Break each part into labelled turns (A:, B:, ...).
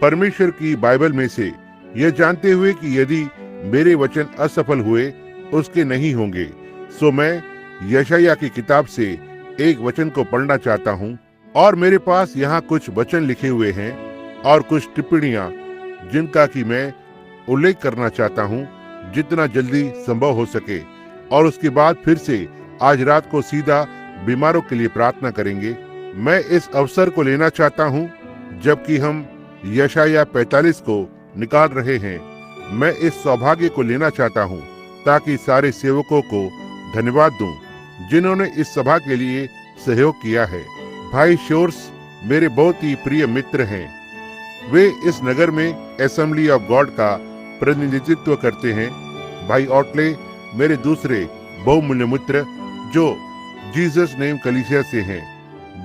A: परमेश्वर की बाइबल में से, यह जानते हुए कि यदि मेरे वचन असफल हुए उसके नहीं होंगे। सो मैं यशायाह की किताब से एक वचन को पढ़ना चाहता हूँ, और मेरे पास यहाँ कुछ वचन लिखे हुए हैं और कुछ टिप्पणियां जिनका कि मैं उल्लेख करना चाहता हूँ जितना जल्दी संभव हो सके। और उसके बाद फिर से आज रात को सीधा बीमारों के लिए प्रार्थना करेंगे। मैं इस अवसर को लेना चाहता हूँ जबकि हम यशायाह 45 को निकाल रहे हैं। मैं इस सौभाग्य को लेना चाहता हूँ ताकि सारे सेवकों को धन्यवाद दूं जिन्होंने इस सभा के लिए सहयोग किया है। भाई शोर्स मेरे बहुत ही प्रिय मित्र हैं। वे इस नगर में असेंबली ऑफ गॉड का प्रतिनिधित्व करते हैं। भाई ऑटले मेरे दूसरे बहुमूल्य मित्र जो जीसस नेम कलीसिया से हैं।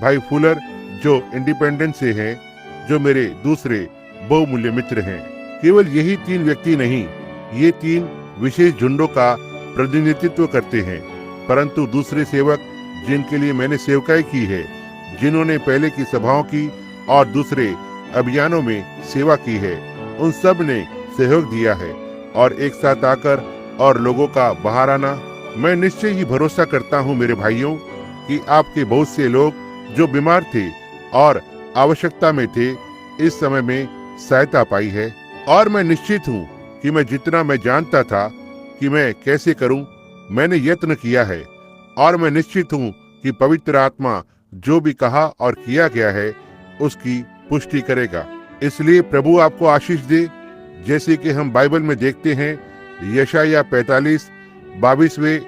A: भाई फुलर जो इंडिपेंडेंट से हैं, जो मेरे दूसरे बहुमूल्य मित्र हैं। केवल यही 3 व्यक्ति नहीं, ये 3 विशेष झुंडों का प्रतिनिधित्व करते हैं, परंतु दूसरे सेवक जिनके लिए मैंने सेवकाई की है, जिन्होंने पहले की सभाओं की और दूसरे अभियानों में सेवा की है, उन सब ने सहयोग दिया है और एक साथ आकर और लोगों का बाहर आना। मैं निश्चय ही भरोसा करता हूँ मेरे भाइयों कि आपके बहुत से लोग जो बीमार थे और आवश्यकता में थे, इस समय में सहायता पाई है। और मैं निश्चित हूँ कि मैं जितना मैं जानता था कि मैं कैसे करूं, मैंने यत्न किया है। और मैं निश्चित हूं कि पवित्र आत्मा जो भी कहा और किया गया है उसकी पुष्टि करेगा। इसलिए प्रभु आपको आशीष दे। जैसे कि हम बाइबल में देखते हैं, यशायाह 45 22वें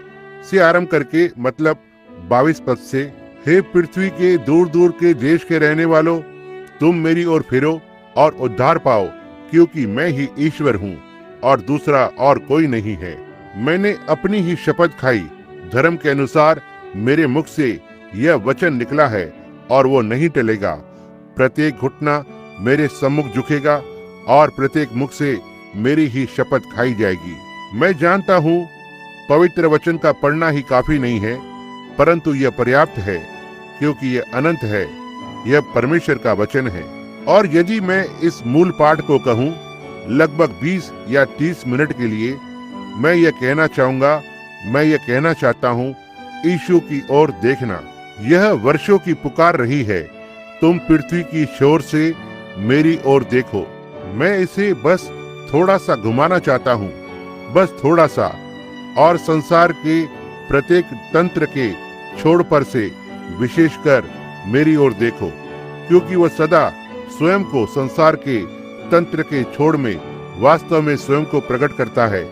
A: से आरंभ करके, मतलब 22 पद से, हे पृथ्वी के दूर दूर के देश के रहने वालों, तुम मेरी ओर फिरो और उद्धार पाओ, क्योंकि मैं ही ईश्वर हूँ और दूसरा और कोई नहीं है। मैंने अपनी ही शपथ खाई, धर्म के अनुसार मेरे मुख से यह वचन निकला है और वो नहीं टलेगा। प्रत्येक घुटना मेरे सम्मुख झुकेगा और प्रत्येक मुख से मेरी ही शपथ खाई जाएगी। मैं जानता हूँ पवित्र वचन का पढ़ना ही काफी नहीं है, परंतु यह पर्याप्त है क्योंकि यह अनंत है, यह परमेश्वर का वचन है। और यदि मैं इस मूल पाठ को कहूँ लगभग 20 या 30 मिनट के लिए, मैं यह कहना चाहता हूँ, यीशु की ओर देखना। यह वर्षों की पुकार रही है, तुम पृथ्वी की शोर से मेरी ओर देखो। मैं इसे बस थोड़ा सा घुमाना चाहता हूँ, बस थोड़ा सा, और संसार के प्रत्येक तंत्र के छोर पर से विशेषकर मेरी ओर देखो, क्योंकि वह सदा स्वयं को संसार के तंत्र के छोर में वास्तव में स्वयं को प्रकट करता है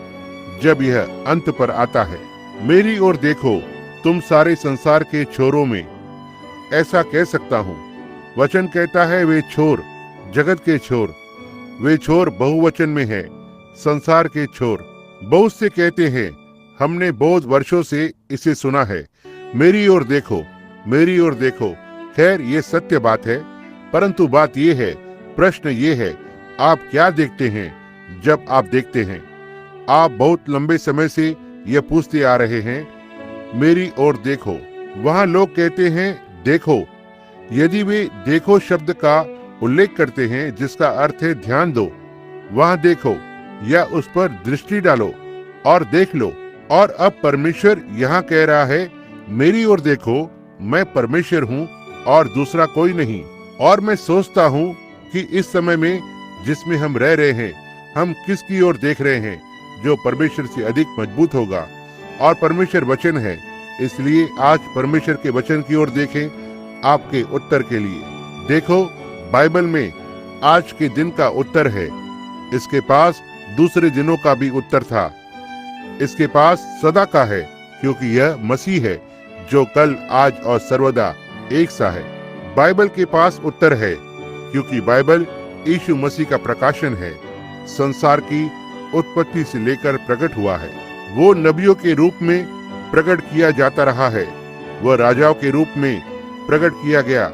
A: जब यह अंत पर आता है। मेरी ओर देखो, तुम सारे संसार के छोरों में। ऐसा कह सकता हूँ, वचन कहता है वे छोर, जगत के छोर। वे छोर बहुवचन में है, संसार के छोर। बहुत से कहते हैं, हमने बहुत वर्षों से इसे सुना है, मेरी ओर देखो, मेरी ओर देखो। खैर ये सत्य बात है, परंतु बात ये है, प्रश्न ये है, आप क्या देखते हैं जब आप देखते हैं? आप बहुत लंबे समय से यह पूछते आ रहे हैं, मेरी ओर देखो। वहाँ लोग कहते हैं देखो। यदि वे देखो शब्द का उल्लेख करते हैं जिसका अर्थ है ध्यान दो, वहाँ देखो या उस पर दृष्टि डालो और देख लो। और अब परमेश्वर यहाँ कह रहा है, मेरी ओर देखो, मैं परमेश्वर हूँ और दूसरा कोई नहीं। और मैं सोचता हूँ कि इस समय में जिसमें हम रह रहे हैं, हम किसकी ओर देख रहे हैं जो परमेश्वर से अधिक मजबूत होगा, और परमेश्वर वचन है। इसलिए आज परमेश्वर के वचन की ओर देखें आपके उत्तर के लिए। देखो, बाइबल में आज के दिन का उत्तर है। इसके पास दूसरे दिनों का भी उत्तर था। इसके पास सदा का है, क्योंकि यह मसीह है जो कल, आज और सर्वदा एक सा है। बाइबल के पास उत्तर है, क्योंकि बाइबल यीशु मसीह का प्रकाशन है। संसार की उत्पत्ति से लेकर प्रकट हुआ है। वो नबियों के रूप में प्रकट किया जाता रहा है, वह राजाओं के रूप में प्रकट किया गया,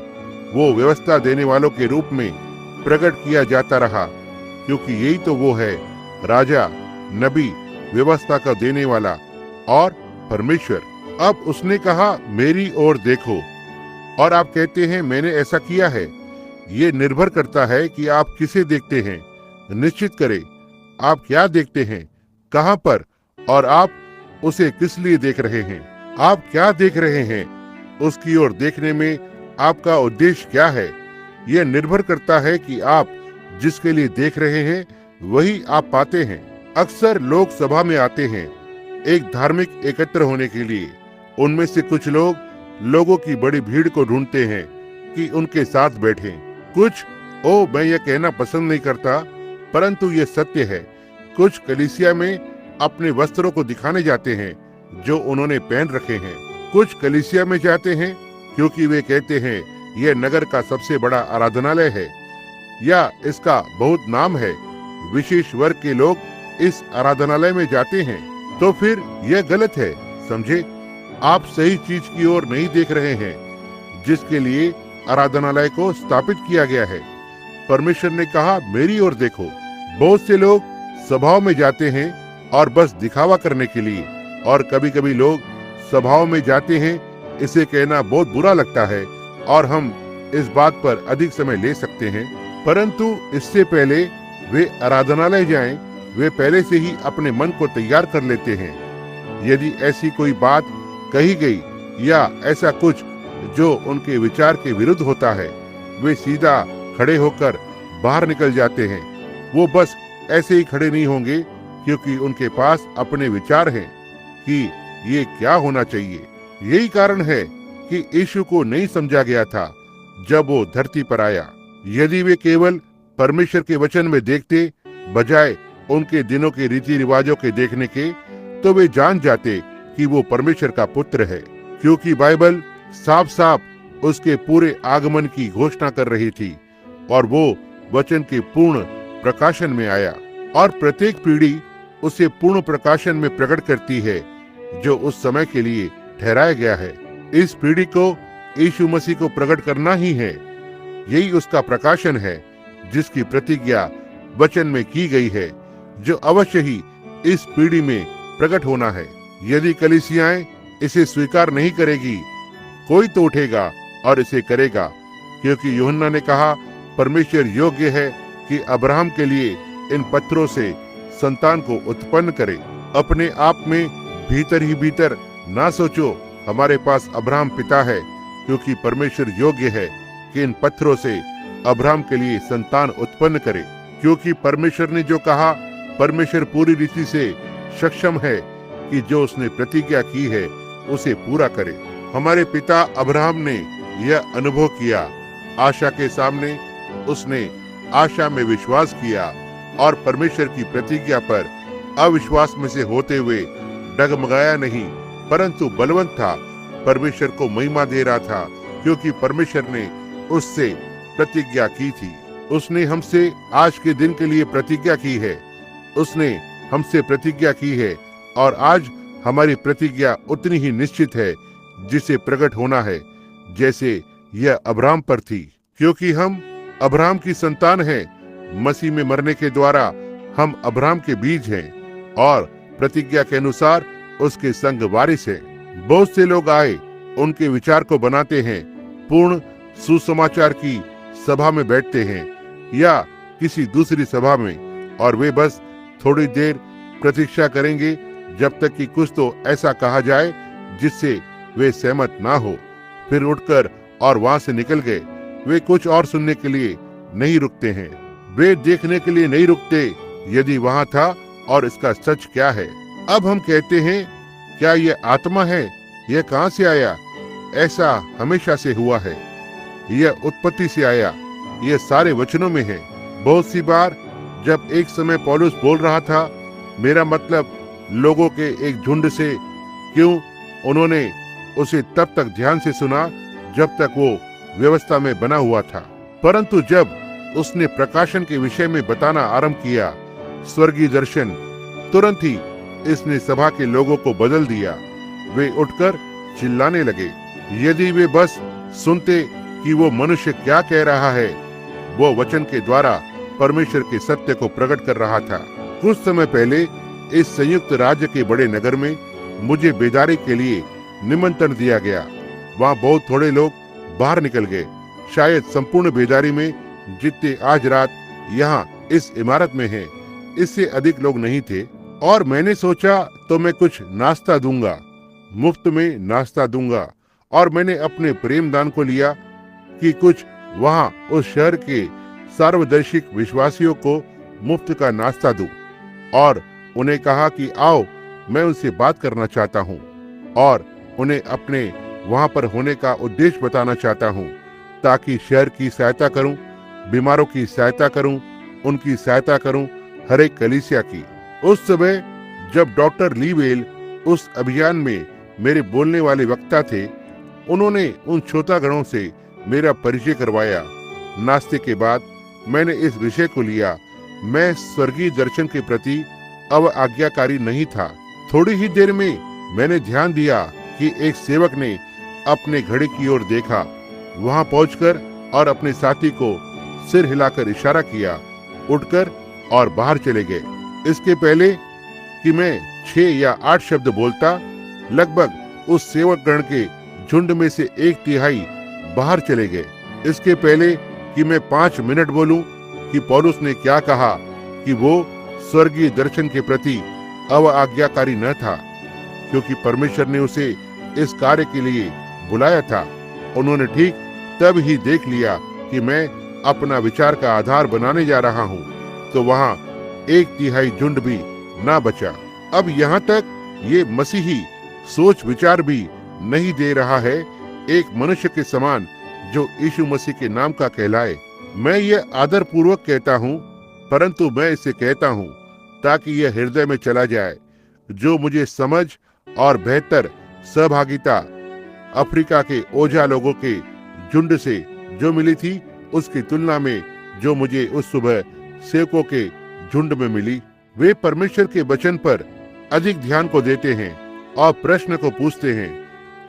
A: वो व्यवस्था देने वालों के रूप में प्रकट किया जाता रहा, क्योंकि यही तो वो है, राजा, नबी, व्यवस्था का देने वाला और परमेश्वर। अब उसने कहा, मेरी ओर देखो। और आप कहते हैं मैंने ऐसा किया है। ये निर्भर करता है कि आप किसे देखते हैं। निश्चित करें आप क्या देखते हैं, कहां पर, और आप उसे किस लिए देख रहे हैं। आप क्या देख रहे हैं, उसकी ओर देखने में आपका उद्देश्य क्या है। यह निर्भर करता है कि आप जिसके लिए देख रहे हैं वही आप पाते हैं। अक्सर लोग सभा में आते हैं एक धार्मिक एकत्र होने के लिए। उनमें से कुछ लोग लोगों की बड़ी भीड़ को ढूंढते हैं कि उनके साथ बैठें। कुछ मैं यह कहना पसंद नहीं करता, परंतु यह सत्य है, कुछ कलीसिया में अपने वस्त्रों को दिखाने जाते हैं जो उन्होंने पहन रखे हैं। कुछ कलीसिया में जाते हैं क्योंकि वे कहते हैं यह नगर का सबसे बड़ा आराधनालय है या इसका बहुत नाम है। विशेष वर्ग के लोग इस आराधनालय में जाते हैं, तो फिर यह गलत है। समझे, आप सही चीज की ओर नहीं देख रहे हैं जिसके लिए आराधनालय को स्थापित किया गया है। परमेश्वर ने कहा मेरी ओर देखो। बहुत से लोग सभाओं में जाते हैं और बस दिखावा करने के लिए, और कभी कभी लोग सभाओं में जाते हैं, इसे कहना बहुत बुरा लगता है और हम इस बात पर अधिक समय ले सकते हैं, परंतु इससे पहले वे आराधनालय जाएं, वे पहले से ही अपने मन को तैयार कर लेते हैं। यदि ऐसी कोई बात कही गई या ऐसा कुछ जो उनके विचार के विरुद्ध होता है, वे सीधा खड़े होकर बाहर निकल जाते हैं। वो बस ऐसे ही खड़े नहीं होंगे क्योंकि उनके पास अपने विचार हैं कि ये क्या होना चाहिए। यही कारण है कि यीशु को नहीं समझा गया था जब वो धरती पर आया। यदि वे केवल परमेश्वर के वचन में देखते बजाय उनके दिनों के रीति रिवाजों के देखने के, तो वे जान जाते कि वो परमेश्वर का पुत्र है, क्योंकि बाइबल साफ साफ उसके पूरे आगमन की घोषणा कर रही थी और वो वचन के पूर्ण प्रकाशन में आया, और प्रत्येक पीढ़ी उसे पूर्ण प्रकाशन में प्रकट करती है जो उस समय के लिए ठहराया गया है। इस पीढ़ी को यीशु मसीह को प्रकट करना ही है। यही उसका प्रकाशन है जिसकी प्रतिज्ञा वचन में की गई है, जो अवश्य ही इस पीढ़ी में प्रकट होना है। यदि कलीसियाएं इसे स्वीकार नहीं करेगी, कोई तो उठेगा और इसे करेगा, क्योंकि यूहन्ना ने कहा परमेश्वर योग्य है कि अब्राहम के लिए इन पत्थरों से संतान को उत्पन्न करे। अपने आप में भीतर ही भीतर ना सोचो हमारे पास अब्राहम पिता है, क्योंकि परमेश्वर योग्य है कि इन पत्थरों से अब्राहम के लिए संतान उत्पन्न करे। क्योंकि परमेश्वर ने जो कहा, परमेश्वर पूरी रीति से सक्षम है कि जो उसने प्रतिज्ञा की है उसे पूरा करे। हमारे पिता अब्राहम ने यह अनुभव किया, आशा के सामने उसने आशा में विश्वास किया और परमेश्वर की प्रतिज्ञा पर अविश्वास में से होते हुए डगमगाया नहीं, परंतु बलवंत था, परमेश्वर को महिमा दे रहा था, क्योंकि परमेश्वर ने उससे प्रतिज्ञा की थी। उसने हमसे आज के दिन के लिए प्रतिज्ञा की है, उसने हमसे प्रतिज्ञा की है, और आज हमारी प्रतिज्ञा उतनी ही निश्चित है जिसे प्रकट होना है जैसे यह अब्राहम पर थी। क्योंकि हम अब्राहम की संतान हैं, मसीह में मरने के द्वारा हम अब्राहम के बीज हैं और प्रतिज्ञा के अनुसार उसके संग वारिस हैं। बहुत से लोग आए, उनके विचार को बनाते हैं, पूर्ण सुसमाचार की सभा में बैठते हैं या किसी दूसरी सभा में, और वे बस थोड़ी देर प्रतीक्षा करेंगे जब तक कि कुछ तो ऐसा कहा जाए जिससे वे सहमत ना हो, फिर उठकर और वहां से निकल गए। वे कुछ और सुनने के लिए नहीं रुकते हैं, वे देखने के लिए नहीं रुकते यदि वहां था और इसका सच क्या है। अब हम कहते हैं क्या यह आत्मा है, यह कहां से आया? ऐसा हमेशा से हुआ है, यह उत्पत्ति से आया, यह सारे वचनों में है। बहुत सी बार जब एक समय पौलुस बोल रहा था, मेरा मतलब लोगों के एक झुंड से, क्यों उन्होंने उसे तब तक ध्यान से सुना जब तक वो व्यवस्था में बना हुआ था, परंतु जब उसने प्रकाशन के विषय में बताना आरंभ किया, स्वर्गीय दर्शन, तुरंत ही इसने सभा के लोगों को बदल दिया। वे उठकर चिल्लाने लगे। यदि वे बस सुनते कि वो मनुष्य क्या कह रहा है, वो वचन के द्वारा परमेश्वर के सत्य को प्रकट कर रहा था। कुछ समय पहले इस संयुक्त राज्य के बड़े नगर में मुझे बेदारी के लिए निमंत्रण दिया गया। वहाँ बहुत थोड़े लोग बाहर निकल गए, शायद संपूर्ण बेदारी में जितने आज रात यहाँ इस इमारत में हैं, इससे अधिक लोग नहीं थे। और मैंने सोचा तो मैं कुछ नाश्ता दूंगा, मुफ्त में नाश्ता दूंगा। और मैंने अपने प्रेमदान को लिया कि कुछ वहां उस शहर के सार्वदर्शिक विश्वासियों को मुफ्त का नाश्ता दूं, और उन्हें कहा कि आओ, मैं उनसे बात करना चाहता हूं और उन्हें अपने वहां पर होने का उद्देश्य बताना चाहता हूं, ताकि शहर की सहायता करूं, बीमारों की सहायता करूं, उनकी सहायता करूं, हर एक कलीसिया की। उस समय जब डॉक्टर लीवेल उस अभियान में मेरे बोलने वाले वक्ता थे, उन्होंने उन श्रोतागणों से मेरा परिचय करवाया। नाश्ते के बाद मैंने इस विषय को लिया। मैं स्वर्गीय दर्शन के प्रति अब आज्ञाकारी नहीं था। थोड़ी ही देर में मैंने ध्यान दिया कि एक सेवक ने अपने घड़ी की ओर देखा, वहां पहुंचकर और अपने साथी को सिर हिलाकर इशारा किया, उठकर और बाहर चले गए। इसके पहले कि मैं 6 या 8 शब्द बोलता, लगभग उस सेवक गण के झुंड में से 1/3 बाहर चले गए। इसके पहले कि मैं 5 मिनट बोलूं कि पौलुस ने क्या कहा कि वो स्वर्गीय दर्शन के प्रति अआज्ञाकारी न था, क्योंकि परमेश्वर ने उसे इस कार्य के लिए बुलाया था। उन्होंने ठीक तब ही देख लिया कि मैं अपना विचार का आधार बनाने जा रहा हूं, तो वहां 1/3 झुंड भी ना बचा। अब यहाँ तक ये मसीही सोच विचार भी नहीं दे रहा है, एक मनुष्य के समान जो यीशु मसीह के नाम का कहलाए। मैं ये आदर पूर्वक कहता हूँ, परंतु मैं इसे कहता हूँ ताकि यह हृदय में चला जाए। जो मुझे समझ और बेहतर सहभागिता अफ्रीका के ओझा लोगों के झुंड से जो मिली थी, उसकी तुलना में जो मुझे उस सुबह सेवकों के झुंड में मिली, वे परमेश्वर के वचन पर अधिक ध्यान को देते हैं और प्रश्न को पूछते हैं,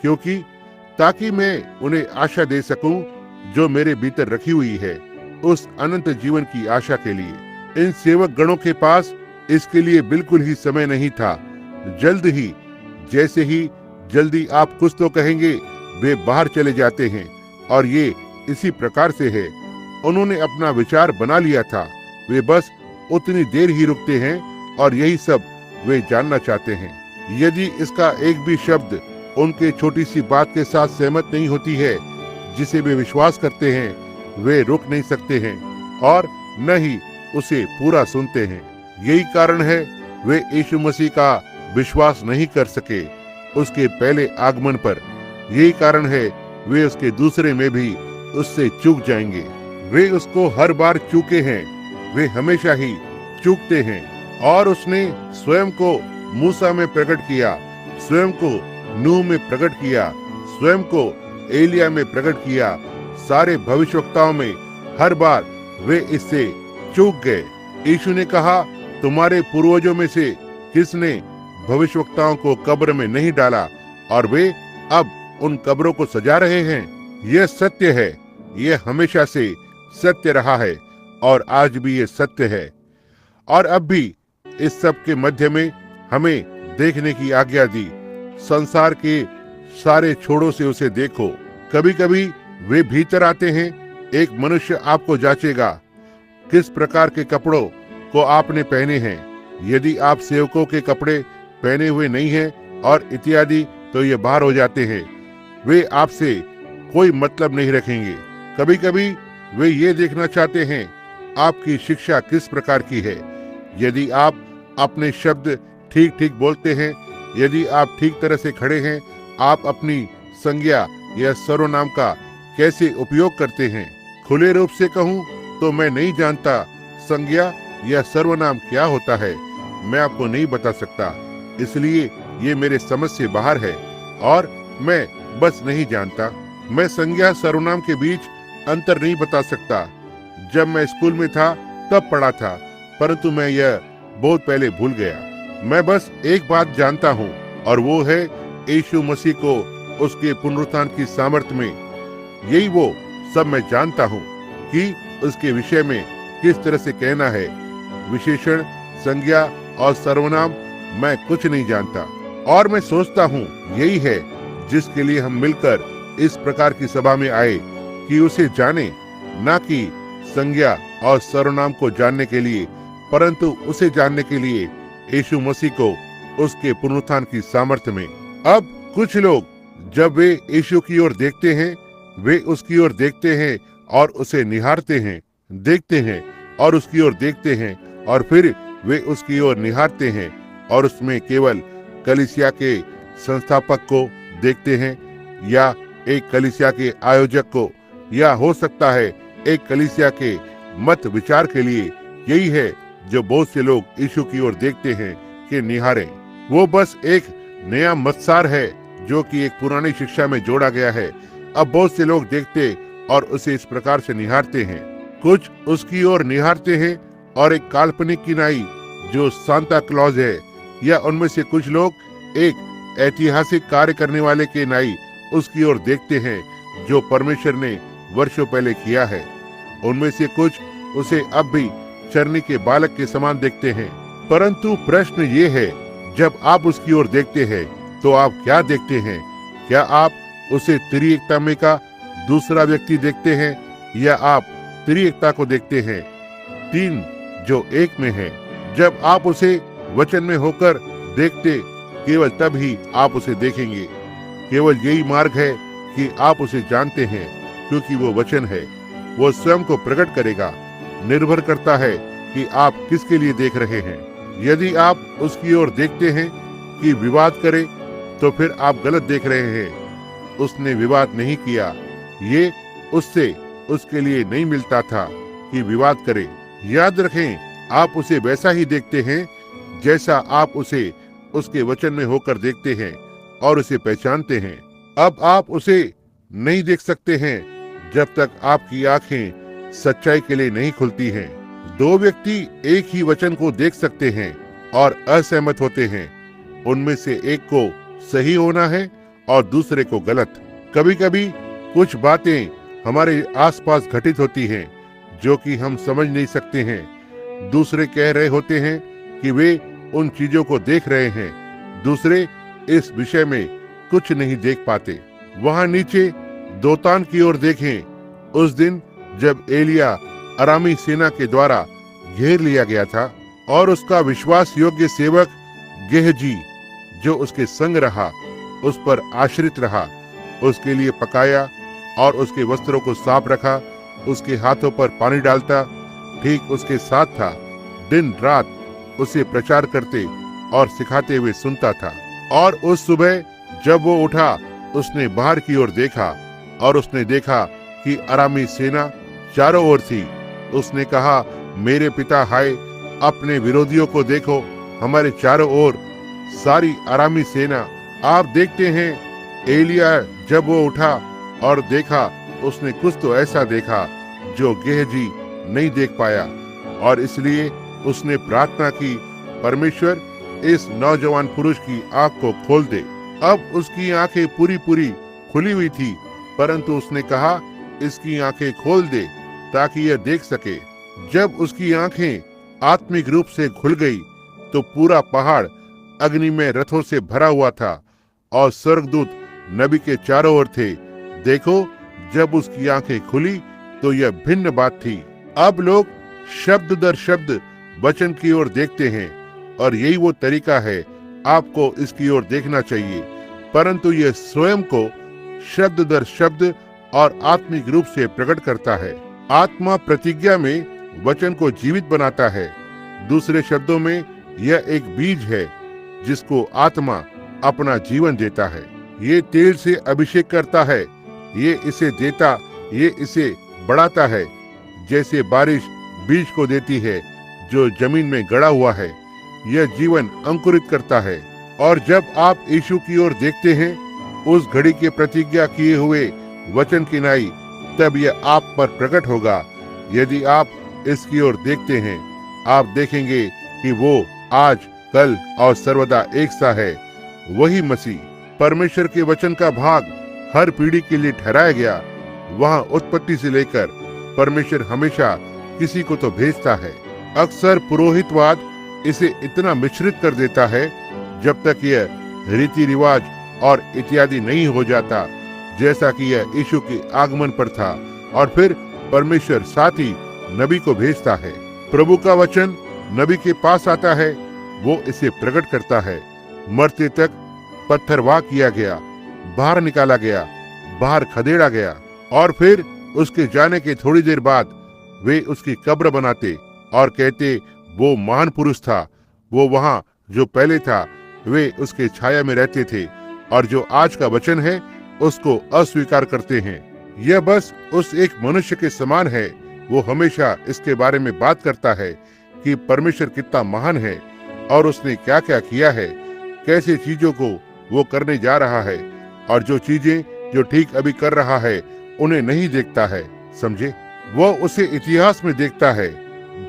A: क्योंकि ताकि मैं उन्हें आशा दे सकूं जो मेरे भीतर रखी हुई है, उस अनंत जीवन की आशा के लिए। इन सेवक गणों के पास इसके लिए बिल्कुल ही समय नहीं था। जल्द ही, जैसे ही जल्दी आप कुछ तो कहेंगे, वे बाहर चले जाते हैं। और ये इसी प्रकार से है। उन्होंने अपना विचार बना लिया था, वे बस उतनी देर ही रुकते हैं और यही सब वे जानना चाहते हैं। यदि इसका एक भी शब्द उनके छोटी सी बात के साथ सहमत नहीं होती है जिसे वे विश्वास करते हैं, वे रुक नहीं सकते हैं और न ही उसे पूरा सुनते हैं। यही कारण है वे यीशु मसीह का विश्वास नहीं कर सके उसके पहले आगमन पर। यही कारण है वे उसके दूसरे में भी उससे चूक जाएंगे। वे उसको हर बार चूके हैं, वे हमेशा ही चूकते हैं। और उसने स्वयं को मूसा में प्रकट किया, स्वयं को नूह में प्रकट किया, स्वयं को एलिया में प्रकट किया। सारे भविष्यवक्ताओं में हर बार वे इससे चूक गए। यीशु ने कहा, तुम्हारे पूर्वजों में से किसने भविष्यवक्ताओं को कब्र में नहीं डाला, और वे अब उन कब्रों को सजा रहे हैं। यह सत्य है, यह हमेशा से सत्य रहा है और आज भी ये सत्य है। और अब भी इस सब के मध्य में हमें देखने की आज्ञा दी। संसार के सारे छोरों से उसे देखो। कभी कभी वे भीतर आते हैं। एक मनुष्य आपको जांचेगा किस प्रकार के कपड़ों को आपने पहने हैं। यदि आप सेवकों के कपड़े पहने हुए नहीं हैं और इत्यादि, तो ये बाहर हो जाते हैं। वे आपसे कोई मतलब नहीं रखेंगे। कभी कभी वे ये देखना चाहते हैं आपकी शिक्षा किस प्रकार की है। यदि आप अपने शब्द ठीक ठीक बोलते हैं, यदि आप ठीक तरह से खड़े हैं, आप अपनी संज्ञा या सर्वनाम का कैसे उपयोग करते हैं। खुले रूप से कहूँ तो मैं नहीं जानता संज्ञा या सर्वनाम क्या होता है। मैं आपको नहीं बता सकता, इसलिए ये मेरे समझ से बाहर है और मैं बस नहीं जानता। मैं संज्ञा सर्वनाम के बीच अंतर नहीं बता सकता। जब मैं स्कूल में था तब पढ़ा था, परंतु मैं यह बहुत पहले भूल गया। मैं बस एक बात जानता हूँ, और वो है यीशु मसीह को उसके पुनरुत्थान की सामर्थ्य में। यही वो सब मैं जानता हूँ कि उसके विषय में किस तरह से कहना है। विशेषण, संज्ञा और सर्वनाम मैं कुछ नहीं जानता। और मैं सोचता हूँ यही है जिसके लिए हम मिलकर इस प्रकार की सभा में आए, कि उसे जाने, न कि संज्ञा और सर्वनाम को जानने के लिए, परंतु उसे जानने के लिए यीशु मसीह को उसके पुनरुत्थान की सामर्थ्य में। अब कुछ लोग जब वे यीशु की ओर देखते हैं, वे उसकी ओर देखते हैं और उसे निहारते हैं, देखते हैं और उसकी ओर देखते हैं, और फिर वे उसकी ओर निहारते हैं और उसमें केवल कलीसिया के संस्थापक को देखते हैं, या एक कलीसिया के आयोजक को, या हो सकता है एक कलीसिया के मत विचार के लिए। यही है जो बहुत से लोग यीशु की ओर देखते हैं कि निहारें। वो बस एक नया मत्सार है जो कि एक पुरानी शिक्षा में जोड़ा गया है। अब बहुत से लोग देखते और उसे इस प्रकार से निहारते हैं। कुछ उसकी ओर निहारते हैं और एक काल्पनिक किनाई जो सांता क्लॉज है, या उनमें से कुछ लोग एक ऐतिहासिक कार्य करने वाले के नाई उसकी ओर देखते हैं जो परमेश्वर ने वर्षों पहले किया है। उनमें से कुछ उसे अब भी चरनी के बालक के समान देखते हैं। परंतु प्रश्न ये है, जब आप उसकी ओर देखते हैं तो आप क्या देखते हैं? क्या आप उसे त्रिएकता में का दूसरा व्यक्ति देखते हैं, या आप त्रिएकता को देखते हैं, तीन जो एक में है? जब आप उसे वचन में होकर देखते, केवल तब ही आप उसे देखेंगे। केवल यही मार्ग है कि आप उसे जानते हैं, क्योंकि वो वचन है, वो स्वयं को प्रकट करेगा। निर्भर करता है कि आप किसके लिए देख रहे हैं। यदि आप उसकी ओर देखते हैं कि विवाद करे, तो फिर आप गलत देख रहे हैं। उसने विवाद नहीं किया। ये उससे उसके लिए नहीं मिलता था कि विवाद करे। याद रखें, आप उसे वैसा ही देखते हैं जैसा आप उसे उसके वचन में होकर देखते हैं और उसे पहचानते हैं। अब आप उसे नहीं देख सकते हैं जब तक आपकी आंखें सच्चाई के लिए नहीं खुलती हैं। दो व्यक्ति एक ही वचन को देख सकते हैं और असहमत होते हैं। उनमें से एक को सही होना है और दूसरे को गलत। कभी कभी कुछ बातें हमारे आसपास घटित होती हैं जो कि हम समझ नहीं सकते हैं। दूसरे कह रहे होते हैं कि वे उन चीजों को देख रहे हैं, दूसरे इस विषय में कुछ नहीं देख पाते। वहां नीचे दोतान की ओर देखें। उस दिन जब एलिया अरामी सेना के द्वारा घेर लिया गया था और उसका विश्वास योग्य सेवक गेहजी जो उसके संग रहा, उस पर आश्रित रहा, उसके लिए पकाया और उसके वस्त्रों को साफ रखा, उसके हाथों पर पानी डालता, ठीक उसके साथ था, दिन रात उसे प्रचार करते और सिखाते हुए सुनता था। और उस सुबह जब वो उठा, उसने बाहर की ओर देखा और उसने देखा कि अरामी सेना चारों ओर थी। उसने कहा, मेरे पिता, हाय, अपने विरोधियों को देखो, हमारे चारों ओर सारी अरामी सेना। आप देखते हैं, एलिया जब वो उठा और देखा, उसने कुछ तो ऐसा देखा जो गेहजी नहीं देख पाया, और इसलिए उसने प्रार्थना की, परमेश्वर इस नौजवान पुरुष की आंख को खोल दे। अब उसकी आंखें पूरी पूरी खुली हुई थी, परंतु उसने कहा, इसकी आंखें खोल दे ताकि यह देख सके। जब उसकी आंखें आत्मिक रूप से खुल गई तो पूरा पहाड़ अग्नि में रथों से भरा हुआ था और स्वर्गदूत नबी के चारों ओर थे। देखो, जब उसकी आंखें खुली तो यह भिन्न बात थी। अब लोग शब्द दर शब्द वचन की ओर देखते हैं, और यही वो तरीका है, आपको इसकी ओर देखना चाहिए। परंतु यह स्वयं को शब्द दर शब्द और आत्मिक रूप से प्रकट करता है। आत्मा प्रतिज्ञा में वचन को जीवित बनाता है। दूसरे शब्दों में, यह एक बीज है जिसको आत्मा अपना जीवन देता है। ये तेल से अभिषेक करता है, ये इसे देता, ये इसे बढ़ाता है, जैसे बारिश बीज को देती है जो जमीन में गड़ा हुआ है। यह जीवन अंकुरित करता है। और जब आप यीशु की ओर देखते हैं, उस घड़ी के प्रतिज्ञा किए हुए वचन की नाई, तब यह आप पर प्रकट होगा। यदि आप इसकी ओर देखते हैं, आप देखेंगे कि वो आज, कल और सर्वदा एक सा है, वही मसीह। परमेश्वर के वचन का भाग हर पीढ़ी के लिए ठहराया गया। वहाँ उत्पत्ति से लेकर परमेश्वर हमेशा किसी को तो भेजता है। अक्सर पुरोहितवाद इसे इतना मिश्रित कर देता है जब तक यह रीति रिवाज और इत्यादि नहीं हो जाता, जैसा कि यह यीशु के आगमन पर था। और फिर परमेश्वर साथ ही नबी को भेजता है। प्रभु का वचन नबी के पास आता है, वो इसे प्रकट करता है। मरते तक पत्थरवाह किया गया, बाहर निकाला गया, बाहर खदेड़ा गया, और फिर उसके जाने के थोड़ी देर बाद वे उसकी कब्र बनाते और कहते वो महान पुरुष था, वो वहां जो पहले था वे उसके छाया में रहते थे, और जो आज का वचन है उसको अस्वीकार करते हैं। यह बस उस एक मनुष्य के समान है। वो हमेशा इसके बारे में बात करता है कि परमेश्वर कितना महान है और उसने क्या क्या किया है, कैसे चीजों को वो करने जा रहा है, और जो चीजें जो ठीक अभी कर रहा है उन्हें नहीं देखता है। समझे, वो उसे इतिहास में देखता है,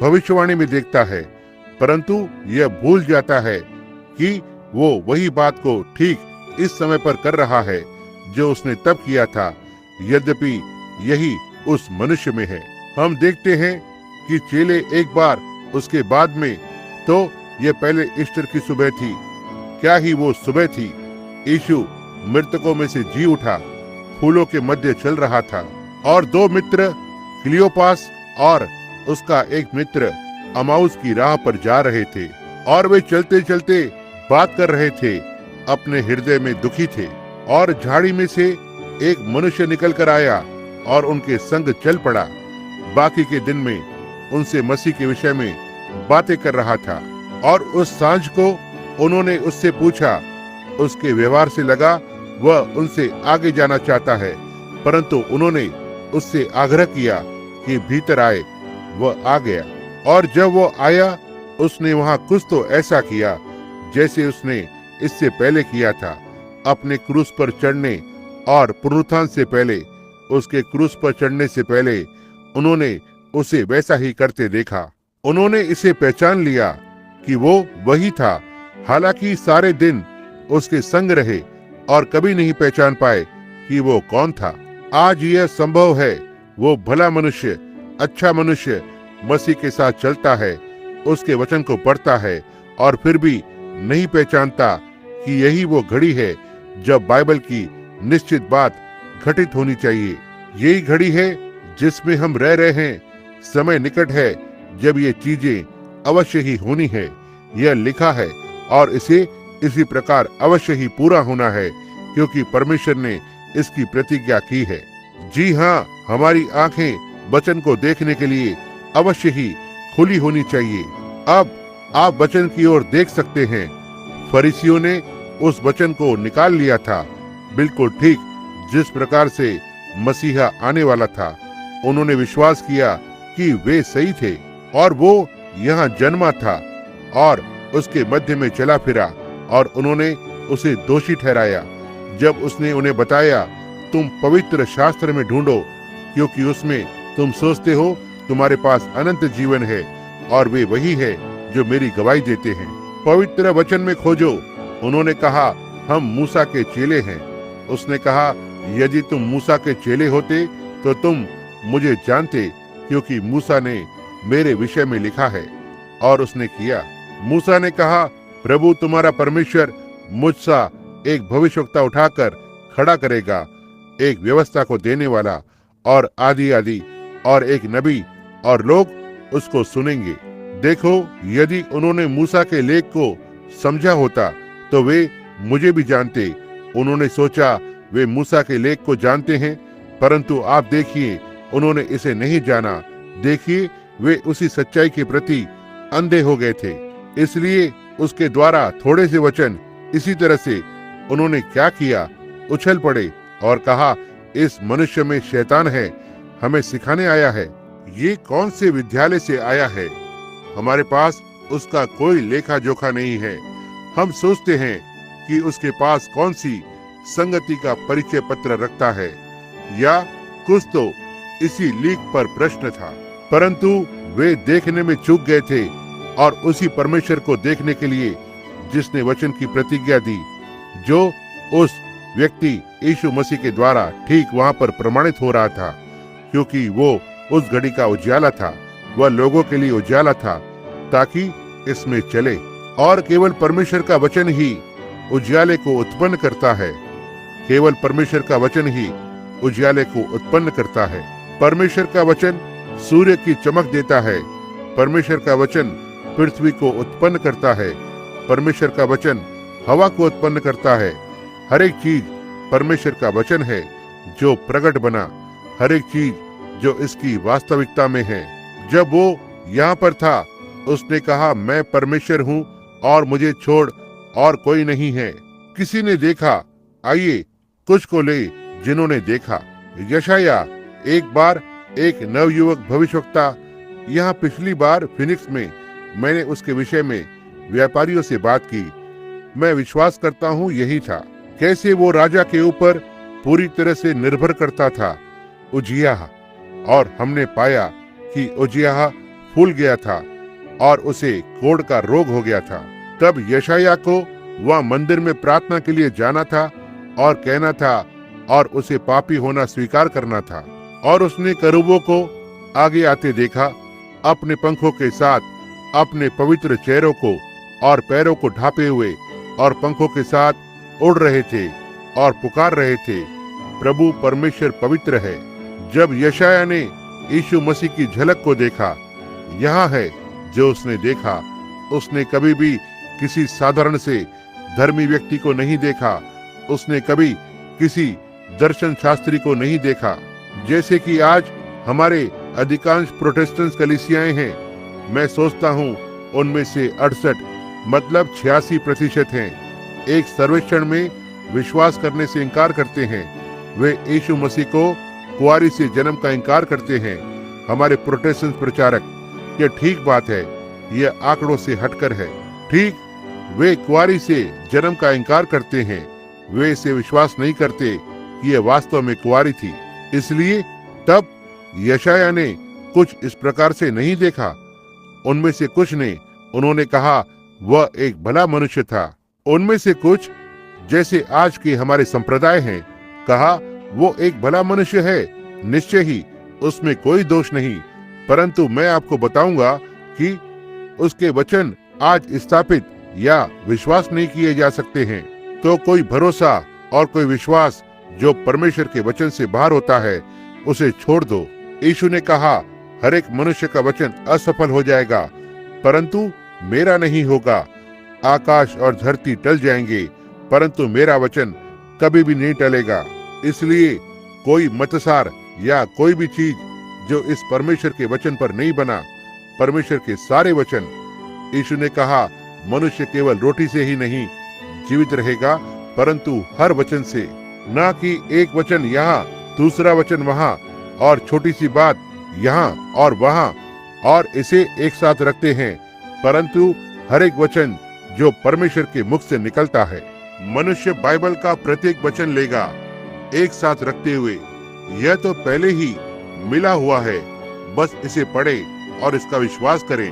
A: भविष्यवाणी में देखता है, परंतु यह भूल जाता है कि वो वही बात को ठीक इस समय पर कर रहा है जो उसने तब किया था, यद्यपि यही उस मनुष्य में है। हम देखते हैं कि चेले एक बार उसके बाद में, तो यह पहले ईस्टर की सुबह थी, क्या ही वो सुबह थी। यीशु मृतकों में से जी उठा, फूलों के मध्य चल रहा था, और दो मित्र क्लियोपास और उसका एक मित्र अमाउस की राह पर जा रहे थे, और वे चलते चलते बात कर रहे थे, अपने हृदय में दुखी थे। और झाड़ी में से एक मनुष्य निकल कर आया और उनके संग चल पड़ा। बाकी के दिन में उनसे मसीह के विषय में बातें कर रहा था, और उस सांझ को उन्होंने उससे पूछा। उसके व्यवहार से लगा वह उनसे आगे जाना चाहता है, परंतु उन्होंने उससे आग्रह किया कि भीतर आए। वह आ गया, और जब वो आया उसने वहां कुछ तो ऐसा किया जैसे उसने इससे पहले किया था। अपने क्रूस पर चढ़ने और पुनरुत्थान से पहले, उसके क्रूस पर चढ़ने से पहले उन्होंने उसे वैसा ही करते देखा। उन्होंने इसे पहचान लिया कि वो वही था। हालांकि सारे दिन उसके संग रहे और कभी नहीं पहचान पाए कि वो कौन था। आज यह संभव है, वो भला मनुष्य, अच्छा मनुष्य मसीह के साथ चलता है, उसके वचन को पढ़ता है, और फिर भी नहीं पहचानता कि यही वो घड़ी है जब बाइबल की निश्चित बात घटित होनी चाहिए। यही घड़ी है जिसमें हम रह रहे हैं। समय निकट है जब ये चीजें अवश्य ही होनी है। यह लिखा है और इसे इसी प्रकार अवश्य ही पूरा होना है, क्योंकि परमेश्वर ने इसकी प्रतिज्ञा की है। जी हाँ, हमारी आंखें वचन को देखने के लिए अवश्य ही खुली होनी चाहिए। अब आप वचन की ओर देख सकते हैं। फरीसियों ने उस वचन को निकाल लिया था, बिल्कुल ठीक जिस प्रकार से मसीहा आने वाला था। उन्होंने विश्वास किया कि वे सही थे, और वो यहाँ जन्मा था और उसके मध्य में चला फिरा, और उन्होंने उसे दोषी ठहराया। जब उसने उन्हें बताया, तुम पवित्र शास्त्र में ढूंढो, क्योंकि उसमें तुम सोचते हो तुम्हारे पास अनंत जीवन है, और वे वही है जो मेरी गवाही देते हैं। पवित्र वचन में खोजो। उन्होंने कहा, हम मूसा के चेले हैं। उसने कहा, यदि तुम मूसा के चेले होते तो तुम मुझे जानते, क्योंकि मूसा ने मेरे विषय में लिखा है, और उसने किया। मूसा ने कहा, प्रभु तुम्हारा परमेश्वर मुझसा एक भविष्यवक्ता उठाकर खड़ा करेगा, एक व्यवस्था को देने वाला और आदि आदि, और एक नबी, और लोग उसको सुनेंगे। देखो, यदि उन्होंने मूसा के लेख को समझा होता तो वे मुझे भी जानते। उन्होंने सोचा वे मूसा के लेख को जानते हैं, परंतु आप देखिए उन्होंने इसे नहीं जाना। देखिए, वे उसी सच्चाई के प्रति अंधे हो गए थे। इसलिए उसके द्वारा थोड़े से वचन, इसी तरह से उन्होंने क्या किया, उछल पड़े और कहा, इस मनुष्य में शैतान है, हमें सिखाने आया है। ये कौन से विद्यालय से आया है? हमारे पास उसका कोई लेखा जोखा नहीं है। हम सोचते हैं कि उसके पास कौन सी संगति का परिचय पत्र रखता है, या कुछ तो इसी लीक पर प्रश्न था। परंतु वे देखने में चूक गए थे, और उसी परमेश्वर को देखने के लिए जिसने वचन की प्रतिज्ञा दी, जो उस व्यक्ति यीशु मसीह के द्वारा ठीक वहां पर प्रमाणित हो रहा था, क्योंकि वो उस घड़ी का उजाला था। वह लोगों के लिए उजाला था ताकि इसमें चले, और केवल परमेश्वर का वचन ही उजाले को उत्पन्न करता है। केवल परमेश्वर का वचन ही उजाले को उत्पन्न करता है। परमेश्वर का वचन सूर्य की चमक देता है। परमेश्वर का वचन पृथ्वी को उत्पन्न करता है। परमेश्वर का वचन हवा को उत्पन्न करता है। हर एक चीज परमेश्वर का वचन है जो प्रकट बना, हर एक चीज जो इसकी वास्तविकता में है। जब वो यहाँ पर था, उसने कहा, मैं परमेश्वर हूँ और मुझे छोड़ और कोई नहीं है। किसी ने देखा, आइए कुछ को ले जिन्होंने देखा। यशाया एक बार एक नवयुवक भविष्यवक्ता, यहाँ पिछली बार फिनिक्स में मैंने उसके विषय में व्यापारियों से बात की। मैं विश्वास करता हूँ यही था, कैसे वो राजा के ऊपर पूरी तरह से निर्भर करता था, उजियाह। और हमने पाया कि उजियाह फूल गया था और उसे कोढ़ का रोग हो गया था। तब यशाया को वह मंदिर में प्रार्थना के लिए जाना था और कहना था और उसे पापी होना स्वीकार करना था। और उसने करूबों को आगे आते देखा, अपने पंखों के साथ अपने पवित्र चेहरों को और पैरों को ढांपे हुए, और पंखों के साथ उड़ रहे थे और पुकार रहे थे, प्रभु परमेश्वर पवित्र है। जब यशाया ने यीशु मसीह की झलक को देखा, यहाँ है जो उसने देखा। उसने कभी भी किसी साधारण से धर्मी व्यक्ति को नहीं देखा। उसने कभी किसी दर्शन शास्त्री को नहीं देखा, जैसे कि आज हमारे अधिकांश प्रोटेस्टेंट कलीसियाएं हैं। मैं सोचता हूँ उनमें से 68 मतलब 86% हैं, एक सर्वेक्षण में विश्वास करने से इनकार करते हैं। वे यीशु मसीह को कुंवारी से जन्म का इनकार करते हैं। हमारे प्रोटेस्टेंट प्रचारक, ये ठीक बात है, यह आंकड़ों से हटकर है। ठीक, वे कुंवारी से जन्म का इनकार करते हैं। वे इसे विश्वास नहीं करते कि यह वास्तव में कुंवारी थी। इसलिए तब यशाया ने कुछ इस प्रकार से नहीं देखा। उनमें से कुछ ने, उन्होंने कहा वह एक भला मनुष्य था। उनमें से कुछ, जैसे आज के हमारे संप्रदाय हैं, कहा वो एक भला मनुष्य है, निश्चय ही उसमें कोई दोष नहीं। परंतु मैं आपको बताऊंगा कि उसके वचन आज स्थापित या विश्वास नहीं किए जा सकते हैं। तो कोई भरोसा और कोई विश्वास जो परमेश्वर के वचन से बाहर होता है, उसे छोड़ दो। यीशु ने कहा, हर एक मनुष्य का वचन असफल हो जाएगा, परंतु मेरा नहीं होगा। आकाश और धरती टल जाएंगे, परंतु मेरा वचन कभी भी नहीं टलेगा। इसलिए कोई मतसार या कोई भी चीज जो इस परमेश्वर के वचन पर नहीं बना, परमेश्वर के सारे वचन, यीशु ने कहा, मनुष्य केवल रोटी से ही नहीं जीवित रहेगा, परंतु हर वचन से। ना कि एक वचन यहाँ, दूसरा वचन वहाँ, और छोटी सी बात यहाँ और वहाँ, और इसे एक साथ रखते हैं, परंतु हर एक वचन जो परमेश्वर के मुख से निकलता है। मनुष्य बाइबल का प्रत्येक वचन लेगा एक साथ रखते हुए। यह तो पहले ही मिला हुआ है, बस इसे पढ़े और इसका विश्वास करें,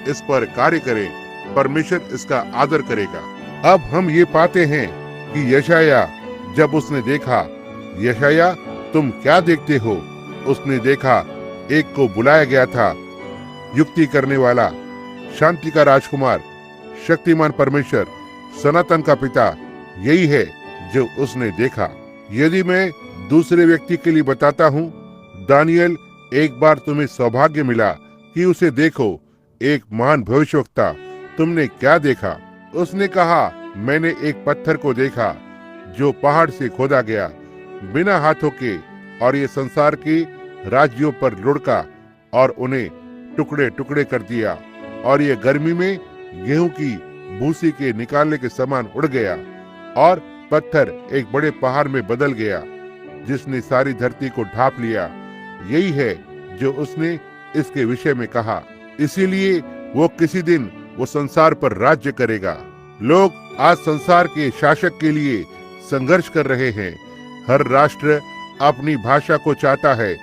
A: इस पर कार्य करें, परमेश्वर इसका आदर करेगा। अब हम ये पाते हैं कि यशाया, जब उसने देखा, यशाया तुम क्या देखते हो? उसने देखा एक को बुलाया गया था, युक्ति करने वाला, शांति का राजकुमार, शक्तिमान परमेश्वर, सनातन का पिता, यही है जो उसने देखा। यदि मैं दूसरे व्यक्ति के लिए बताता हूँ, दानियल, एक बार तुम्हें सौभाग्य मिला कि उसे देखो, एक महान भविष्यवक्ता, तुमने क्या देखा? उसने कहा, मैंने एक पत्थर को देखा जो पहाड़ से खोदा गया, बिना हाथों के, और ये संसार के राज्यों पर लुढ़का और उन्हें टुकड़े टुकड़े कर दिया, और ये गर्मी में गेहूं की भूसी के निकालने के समान उड़ गया, और पत्थर एक बड़े पहाड़ में बदल गया जिसने सारी धरती को ढांप लिया। यही है जो उसने इसके विषय में कहा। इसीलिए वो किसी दिन वो संसार पर राज्य करेगा। लोग आज संसार के शासक के लिए संघर्ष कर रहे हैं। हर राष्ट्र अपनी भाषा को चाहता है,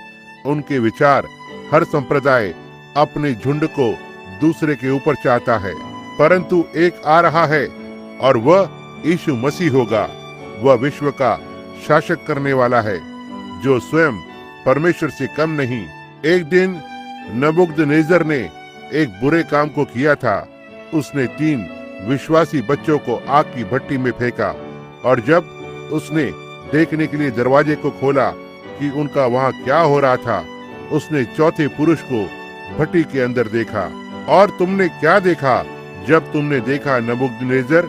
A: उनके विचार, हर संप्रदाय अपने झुंड को दूसरे के ऊपर चाहता है। परंतु एक आ रहा है और वह यीशु मसीह होगा। वह विश्व का शासक करने वाला है, जो स्वयं परमेश्वर से कम नहीं। एक दिन नबूकदनेस्सर ने एक बुरे काम को किया था। उसने 3 विश्वासी बच्चों को आग की भट्टी में फेंका, और जब उसने देखने के लिए दरवाजे को खोला कि उनका वहां क्या हो रहा था, उसने चौथे पुरुष को भट्टी के अंदर देखा। और तुमने क्या देखा जब तुमने देखा नबूकदनेस्सर?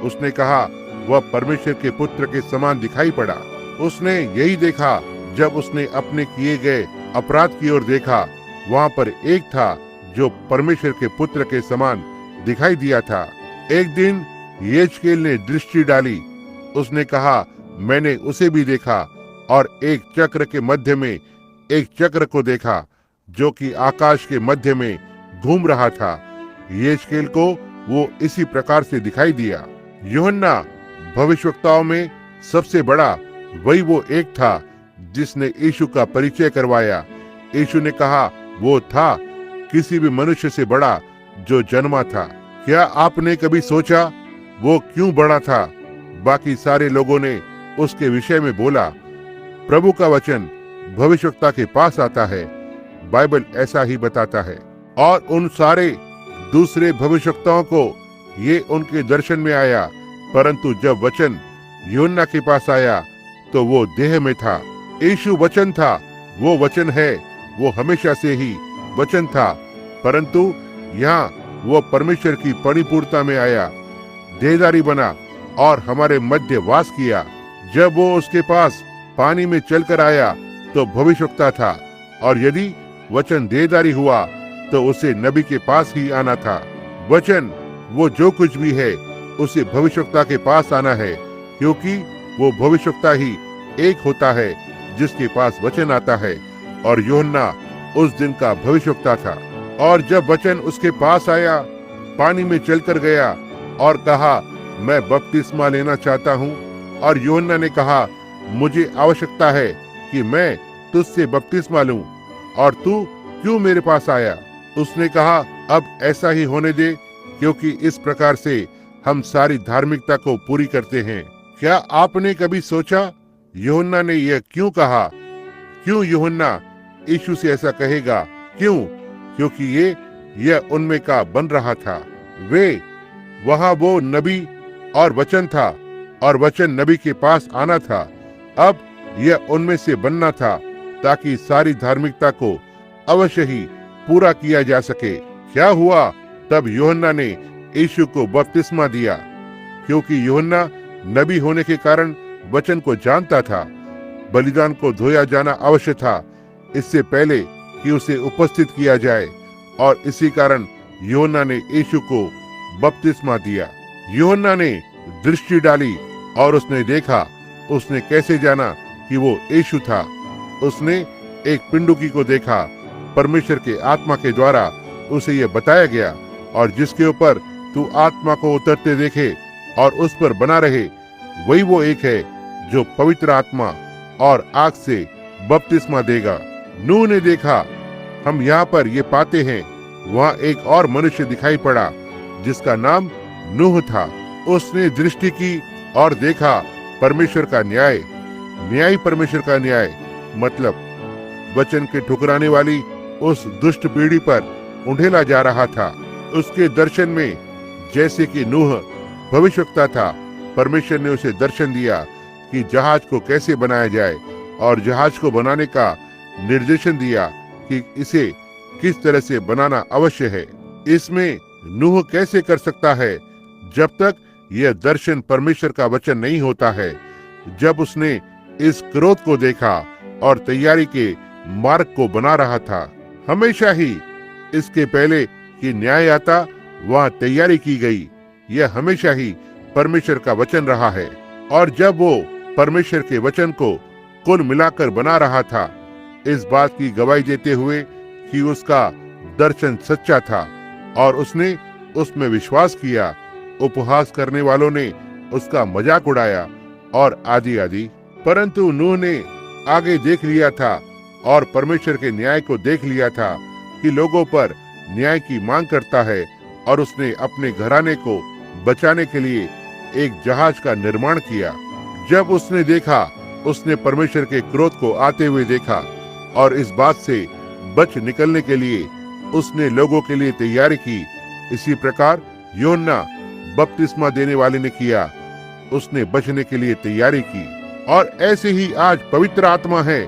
A: उसने कहा, वह परमेश्वर के पुत्र के समान दिखाई पड़ा। उसने यही देखा जब उसने अपने किए गए अपराध की ओर देखा। वहाँ पर एक था जो परमेश्वर के पुत्र के समान दिखाई दिया था। एक दिन यहेजकेल ने दृष्टि डाली। उसने कहा, मैंने उसे भी देखा और एक चक्र के मध्य में एक चक्र को देखा जो कि आकाश के मध्य में घूम रहा था। यहेजकेल को वो इसी प्रकार से दिखाई दिया। यूहन्ना भविष्यवक्ताओं में सबसे बड़ा वही वो एक था जिसने यीशु का परिचय करवाया। यीशु ने कहा, वो था किसी भी मनुष्य से बड़ा जो जन्मा था। क्या आपने कभी सोचा वो क्यों बड़ा था? बाकी सारे लोगों ने उसके विषय में बोला। प्रभु का वचन भविष्यवक्ता के पास आता है, बाइबल ऐसा ही बताता है। और उन सारे दूसरे भविष्यवक्ताओं को ये उनके दर्शन में आया, परंतु जब वचन यूहन्ना के पास आया तो वो देह में था। यीशु वचन था, वो वचन है, वो हमेशा से ही वचन था, परंतु यहाँ वो परमेश्वर की परिपूर्णता में आया, देहधारी बना और हमारे मध्य वास किया। जब वो उसके पास पानी में चलकर आया तो भविष्यवक्ता था, और यदि वचन देहधारी हुआ तो उसे नबी के पास ही आना था। वचन वो जो कुछ भी है उसे भविष्यवक्ता के पास आना है, क्योंकि वो भविष्यवक्ता ही एक होता है जिसके पास वचन आता है, और यूहन्ना उस दिन का भविष्यवक्ता था। और जब वचन उसके पास आया, पानी में चलकर गया और कहा, मैं बपतिस्मा लेना चाहता हूँ। और यूहन्ना ने कहा, मुझे आवश्यकता है कि मैं तुझसे बपतिस्मा लूं, और तू क्यों मेरे पास आया? उसने कहा, अब ऐसा ही होने दे, क्योंकि इस प्रकार से हम सारी धार्मिकता को पूरी करते हैं। क्या आपने कभी सोचा यूहन्ना ने यह क्यों कहा? क्यों यूहन्ना यीशु से ऐसा कहेगा? क्यों? क्योंकि यह उनमें का बन रहा था। वहाँ वो नबी और वचन था, और वचन नबी के पास आना था। अब यह उनमें से बनना था, ताकि सारी धार्मिकता को अवश्य ही पूरा किया जा सके। क्या हुआ? तब यूहन्ना ने यीशु को बपतिस्मा दिया, क्योंकि यूहन्ना नबी होने के कारण वचन को जानता था। बलिदान को धोया जाना अवश्य था इससे पहले कि उसे उपस्थित किया जाए, और इसी कारण यूहन्ना ने यीशु को बपतिस्मा दिया। यूहन्ना ने दृष्टि डाली और उसने देखा। उसने कैसे जाना कि वो यीशु था? उसने एक पिंडुकी को देखा। परमेश्वर के आत्मा के द्वारा उसे यह बताया गया, और जिसके ऊपर तू आत्मा को उतरते देखे और उस पर बना रहे, वही वो एक है जो पवित्र आत्मा और आग से बपतिस्मा देगा। नूह ने देखा। हम यहाँ पर ये पाते हैं, वहाँ एक और मनुष्य दिखाई पड़ा जिसका नाम नूह था। उसने दृष्टि की और देखा परमेश्वर का न्याय, न्यायी परमेश्वर का न्याय, मतलब वचन के ठुकराने वाली उस दुष्ट पीढ़ी पर उंडेला जा रहा था। उसके दर्शन में जैसे कि नूह भविष्यवक्ता था, परमेश्वर ने उसे दर्शन दिया कि जहाज को कैसे बनाया जाए, और जहाज को बनाने का निर्देशन दिया कि इसे किस तरह से बनाना अवश्य है। इसमें नूह कैसे कर सकता है जब तक यह दर्शन परमेश्वर का वचन नहीं होता है। जब उसने इस क्रोध को देखा और तैयारी के मार्ग को बना रहा था, हमेशा ही इसके पहले कि न्याय आता वहाँ तैयारी की गई। यह हमेशा ही परमेश्वर का वचन रहा है। और जब वो परमेश्वर के वचन को कुल मिलाकर बना रहा था, इस बात की गवाही देते हुए कि उसका दर्शन सच्चा था और उसने उसमें विश्वास किया, उपहास करने वालों ने उसका मजाक उड़ाया और आदि आदि। परंतु नूह ने आगे देख लिया था और परमेश्वर के न्याय को देख लिया था कि लोगों पर न्याय की मांग करता है, और उसने अपने घराने को बचाने के लिए एक जहाज का निर्माण किया। जब उसने देखा, उसने परमेश्वर के क्रोध को आते हुए देखा, और इस बात से बच निकलने के लिए उसने लोगों के लिए तैयारी की। इसी प्रकार यूहन्ना बपतिस्मा देने वाले ने किया, उसने बचने के लिए तैयारी की। और ऐसे ही आज पवित्र आत्मा है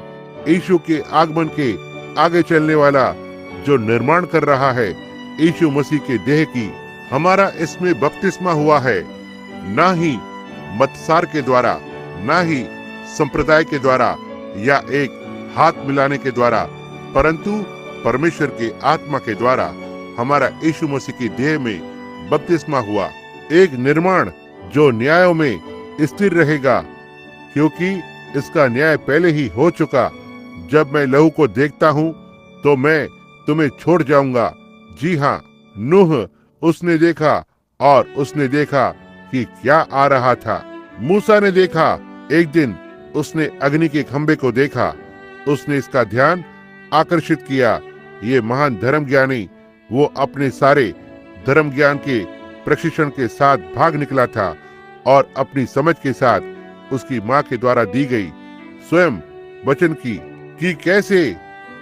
A: यीशु के आगमन के आगे चलने वाला जो निर्माण कर रहा है यीशु मसीह के देह की, हमारा इसमें बपतिस्मा हुआ है, ना ही मतसार के द्वारा, ना ही संप्रदाय के द्वारा या एक हाथ मिलाने के द्वारा, परंतु परमेश्वर के आत्मा के द्वारा हमारा यीशु मसीह की देह में बपतिस्मा हुआ। एक निर्माण जो न्यायों में स्थिर रहेगा, क्योंकि इसका न्याय पहले ही हो चुका। जब मैं लहू को देखता हूँ तो मैं तुम्हें छोड़ जाऊंगा। जी हाँ, नूह उसने देखा और उसने देखा कि क्या आ रहा था। मूसा ने देखा, एक दिन उसने अग्नि के खंभे को देखा, उसने इसका ध्यान आकर्षित किया। ये महान धर्म ज्ञानी वो अपने सारे धर्म ज्ञान के प्रशिक्षण के साथ भाग निकला था और अपनी समझ के साथ उसकी माँ के द्वारा दी गई स्वयं वचन की कि कैसे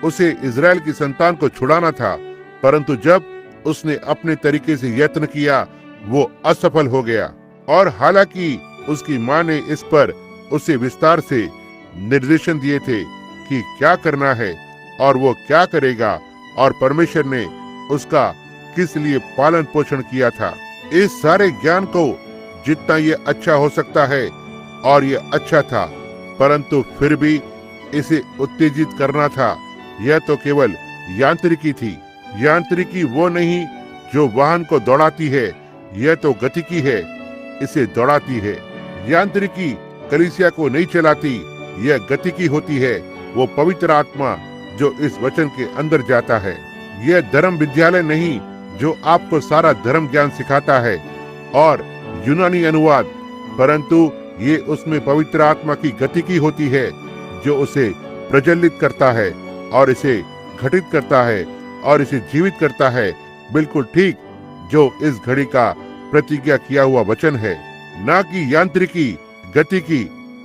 A: उसे इजराइल की संतान को छुड़ाना था, परंतु जब उसने अपने तरीके से यत्न किया वो असफल हो गया। और हालांकि उसकी माँ ने इस पर उसे विस्तार से निर्देशन दिए थे कि क्या करना है और वो क्या करेगा, और परमेश्वर ने उसका किस लिए पालन पोषण किया था। इस सारे ज्ञान को जितना ये अच्छा हो सकता है और ये अच्छा था, परंतु फिर भी इसे उत्तेजित करना था। यह तो केवल यांत्रिकी थी। यांत्रिकी वो नहीं जो वाहन को दौड़ाती है, यह तो गतिकी है, इसे दौड़ाती है। यांत्रिकी कलीसिया को नहीं चलाती, यह गतिकी होती है। वो पवित्र आत्मा जो इस वचन के अंदर जाता है। यह धर्म विद्यालय नहीं जो आपको सारा धर्म ज्ञान सिखाता है और यूनानी अनुवाद, परंतु ये उसमें पवित्र आत्मा की गतिकी होती है जो उसे प्रज्वलित करता है और इसे घटित करता है और इसे जीवित करता है। बिल्कुल ठीक जो इस घड़ी का प्रतिज्ञा किया हुआ वचन है, ना कि यांत्रिकी गतिकी।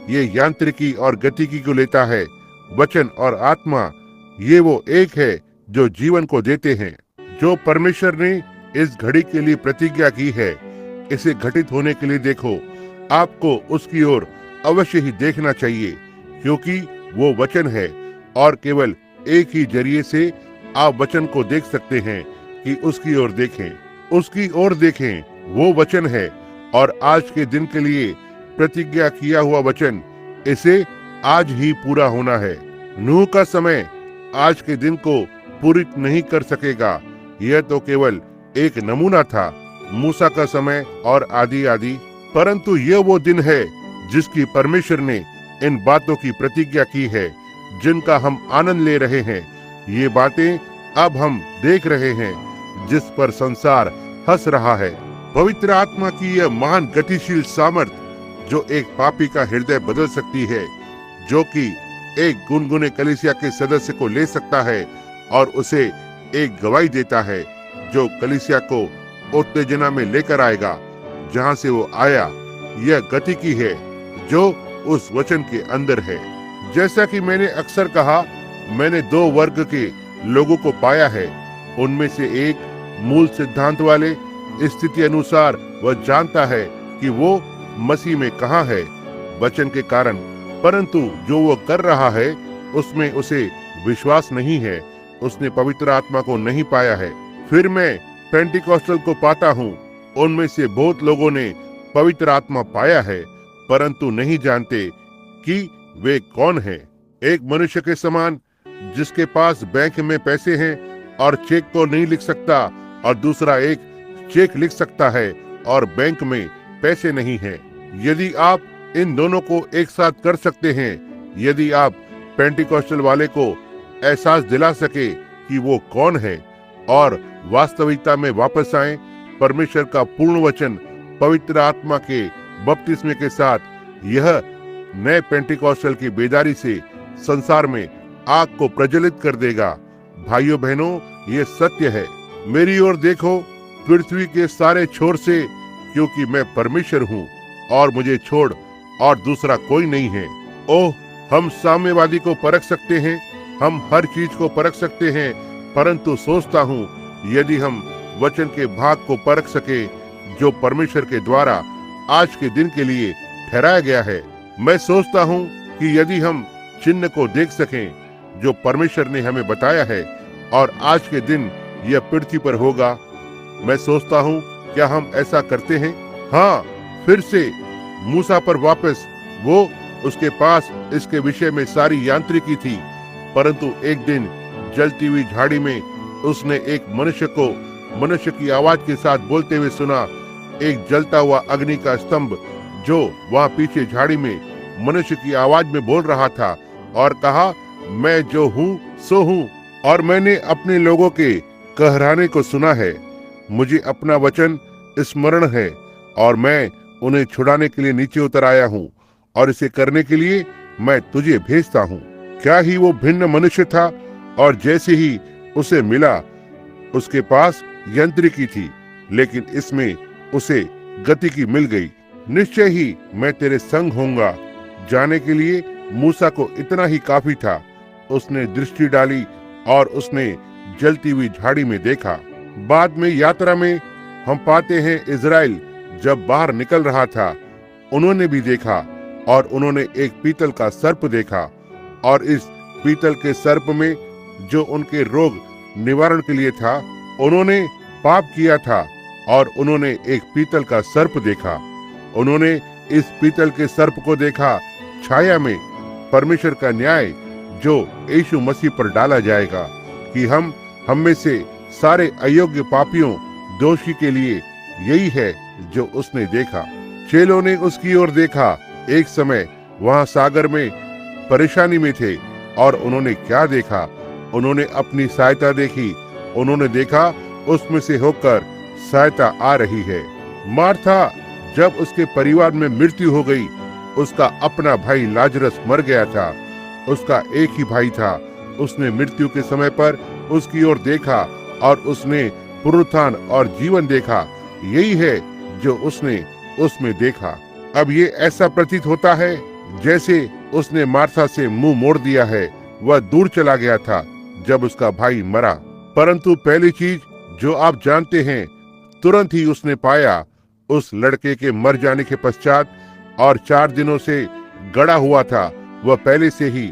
A: ये यांत्रिकी और गतिकी को लेता है। वचन और आत्मा ये वो एक है जो जीवन को देते हैं। जो परमेश्वर ने इस घड़ी के लिए प्रतिज्ञा की है, इसे घटित होने के लिए देखो। आपको उसकी ओर अवश्य ही देखना चाहिए, क्योंकि वो वचन है और केवल एक ही जरिए से आप वचन को देख सकते हैं कि उसकी ओर देखें। उसकी ओर देखें, वो वचन है और आज के दिन के लिए प्रतिज्ञा किया हुआ वचन, इसे आज ही पूरा होना है। नूह का समय आज के दिन को पूरी नहीं कर सकेगा, यह तो केवल एक नमूना था। मूसा का समय और आदि आदि, परंतु यह वो दिन है जिसकी परमेश्वर ने इन बातों की प्रतिज्ञा की है, जिनका हम आनंद ले रहे हैं। ये बातें अब हम देख रहे हैं, जिस पर संसार हंस रहा है। पवित्र आत्मा की यह महान गतिशील सामर्थ जो एक पापी का हृदय बदल सकती है, जो कि एक गुनगुने कलीसिया के सदस्य को ले सकता है और उसे एक गवाही देता है, जो कलीसिया को उत्तेजना में लेकर आएगा जहां से वो आया। यह गतिकी है जो उस वचन के अंदर है। जैसा कि मैंने अक्सर कहा, मैंने दो वर्ग के लोगों को पाया है। उनमें से एक मूल सिद्धांत वाले, स्थिति अनुसार वह जानता है कि वो मसीह में कहाँ है वचन के कारण, परंतु जो वो कर रहा है उसमें उसे विश्वास नहीं है, उसने पवित्र आत्मा को नहीं पाया है। फिर मैं पेंटिकॉस्टल को पाता हूँ, उनमें से बहुत लोगों ने पवित्र आत्मा पाया है, परंतु नहीं जानते कि वे कौन है। एक मनुष्य के समान जिसके पास बैंक में पैसे हैं और चेक को नहीं लिख सकता, और दूसरा एक चेक लिख सकता है और बैंक में पैसे नहीं हैं। यदि आप इन दोनों को एक साथ कर सकते हैं, यदि आप पेंटिकॉस्टल वाले को एहसास दिला सके कि वो कौन है और वास्तविकता में वापस आए, परमेश्वर का पूर्ण वचन पवित्र आत्मा के बपतिस्मे के साथ, यह नए पेंटिकॉस्टल की बेदारी से संसार में आग को प्रज्वलित कर देगा। भाइयों बहनों, ये सत्य है। मेरी ओर देखो, पृथ्वी के सारे छोर से, क्योंकि मैं परमेश्वर हूँ और मुझे छोड़ और दूसरा कोई नहीं है। ओह, हम साम्यवादी को परख सकते हैं, हम हर चीज को परख सकते हैं, परंतु सोचता हूँ यदि हम वचन के भाग को परख सके जो परमेश्वर के द्वारा आज के दिन के लिए ठहराया गया है। मैं सोचता हूँ कि यदि हम चिन्ह को देख सकें जो परमेश्वर ने हमें बताया है और आज के दिन यह पृथ्वी पर होगा। मैं सोचता हूँ, क्या हम ऐसा करते हैं? हाँ, फिर से मूसा पर वापस। वो उसके पास इसके विषय में सारी यांत्रिकी थी, परंतु एक दिन जलती हुई झाड़ी में उसने एक मनुष्य की आवाज के साथ बोलते हुए सुना। एक जलता हुआ अग्नि का स्तंभ जो वहाँ पीछे झाड़ी में मनुष्य की आवाज में बोल रहा था और कहा, मैं जो हूँ सो हूँ, और मैंने अपने लोगों के कहराने को सुना है। मुझे अपना वचन स्मरण है और मैं उन्हें छुड़ाने के लिए नीचे उतर आया हूँ, और इसे करने के लिए मैं तुझे भेजता हूँ। क्या ही वो भिन्न मनुष्य था, और जैसे ही उसे मिला उसके पास यंत्रिकी थी, लेकिन इसमें उसे गति की मिल गई। निश्चय ही मैं तेरे संग होऊंगा। जाने के लिए मूसा को इतना ही काफी था। उसने दृष्टि डाली और उसने जलती हुई झाड़ी में देखा। बाद में यात्रा में हम पाते हैं, इजराइल जब बाहर निकल रहा था, उन्होंने भी देखा और उन्होंने एक पीतल का सर्प देखा, और इस पीतल के सर्प में जो उनके रोग निवारण के लिए था, उन्होंने पाप किया था और उन्होंने एक पीतल का सर्प देखा। उन्होंने इस पीतल के सर्प को देखा छाया में परमेश्वर का न्याय जो यीशु मसीह पर डाला जाएगा, कि हम में से सारे अयोग्य पापियों दोषी के लिए यही है जो उसने देखा। चेलों ने उसकी ओर देखा। एक समय वहां सागर में परेशानी में थे, और उन्होंने क्या देखा? उन्होंने अपनी सहायता देखी। उन्होंने देखा उसमें से होकर सहायता आ रही है। मार्था, जब उसके परिवार में मृत्यु हो गई, उसका अपना भाई लाजरस मर गया था। उसका एक ही भाई था। उसने मृत्यु के समय पर उसकी ओर देखा और उसने पुनरुत्थान और जीवन देखा। यही है जो उसने उसमें देखा। अब ये ऐसा प्रतीत होता है जैसे उसने मार्था से मुंह मोड़ दिया है। वह दूर चला गया था जब उसका भाई मरा। परंतु पहली चीज जो आप जानते हैं, तुरंत ही उसने पाया उस लड़के के मर जाने के पश्चात, और 4 दिनों से गड़ा हुआ था, वह पहले से ही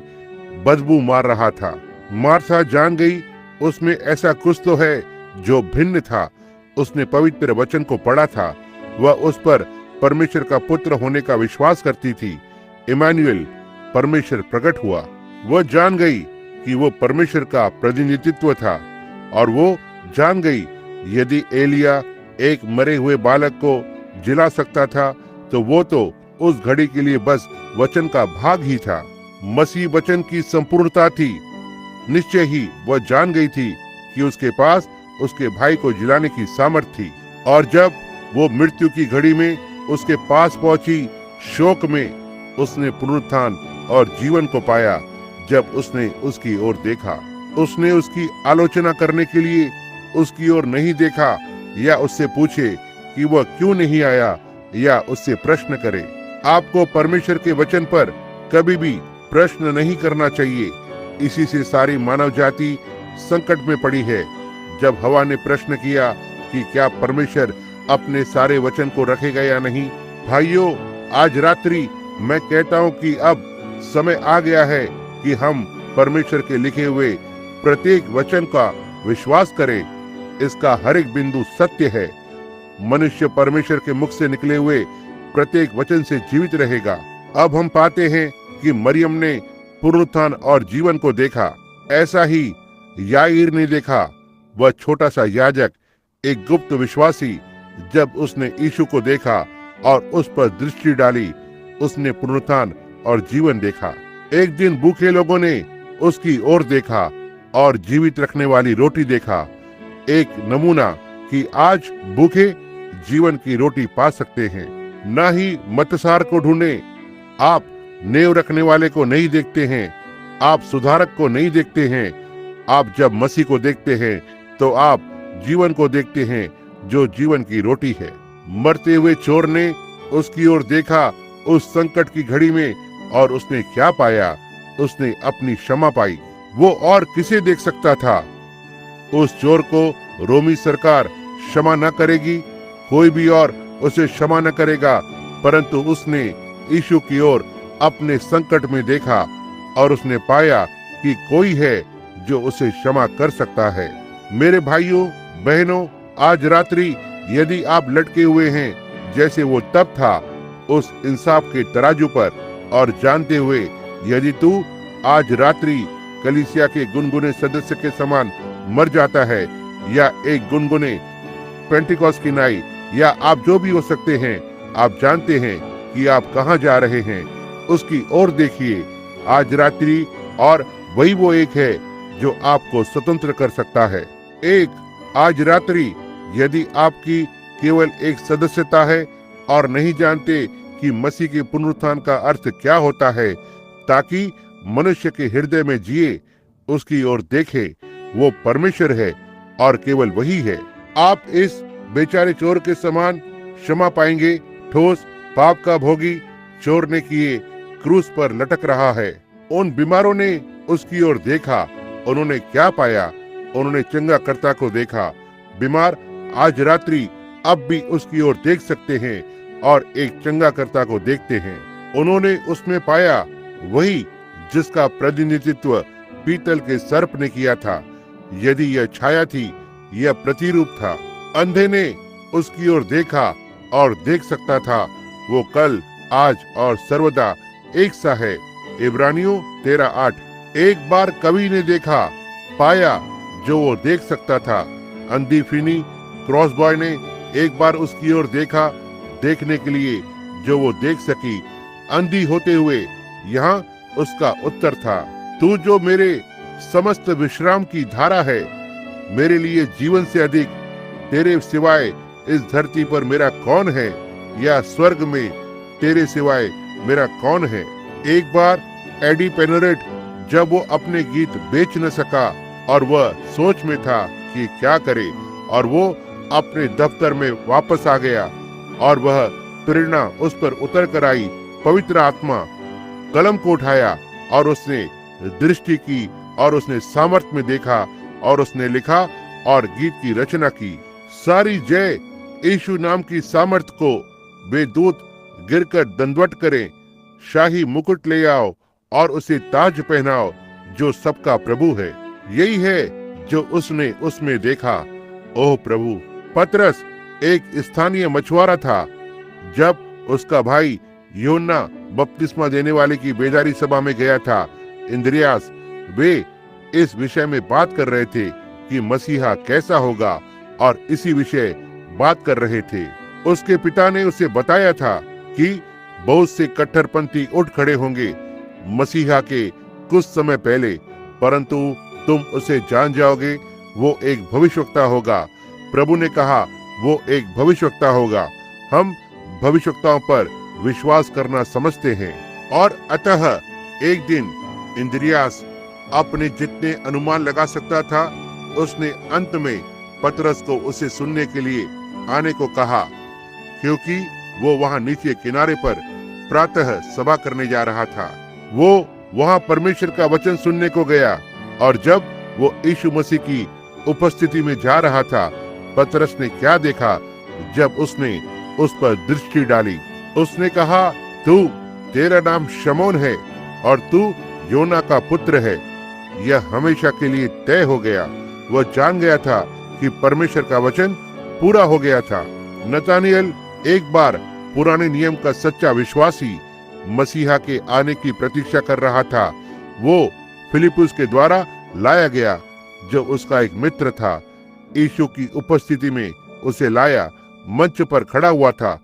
A: बदबू मार रहा था। मार्था जान गई उसमें ऐसा कुछ तो है जो भिन्न था। उसने पवित्र वचन को पढ़ा था। वह उस पर परमेश्वर का पुत्र होने का विश्वास करती थी। इमानुएल, परमेश्वर प्रकट हुआ। वह जान गई कि वो परमेश्वर का प्रतिनिधित्व था, और वो जान गई यदि एलिया एक मरे हुए बालक को जिला सकता था, तो वो तो उस घड़ी के लिए बस वचन का भाग ही था। मसीह वचन की संपूर्णता थी। निश्चय ही वह जान गई थी कि उसके पास उसके भाई को जिलाने की सामर्थ थी। और जब वो मृत्यु की घड़ी में उसके पास पहुंची, शोक में उसने पुनरुत्थान और जीवन को पाया। जब उसने उसकी ओर देखा, उसने उसकी आलोचना करने के लिए उसकी ओर नहीं देखा, या उससे पूछे कि वह क्यों नहीं आया, या उससे प्रश्न करे। आपको परमेश्वर के वचन पर कभी भी प्रश्न नहीं करना चाहिए। इसी से सारी मानव जाति संकट में पड़ी है। जब हवा ने प्रश्न किया कि क्या परमेश्वर अपने सारे वचन को रखेगा या नहीं, भाइयों, आज रात्रि मैं कहता हूँ कि अब समय आ गया है कि हम परमेश्वर के लिखे हुए प्रत्येक वचन का विश्वास करें। इसका हर एक बिंदु सत्य है। मनुष्य परमेश्वर के मुख से निकले हुए प्रत्येक वचन से जीवित रहेगा। अब हम पाते हैं कि मरियम ने पुनरुत्थान और जीवन को देखा। ऐसा ही याईर ने देखा। वह छोटा सा याजक, एक गुप्त विश्वासी, जब उसने यीशु को देखा और उस पर दृष्टि डाली, उसने पुनरुत्थान और जीवन देखा। एक दिन भूखे लोगों ने उसकी ओर देखा और जीवित रखने वाली रोटी देखा। एक नमूना कि आज भूखे जीवन की रोटी पा सकते हैं। ना ही मतसार को ढूंढे। आप नेव रखने वाले को नहीं देखते हैं। आप सुधारक को नहीं देखते हैं। आप जब मसीह को देखते हैं तो आप जीवन को देखते हैं, जो जीवन की रोटी है। मरते हुए चोर ने उसकी ओर देखा उस संकट की घड़ी में, और उसने क्या पाया? उसने अपनी क्षमा पाई। वो और किसे देख सकता था? उस चोर को रोमी सरकार क्षमा न करेगी, कोई भी और उसे क्षमा न करेगा, परंतु उसने यीशु की ओर अपने संकट में देखा और उसने पाया कि कोई है जो उसे क्षमा कर सकता है। मेरे भाइयों बहनों, आज रात्रि यदि आप लटके हुए हैं जैसे वो तब था उस इंसाफ के तराजू पर, और जानते हुए यदि तू आज रात्रि कलीसिया के गुनगुने सदस्य के समान मर जाता है, या एक गुनगुने पेंटिकॉस्ट की नाई, या आप जो भी हो सकते हैं, आप जानते हैं कि आप कहां जा रहे हैं, उसकी ओर देखिए आज रात्रि, और वही वो एक है जो आपको स्वतंत्र कर सकता है। एक आज रात्रि यदि आपकी केवल एक सदस्यता है और नहीं जानते कि मसीह के पुनरुत्थान का अर्थ क्या होता है, ताकि मनुष्य के हृदय में जिए, उसकी ओर देखे, वो परमेश्वर है और केवल वही है। आप इस बेचारे चोर के समान क्षमा पाएंगे। ठोस पाप का भोगी चोर ने किए क्रूस पर लटक रहा है। उन बीमारों ने उसकी ओर देखा, उन्होंने क्या पाया? उन्होंने चंगा कर्ता को देखा। बीमार आज रात्रि अब भी उसकी ओर देख सकते हैं और एक चंगा कर्ता को देखते हैं। उन्होंने उसमें पाया वही जिसका प्रतिनिधित्व पीतल के सर्प ने किया था। यदि यह छाया थी, यह प्रतिरूप था। अंधे ने उसकी ओर देखा और देख सकता था। वो कल, आज और सर्वदा एक सा है। इब्रानियों 13:8। एक बार कवि ने देखा, पाया जो वो देख सकता था। अंधी फिनी क्रॉस बॉय ने एक बार उसकी ओर देखा, देखने के लिए जो वो देख सकी। अंधी होते हुए यहाँ उसका उत्तर था, तू जो मेरे समस्त विश्राम की धारा है, मेरे लिए जीवन से अधिक तेरे सिवाय इस धरती पर मेरा कौन है, या स्वर्ग में तेरे सिवाय मेरा कौन है। एक बार एडी पेनरेट जब वो अपने गीत बेच न सका और वह सोच में था कि क्या करे, और वो अपने दफ्तर में वापस आ गया और वह प्रेरणा उस पर उतर कर आई। पवित्र आत्मा कलम को उठाया और उसने दृष्टि की और उसने सामर्थ्य में देखा और उसने लिखा और गीत की रचना की। सारी जय यीशु नाम की सामर्थ्य को। वे दूत गिरकर दंडवत करें। शाही मुकुट ले आओ और उसे ताज पहनाओ जो सबका प्रभु है। यही है जो उसने उसमें देखा। ओह प्रभु। पतरस एक स्थानीय मछुआरा था। जब उसका भाई यूहन्ना बपतिस्मा देने वाले की बेदारी सभा में गया था, इंद्रियास, वे इस विषय में बात कर रहे थे कि मसीहा कैसा होगा, और इसी विषय बात कर रहे थे। उसके पिता ने उसे बताया था कि बहुत से कट्टरपंथी उठ खड़े होंगे मसीहा के कुछ समय पहले, परंतु तुम उसे जान जाओगे, वो एक भविष्यवक्ता होगा। प्रभु ने कहा वो एक भविष्यवक्ता होगा। हम भविष्यवक्ताओं पर विश्वास करना समझते हैं। और अतः एक दिन इंद्रियास अपने जितने अनुमान लगा सकता था, उसने अंत में पतरस को उसे सुनने के लिए आने को कहा, क्योंकि वो वहां नीचे किनारे पर प्रातः सभा करने जा रहा था। वो वहां परमेश्वर का वचन सुनने को गया, और जब वो यीशु मसीह की उपस्थिति में जा रहा था, पतरस ने क्या देखा? जब उसने उस पर दृष्टि डाली, उसने कहा, तेरा नाम शमौन है और तू योना का पुत्र है। यह हमेशा के लिए तय हो गया। वह जान गया था कि परमेश्वर का वचन पूरा हो गया था। नतानिएल एक बार पुराने नियम का सच्चा विश्वासी मसीहा के आने की प्रतीक्षा कर रहा था। वो फिलिपुस के द्वारा लाया गया, जो उसका एक मित्र था। यीशु की उपस्थिति में उसे लाया। मंच पर खड़ा हुआ था,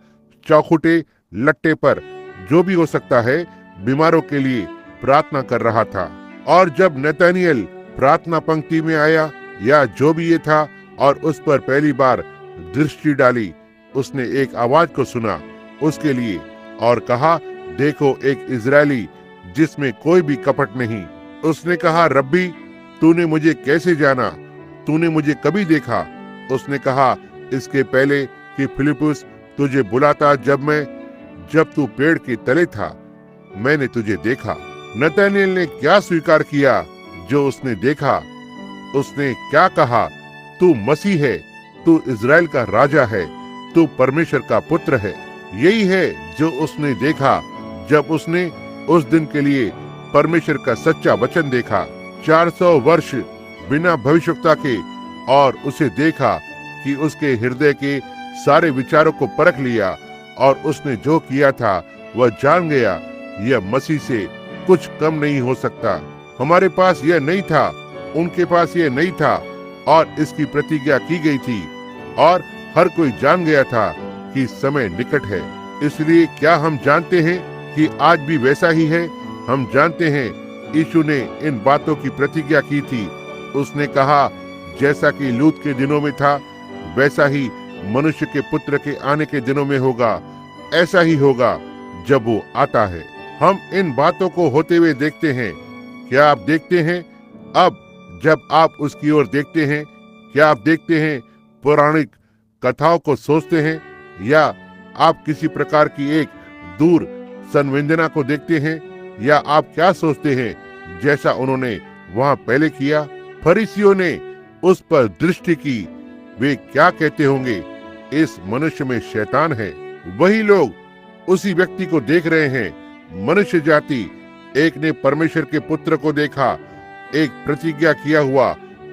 A: चौखुटे लट्टे पर, जो भी हो सकता है, बीमारों के लिए प्रार्थना कर रहा था। और जब नतानिएल प्रार्थना पंक्ति में आया, या जो भी ये था, और उस पर पहली बार दृष्टि डाली, उसने एक आवाज को सुना उसके लिए और कहा, देखो एक इजरायली जिसमें कोई भी कपट नहीं। उसने कहा, रब्बी, तूने मुझे कैसे जाना? तूने मुझे कभी देखा? उसने कहा, इसके पहले कि फिलिपुस तुझे बुलाता, जब तू पेड़ के तले था, मैंने तुझे देखा। नतानिएल ने क्या स्वीकार किया जो उसने देखा? उसने क्या कहा? तू मसीह है, तू इजराइल का राजा है, तू परमेश्वर का पुत्र है। यही है जो उसने देखा जब उसने उस दिन के लिए परमेश्वर का सच्चा वचन देखा। 400 वर्ष बिना भविष्यवक्ता के, और उसे देखा कि उसके हृदय के सारे विचारों को परख लिया, और उसने जो किया था वह जान गया, यह मसीह से कुछ कम नहीं हो सकता। हमारे पास यह नहीं था, उनके पास यह नहीं था, और इसकी प्रतिज्ञा की गई थी, और हर कोई जान गया था कि समय निकट है। इसलिए क्या हम जानते हैं कि आज भी वैसा ही है? हम जानते हैं यीशु ने इन बातों की प्रतिज्ञा की थी। उसने कहा, जैसा कि लूत के दिनों में था, वैसा ही मनुष्य के पुत्र के आने के दिनों में होगा। ऐसा ही होगा जब वो आता है। हम इन बातों को होते हुए देखते हैं। क्या आप देखते हैं? अब जब आप उसकी ओर देखते हैं, क्या आप देखते हैं पौराणिक कथाओं को सोचते हैं, या आप किसी प्रकार की एक दूर संवेदना को देखते हैं, या आप क्या सोचते हैं जैसा उन्होंने वहां पहले किया? फरीसियों ने उस पर दृष्टि की। वे क्या कहते होंगे? इस मनुष्य में शैतान है। वही लोग उसी व्यक्ति को देख रहे हैं। मनुष्य जाति एक ने परमेश्वर के पुत्र को देखा, एक प्रतिज्ञा किया हुआ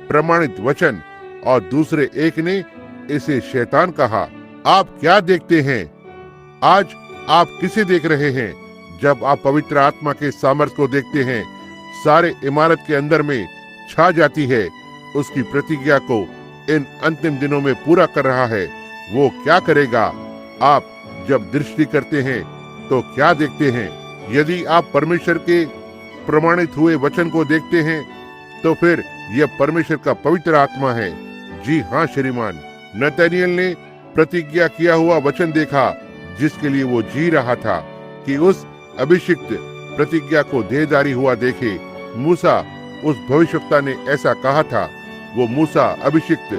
A: प्रमाणित वचन, और दूसरे एक ने इसे शैतान कहा। आप क्या देखते हैं? आज आप किसे देख रहे हैं? जब आप पवित्र आत्मा के सामर्थ्य को देखते हैं, सारे इमारत के अंदर में छा जाती है, उसकी प्रतिज्ञा को इन अंतिम दिनों में पूरा कर रहा है। वो क्या करेगा? आप जब दृष्टि करते हैं तो क्या देखते हैं? यदि आप परमेश्वर के प्रमाणित हुए वचन को देखते हैं, तो फिर यह परमेश्वर का पवित्र आत्मा है। जी हाँ श्रीमान, नतनिएल ने प्रतिज्ञा किया हुआ वचन देखा, जिसके लिए वो जी रहा था कि उस अभिषिक्त प्रतिज्ञा को देहधारी हुआ देखे। मूसा उस भविष्यवक्ता ने ऐसा कहा था। वो मूसा अभिषिक्त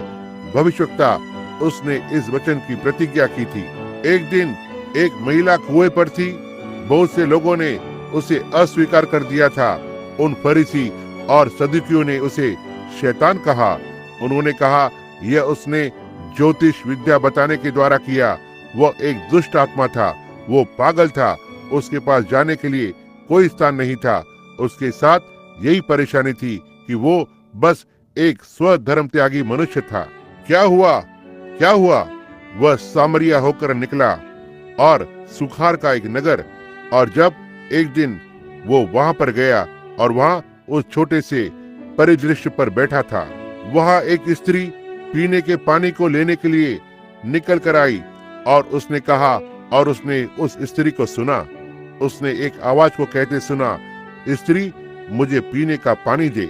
A: भविष्यवक्ता, उसने इस वचन की प्रतिज्ञा की थी। एक दिन एक महिला कुएं पर थी। बहुत से लोगों ने उसे अस्वीकार कर दिया था। उन फरीसी और सदुकियों ने उसे शैतान कहा। उन्होंने कहा, यह उसने ज्योतिष विद्या बताने के द्वारा किया। वह एक दुष्ट आत्मा था, वो पागल था। उसके पास जाने के लिए कोई स्थान नहीं था। उसके साथ यही परेशानी थी कि वो बस एक स्वधर्म त्यागी मनुष्य था। क्या हुआ? क्या हुआ? वह सामरिया होकर निकला और सुखार का एक नगर, और जब एक दिन वो वहां पर गया और वहां उस छोटे से परिदृश्य पर बैठा था, वहां एक स्त्री पीने के पानी को लेने के लिए निकल कर आई, और उसने कहा, और उसने उस स्त्री को सुना। उसने एक आवाज को कहते सुना, स्त्री मुझे पीने का पानी दे।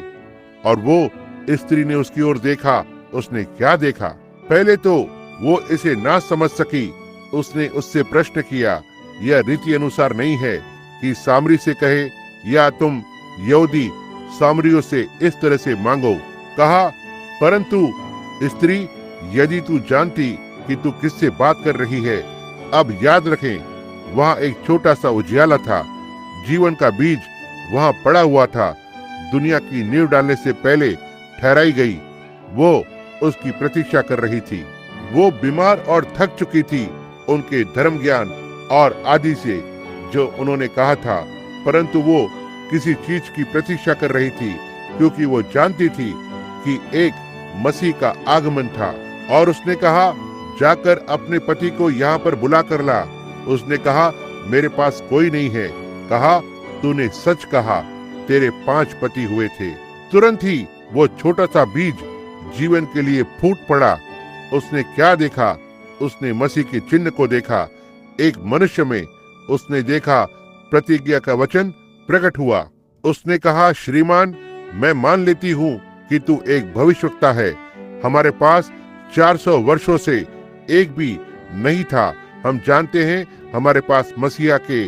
A: और वो स्त्री ने उसकी ओर देखा। उसने क्या देखा? पहले तो वो इसे ना समझ सकी। उसने उससे प्रश्न किया, यह रीति अनुसार नहीं है कि सामरी से कहे, या तुम यहूदी सामरियों से इस तरह से मांगो। कहा, परंतु स्त्री, यदि तू जानती कि तू किससे बात कर रही है। अब याद रखें, वहां एक छोटा सा उजियाला था। जीवन का बीज वहां पड़ा हुआ था। दुनिया की नींव डालने से पहले ठहराई गई। वो उसकी प्रतीक्षा कर रही थी। वो बीमार और थक चुकी थी उनके धर्म ज्ञान और आदि से जो उन्होंने कहा था, परंतु वो किसी चीज की प्रतीक्षा कर रही थी, क्योंकि वो जानती थी कि एक मसीह का आगमन था। और उसने कहा, जाकर अपने पति को यहाँ पर बुला कर ला। उसने कहा, मेरे पास कोई नहीं है। कहा, तूने सच कहा, तेरे 5 पति हुए थे। तुरंत ही वो छोटा सा बीज जीवन के लिए फूट पड़ा। उसने क्या देखा? उसने मसीह के चिन्ह को देखा। एक मनुष्य में उसने देखा प्रतिज्ञा का वचन प्रकट हुआ। उसने कहा, श्रीमान, मैं मान लेती हूँ कि तू एक भविष्यवक्ता है। हमारे पास 400 वर्षों से एक भी नहीं था। हम जानते हैं हमारे पास मसीहा के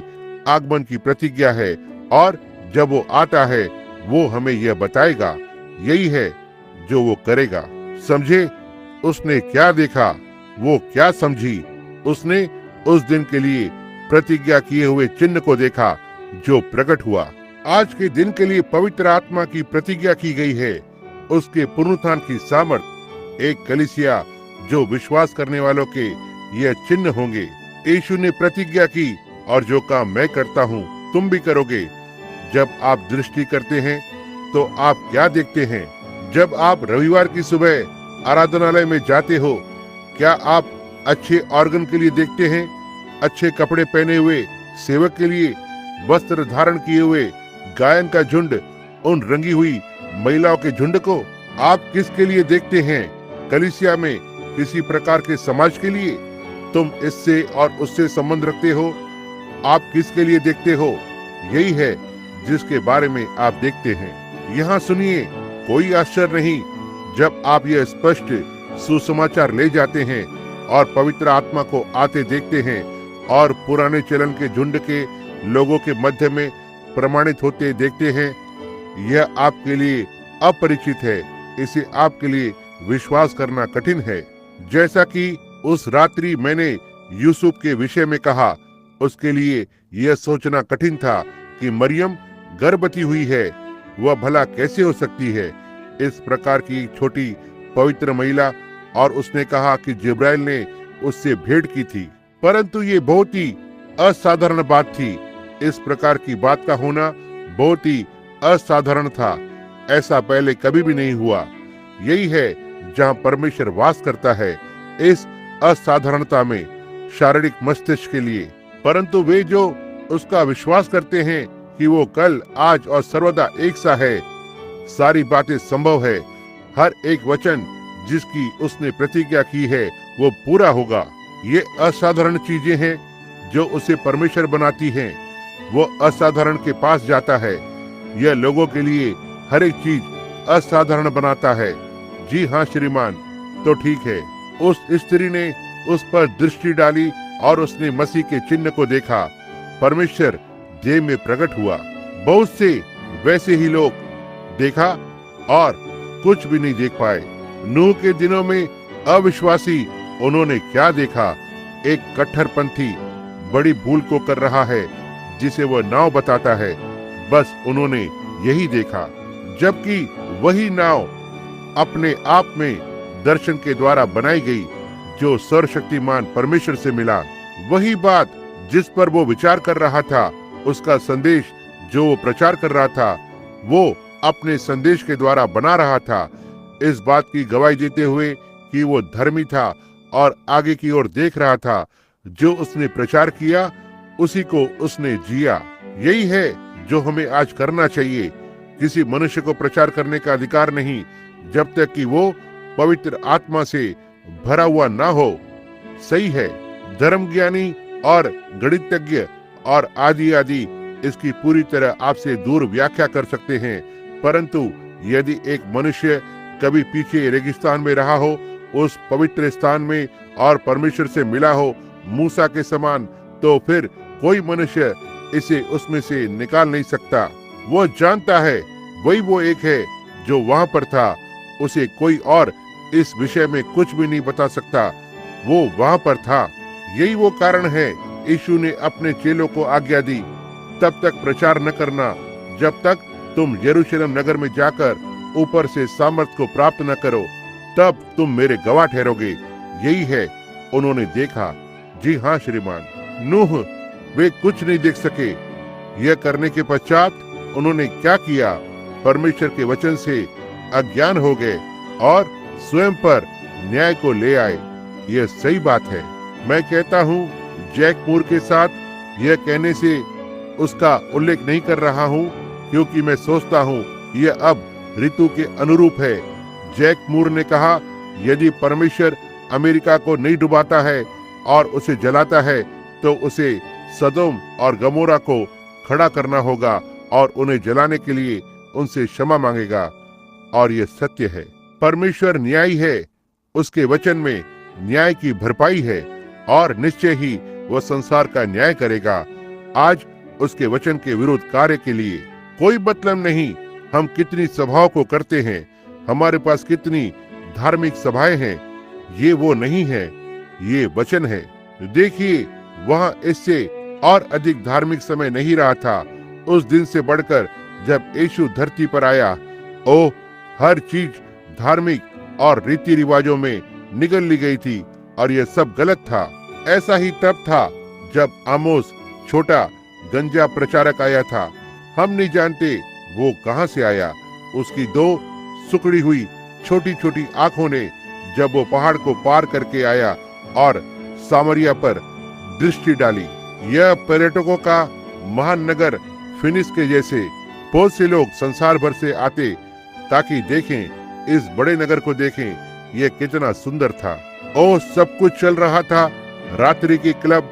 A: आगमन की प्रतिज्ञा है, और जब वो आता है वो हमें यह बताएगा। यही है जो वो करेगा। समझे? उसने क्या देखा? वो क्या समझी? उसने उस दिन के लिए प्रतिज्ञा किए हुए चिन्ह को देखा जो प्रकट हुआ। आज के दिन के लिए पवित्र आत्मा की प्रतिज्ञा की गई है, उसके पुनरुत्थान की सामर्थ। एक कलीसिया जो विश्वास करने वालों के यह चिन्ह होंगे। यीशु ने प्रतिज्ञा की, और जो काम मैं करता हूँ तुम भी करोगे। जब आप दृष्टि करते हैं तो आप क्या देखते हैं? जब आप रविवार की सुबह आराधनालय में जाते हो, क्या आप अच्छे ऑर्गन के लिए देखते हैं, अच्छे कपड़े पहने हुए सेवक के लिए, वस्त्र धारण किए हुए गायन का झुंड, उन रंगी हुई महिलाओं के झुंड को? आप किसके लिए देखते हैं? कलीसिया में किसी प्रकार के समाज के लिए? तुम इससे और उससे संबंध रखते हो? आप किसके लिए देखते हो? यही है जिसके बारे में आप देखते हैं। यहाँ सुनिए, कोई आश्चर्य नहीं जब आप यह स्पष्ट सुसमाचार ले जाते हैं और पवित्र आत्मा को आते देखते हैं और पुराने चलन के झुंड के लोगों के मध्य में प्रमाणित होते देखते हैं। यह आपके लिए अपरिचित है, इसे आपके लिए विश्वास करना कठिन है। जैसा कि उस रात्रि मैंने यूसुफ के विषय में कहा, उसके लिए यह सोचना कठिन था कि मरियम गर्भवती हुई है, वह भला कैसे हो सकती है? इस प्रकार की छोटी पवित्र महिला, और उसने कहा कि जिब्राइल ने उससे भेंट की थी। परंतु ये बहुत ही असाधारण बात थी। इस प्रकार की बात का होना बहुत ही असाधारण था, ऐसा पहले कभी भी नहीं हुआ। यही है जहाँ परमेश्वर वास करता है, इस असाधारणता में, शारीरिक मस्तिष्क के लिए। परंतु वे जो उसका विश्वास करते हैं कि वो कल, आज और सर्वदा एक सा है, सारी बातें संभव है, हर एक वचन जिसकी उसने प्रतिज्ञा की है वो पूरा होगा। ये असाधारण चीजें हैं जो उसे परमेश्वर बनाती हैं। वो असाधारण के पास जाता है। यह लोगों के लिए हर एक चीज असाधारण बनाता है। जी हाँ श्रीमान, तो ठीक है। उस स्त्री ने उस पर दृष्टि डाली और उसने मसीह के चिन्ह को देखा। परमेश्वर देह में प्रकट हुआ। बहुत से वैसे ही लोग देखा और कुछ भी नहीं देख पाए। नूह के दिनों में अविश्वासी, उन्होंने क्या देखा? एक कट्टरपंथी बड़ी भूल को कर रहा है जिसे वह नाव बताता है, बस उन्होंने यही देखा। जबकि वही नाव अपने आप में दर्शन के द्वारा बनाई गई जो सर्वशक्तिमान परमेश्वर से मिला। वही बात जिस पर वो विचार कर रहा था, उसका संदेश जो वो प्रचार कर रहा था, वो अपने संदेश के द्वारा बना रहा था, इस बात की गवाही देते हुए कि वो धर्मी था और आगे की ओर देख रहा था। जो उसने प्रचार किया उसी को उसने जिया। यही है जो हमें आज करना चाहिए। किसी मनुष्य को प्रचार करने का अधिकार नहीं जब तक कि वो पवित्र आत्मा से भरा हुआ ना हो। सही है, धर्म ज्ञानी और गणितज्ञ और आदि इसकी पूरी तरह आपसे दूर व्याख्या कर सकते हैं, परंतु यदि एक मनुष्य कभी पीछे रेगिस्तान में रहा हो, उस पवित्र स्थान में, और परमेश्वर से मिला हो मूसा के समान, तो फिर कोई मनुष्य इसे उसमें से निकाल नहीं सकता। वो जानता है वही वो एक है जो वहां पर था। उसे कोई और इस विषय में कुछ भी नहीं बता सकता। वो वहां पर था। यही वो कारण है यीशु ने अपने चेलों को आज्ञा दी, तब तक प्रचार न करना जब तक तुम यरूशलेम नगर में जाकर ऊपर से सामर्थ को प्राप्त न करो, तब तुम मेरे गवाह ठहरोगे। यही है उन्होंने देखा। जी हाँ श्रीमान। नूह, वे कुछ नहीं देख सके। यह करने के पश्चात उन्होंने क्या किया? परमेश्वर के वचन से अज्ञान हो गए और स्वयं पर न्याय को ले आए। यह सही बात है। मैं कहता हूँ, जैक मूर के साथ यह कहने से उसका उल्लेख नहीं कर रहा हूँ, क्योंकि मैं सोचता हूँ यह अब ऋतु के अनुरूप है। जैक मूर ने कहा, यदि परमेश्वर अमेरिका को नहीं डुबाता है और उसे जलाता है, तो उसे सदोम और गमोरा को खड़ा करना होगा और उन्हें जलाने के लिए उनसे क्षमा मांगेगा। और यह सत्य है। परमेश्वर न्यायी है। उसके वचन में न्याय की भरपाई है और निश्चय ही वह संसार का न्याय करेगा। आज उसके वचन के विरुद्ध कार्य के लिए कोई मतलब नहीं। हम कितनी सभाओं को करते हैं, हमारे पास कितनी धार्मिक सभाएं हैं, ये वो नहीं है, ये वचन है। देखिए, वहाँ इससे और अधिक धार्मिक समय नहीं रहा था उस दिन से बढ़कर जब यीशु धरती पर आया। ओ, हर चीज धार्मिक और रीति रिवाजों में निगल ली गई थी और यह सब गलत था। ऐसा ही तब था जब आमोस छोटा गंजा प्रचारक आया था। हम नहीं जानते वो कहां से आया, उसकी 2 सुकड़ी हुई छोटी छोटी आंखों ने जब वो पहाड़ को पार करके आया और सामरिया पर दृष्टि डाली। यह पर्यटकों का महान नगर फिनिक्स के जैसे बहुत से लोग संसार भर से आते ताकि देखें, इस बड़े नगर को देखें, यह कितना सुंदर था। ओह, सब कुछ चल रहा था, रात्रि के क्लब,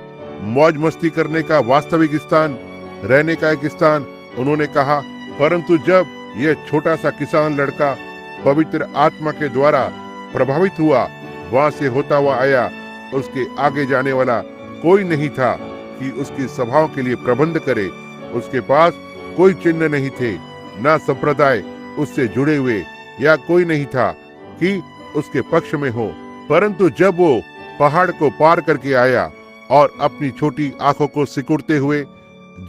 A: मौज मस्ती करने का वास्तविक स्थान, रहने का एक स्थान, उन्होंने कहा। परंतु जब यह छोटा सा किसान लड़का पवित्र आत्मा के द्वारा प्रभावित हुआ, वहां से होता हुआ आया, उसके आगे जाने वाला कोई नहीं था कि उसकी सभाओं के लिए प्रबंध करे। उसके पास कोई चिन्ह नहीं थे, ना संप्रदाय उससे जुड़े हुए, या कोई नहीं था कि उसके पक्ष में हो। परंतु जब वो पहाड़ को पार करके आया और अपनी छोटी आंखों को सिकुड़ते हुए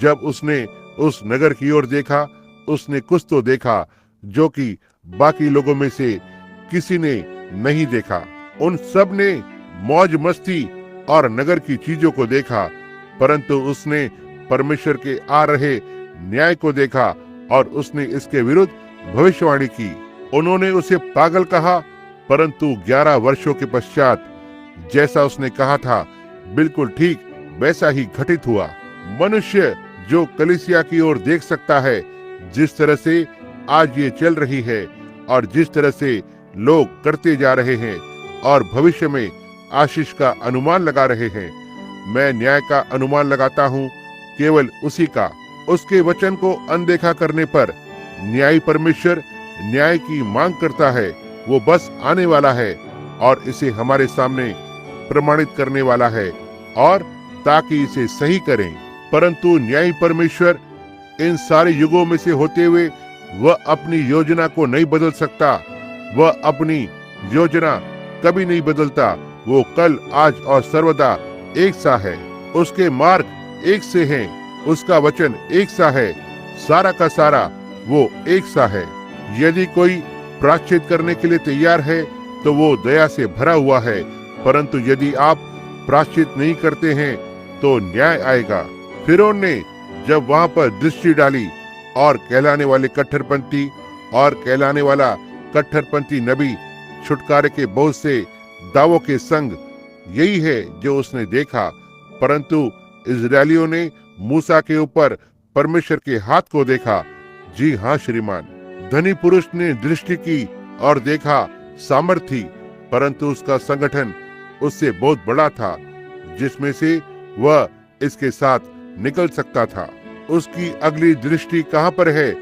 A: जब उसने उस नगर की ओर देखा, उसने कुछ तो देखा जो कि बाकी लोगों में से किसी ने नहीं देखा। उन सब ने मौज मस्ती और नगर की चीजों को देखा, परंतु उसने परमेश्वर के आ रहे न्याय को देखा और उसने इसके विरुद्ध भविष्यवाणी की। उन्होंने उसे पागल कहा, परंतु 11 वर्षों के पश्चात जैसा उसने कहा था, बिल्कुल ठीक वैसा ही घटित हुआ। मनुष्य जो कलीसिया की ओर देख सकता है, जिस तरह से आज ये चल रही है और जिस तरह से लोग करते जा रहे हैं और भविष्य में आशीष का अनुमान लगा रहे हैं, मैं न्याय का अनुमान लगाता हूँ, केवल उसी का। उसके वचन को अनदेखा करने पर न्यायी परमेश्वर न्याय की मांग करता है। वो बस आने वाला है और इसे हमारे सामने प्रमाणित करने वाला है, और ताकि इसे सही करें। परंतु न्यायी परमेश्वर इन सारे युगों में से होते हुए वह अपनी योजना को नहीं बदल सकता। वह अपनी योजना कभी नहीं बदलता। वो कल, आज और सर्वदा एक सा है। उसके मार्ग एक से हैं, उसका वचन एक सा है, सारा का सारा वो एक सा है। यदि कोई प्रायश्चित करने के लिए तैयार है तो वो दया से भरा हुआ है, परंतु यदि आप प्रायश्चित नहीं करते हैं तो न्याय आएगा। फिरौन ने जब वहां पर दृष्टि डाली और कहलाने वाले कट्टरपंथी और कहलाने वाला कट्टरपंथी नबी छुटकारे के बहुत से दावों के संग, यही है जो उसने देखा। परंतु इजरायलियों ने मूसा के ऊपर परमेश्वर के हाथ को देखा। जी हाँ श्रीमान, धनी पुरुष ने दृष्टि की और देखा सामर्थ थी, परंतु उसका संगठन उससे बहुत बड़ा था, जिसमें से वह इसके साथ निकल सकता था। उसकी अगली दृष्टि कहाँ पर है?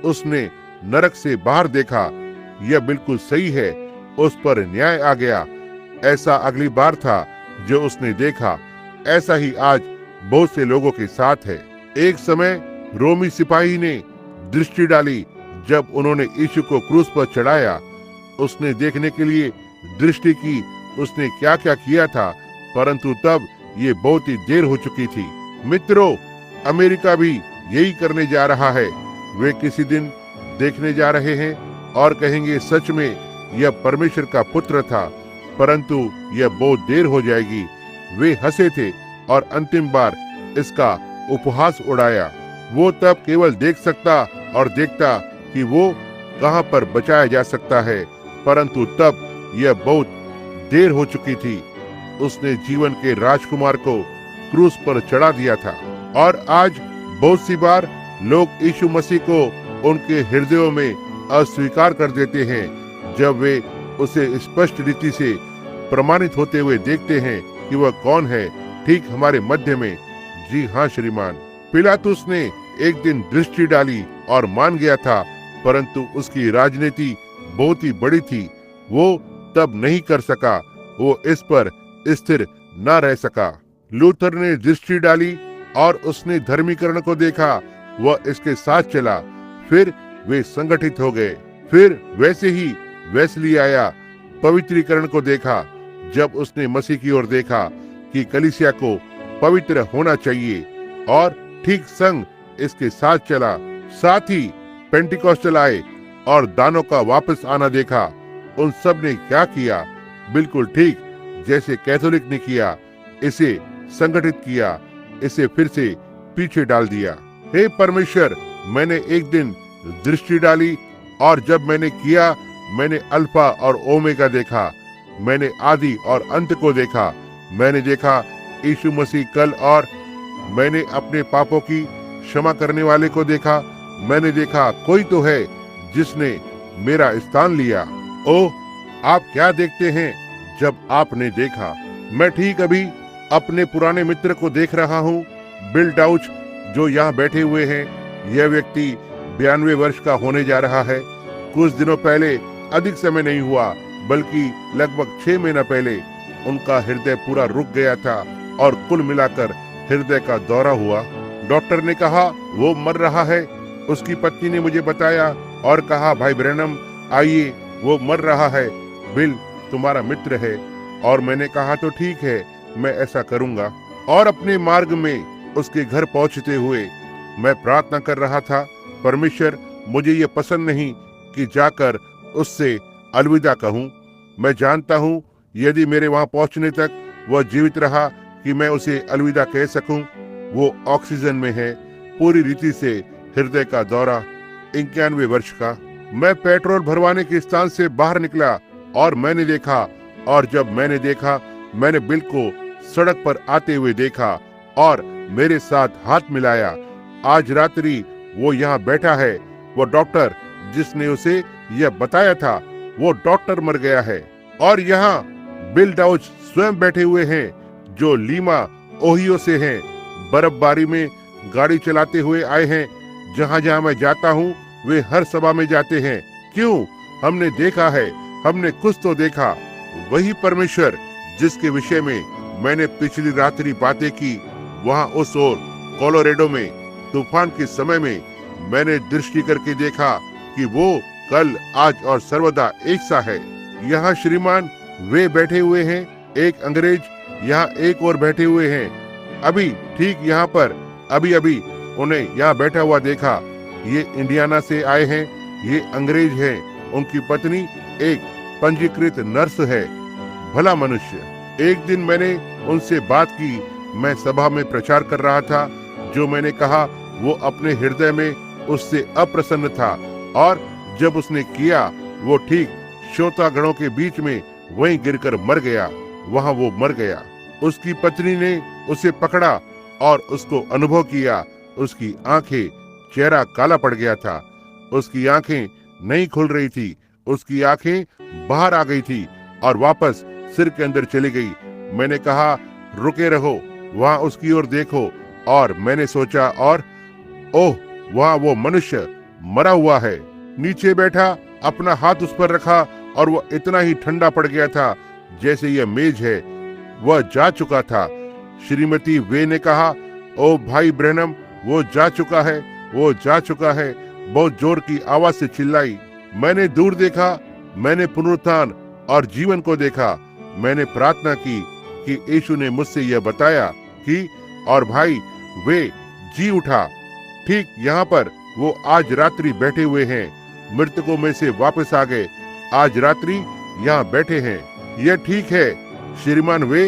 A: उसने नरक से बाहर देखा। यह बिल्कुल सही है, उस पर न्याय आ गया। ऐसा अगली बार था जो उसने देखा, ऐसा ही आज बहुत से लोगों के साथ है। एक समय रोमी सिपाही ने दृष्टि डाली जब उन्होंने यीशु को क्रूस पर चढ़ाया। उसने देखने के लिए दृष्टि की उसने क्या क्या किया था, परंतु तब ये बहुत ही देर हो चुकी थी। मित्रों, अमेरिका भी यही करने जा रहा है। वे किसी दिन देखने जा रहे हैं और कहेंगे सच में यह परमेश्वर का पुत्र था, परंतु यह बहुत देर हो जाएगी। वे हंसे थे और अंतिम बार इसका उपहास उड़ाया। वो तब केवल देख सकता और देखता कि वो कहां पर बचाया जा सकता है, परंतु तब यह बहुत देर हो चुकी थी। उसने जीवन के राजकुमार को क्रूस पर चढ़ा दिया था। और आज बहुत सी बार लोग यीशु मसीह को उनके हृदयों में अस्वीकार कर देते हैं जब वे उसे स्पष्ट रीति से प्रमाणित होते हुए देखते हैं कि वह कौन है, ठीक हमारे मध्य में। जी हाँ श्रीमान, पिलातुस ने एक दिन दृष्टि डाली और मान गया था, परंतु उसकी राजनीति बहुत ही बड़ी थी। वो तब नहीं कर सका, वो इस पर स्थिर न रह सका। लूथर ने दृष्टि डाली और उसने धर्मीकरण को देखा, वह इसके साथ चला। फिर वे संगठित हो गए। फिर वैसे ही वेस्ली आया, पवित्रीकरण को देखा। जब उसने मसीह की ओर देखा कि कलीसिया को पवित्र होना चाहिए और ठीक संग इसके साथ चला। साथ ही पेंटिकॉस्टल आए और दानों का वापस आना देखा। उन सब ने क्या किया? बिल्कुल ठीक जैसे कैथोलिक ने किया, इसे संगठित किया, इसे फिर से पीछे डाल दिया। हे परमेश्वर, मैंने एक दिन दृष्टि डाली और जब मैंने किया, मैंने अल्फा और ओमेगा देखा, मैंने आदि और अंत को देखा। मैंने देखा यीशु मसीह कल, और मैंने अपने पापों की क्षमा करने वाले को देखा। मैंने देखा कोई तो है जिसने मेरा स्थान लिया। ओह, आप क्या देखते हैं जब आपने देखा? मैं ठीक अभी अपने पुराने मित्र को देख रहा हूँ, बिल डाउच, जो यहाँ बैठे हुए हैं। यह व्यक्ति 92 वर्ष का होने जा रहा है। कुछ दिनों पहले, अधिक समय नहीं हुआ बल्कि लगभग 6 महीना पहले, उनका हृदय पूरा रुक गया था और कुल मिलाकर हृदय का दौरा हुआ। डॉक्टर ने कहा वो मर रहा है। उसकी पत्नी ने मुझे बताया और कहा, भाई ब्रैनम आइए, वो मर रहा है, बिल तुम्हारा मित्र है। और मैंने कहा तो ठीक है, मैं ऐसा करूंगा। और अपने मार्ग में उसके घर पहुंचते हुए मैं प्रार्थना कर रहा था, परमेश्वर, मुझे ये पसंद नहीं कि जाकर उससे अलविदा कहूं। मैं जानता हूं यदि मेरे वहां पहुंचने तक वह जीवित रहा कि मैं उसे अलविदा कह सकूं। वो ऑक्सीजन में है, पूरी रीति से हृदय का दौरा, 91 वर्ष का। मैं पेट्रोल भरवाने के स्थान से बाहर निकला और मैंने देखा, और जब मैंने देखा, मैंने बिल को सड़क पर आते हुए देखा और मेरे साथ हाथ मिलाया। आज रात्रि वो यहाँ बैठा है। वो डॉक्टर जिसने उसे यह बताया था, वो डॉक्टर मर गया है। और यहाँ बिल डाउच स्वयं बैठे हुए हैं, जो लीमा ओहियो से हैं। बर्फबारी में गाड़ी चलाते हुए आए हैं। जहाँ जहाँ मैं जाता हूँ वे हर सभा में जाते हैं। क्यों? हमने देखा है, हमने कुछ तो देखा। वही परमेश्वर जिसके विषय में मैंने पिछली रात्रि बातें की, वहाँ उस ओर कोलोराडो में तूफान के समय में मैंने दृष्टि करके देखा कि वो कल, आज और सर्वदा एक सा है। यहाँ श्रीमान वे बैठे हुए हैं, एक अंग्रेज यहाँ एक और बैठे हुए हैं। अभी ठीक यहाँ पर अभी उन्हें यहाँ बैठा हुआ देखा। ये इंडियाना से आए हैं। ये अंग्रेज हैं। उनकी पत्नी एक पंजीकृत नर्स है। भला मनुष्य। एक दिन मैंने उनसे बात की। मैं सभा में प्रचार कर रहा था। जो मैंने कहा वो अपने हृदय में उससे अप्रसन्न था, और जब उसने किया वो ठीक श्रोतागणों के बीच में वहीं गिरकर मर गया। वहां वो मर गया। उसकी पत्नी ने उसे पकड़ा और उसको अनुभव किया। उसकी आंखें, चेहरा काला पड़ गया था। उसकी आंखें नहीं खुल रही थी। उसकी आंखें बाहर आ गई थी और वापस सिर के अंदर चली गई। मैंने कहा रुके रहो, वहां उसकी ओर देखो। और मैंने सोचा, और ओह, वहां वो मनुष्य मरा हुआ है, नीचे बैठा, अपना हाथ उस पर रखा, और वह इतना ही ठंडा पड़ गया था जैसे यह मेज है। वह जा चुका था। श्रीमती वे ने कहा, ओ भाई ब्रैनम, वो जा चुका है, वो जा चुका है। बहुत जोर की आवाज से चिल्लाई। मैंने दूर देखा, मैंने पुनरुत्थान और जीवन को देखा। मैंने प्रार्थना की कि यीशु ने मुझसे यह बताया कि, और भाई वे जी उठा। ठीक यहाँ पर वो आज रात्रि बैठे हुए हैं। मृतकों में से वापस आ गए, आज रात्रि यहाँ बैठे हैं। यह ठीक है श्रीमान वे,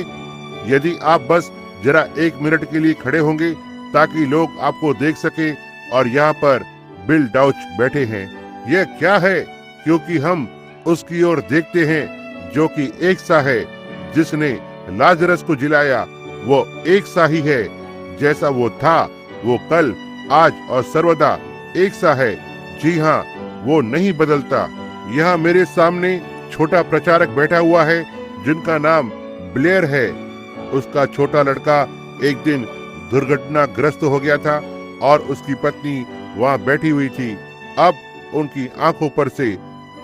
A: यदि आप बस जरा 1 मिनट के लिए खड़े होंगे ताकि लोग आपको देख सके। और यहाँ पर बिल डाउच बैठे हैं। यह क्या है? क्योंकि हम उसकी ओर देखते हैं जो कि एक सा है। जिसने लाजरस को जिलाया वो एक सा ही है। जैसा वो था वो कल, आज और सर्वदा एक सा है। जी हाँ, वो नहीं बदलता। यहाँ मेरे सामने छोटा प्रचारक बैठा हुआ है जिनका नाम ब्लेयर है। उसका छोटा लड़का एक दिन दुर्घटनाग्रस्त हो गया था और उसकी पत्नी वहाँ बैठी हुई थी। अब उनकी आंखों पर से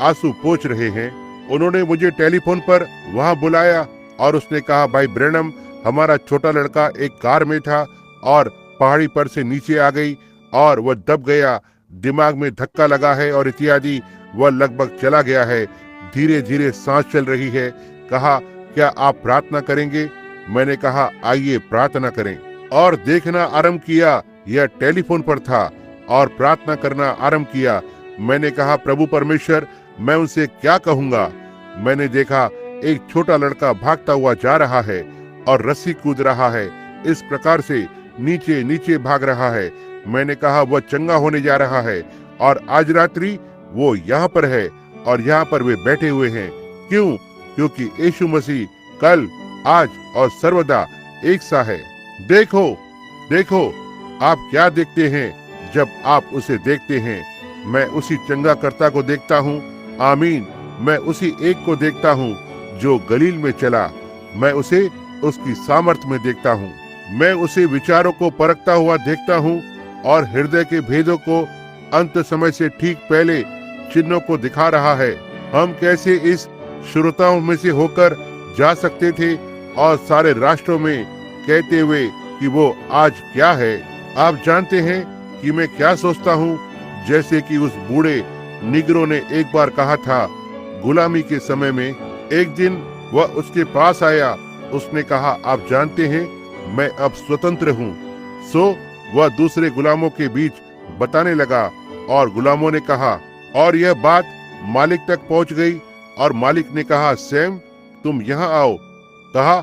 A: आंसू पोंछ रहे हैं। उन्होंने मुझे टेलीफोन पर वहाँ बुलाया और उसने कहा, भाई ब्रैनम, हमारा छोटा लड़का एक कार में था और पहाड़ी पर से नीचे आ गई और वह दब गया, दिमाग में धक्का लगा है और इत्यादि। वह लगभग चला गया है, धीरे धीरे सांस चल रही है। कहा, क्या आप प्रार्थना करेंगे? मैंने कहा, आइए प्रार्थना करें। और देखना आरंभ किया। यह टेलीफोन पर था और प्रार्थना करना आरंभ किया। मैंने कहा, प्रभु परमेश्वर, मैं उनसे क्या कहूंगा? मैंने देखा एक छोटा लड़का भागता हुआ जा रहा है और रस्सी कूद रहा है, इस प्रकार से नीचे नीचे भाग रहा है। मैंने कहा, वह चंगा होने जा रहा है और आज रात्रि वो यहाँ पर है और यहाँ पर वे बैठे हुए हैं। क्यों? क्योंकि यीशु मसीह कल, आज और सर्वदा एक सा है। देखो, देखो, आप क्या देखते हैं? जब आप उसे देखते हैं, मैं उसी चंगाकर्ता को देखता हूँ। आमीन। मैं उसी एक को देखता हूँ जो गलील में चला। मैं उसे उसकी सामर्थ्य में देखता हूँ। मैं उसे विचारों को परखता हुआ देखता हूँ और हृदय के भेदों को अंत समय से ठीक पहले चिन्हों को दिखा रहा है। हम कैसे इस श्रोताओं में से होकर जा सकते थे और सारे राष्ट्रों में कहते हुए कि वो आज क्या है? आप जानते हैं कि मैं क्या सोचता हूँ? जैसे कि उस बूढ़े निगरों ने एक बार कहा था, गुलामी के समय में एक दिन वह उसके पास आया। उसने कहा, आप जानते हैं मैं अब स्वतंत्र हूँ। सो वह दूसरे गुलामों के बीच बताने लगा और गुलामों ने कहा, और यह बात मालिक तक पहुंच गई और मालिक ने कहा, सैम तुम यहाँ आओ। कहा,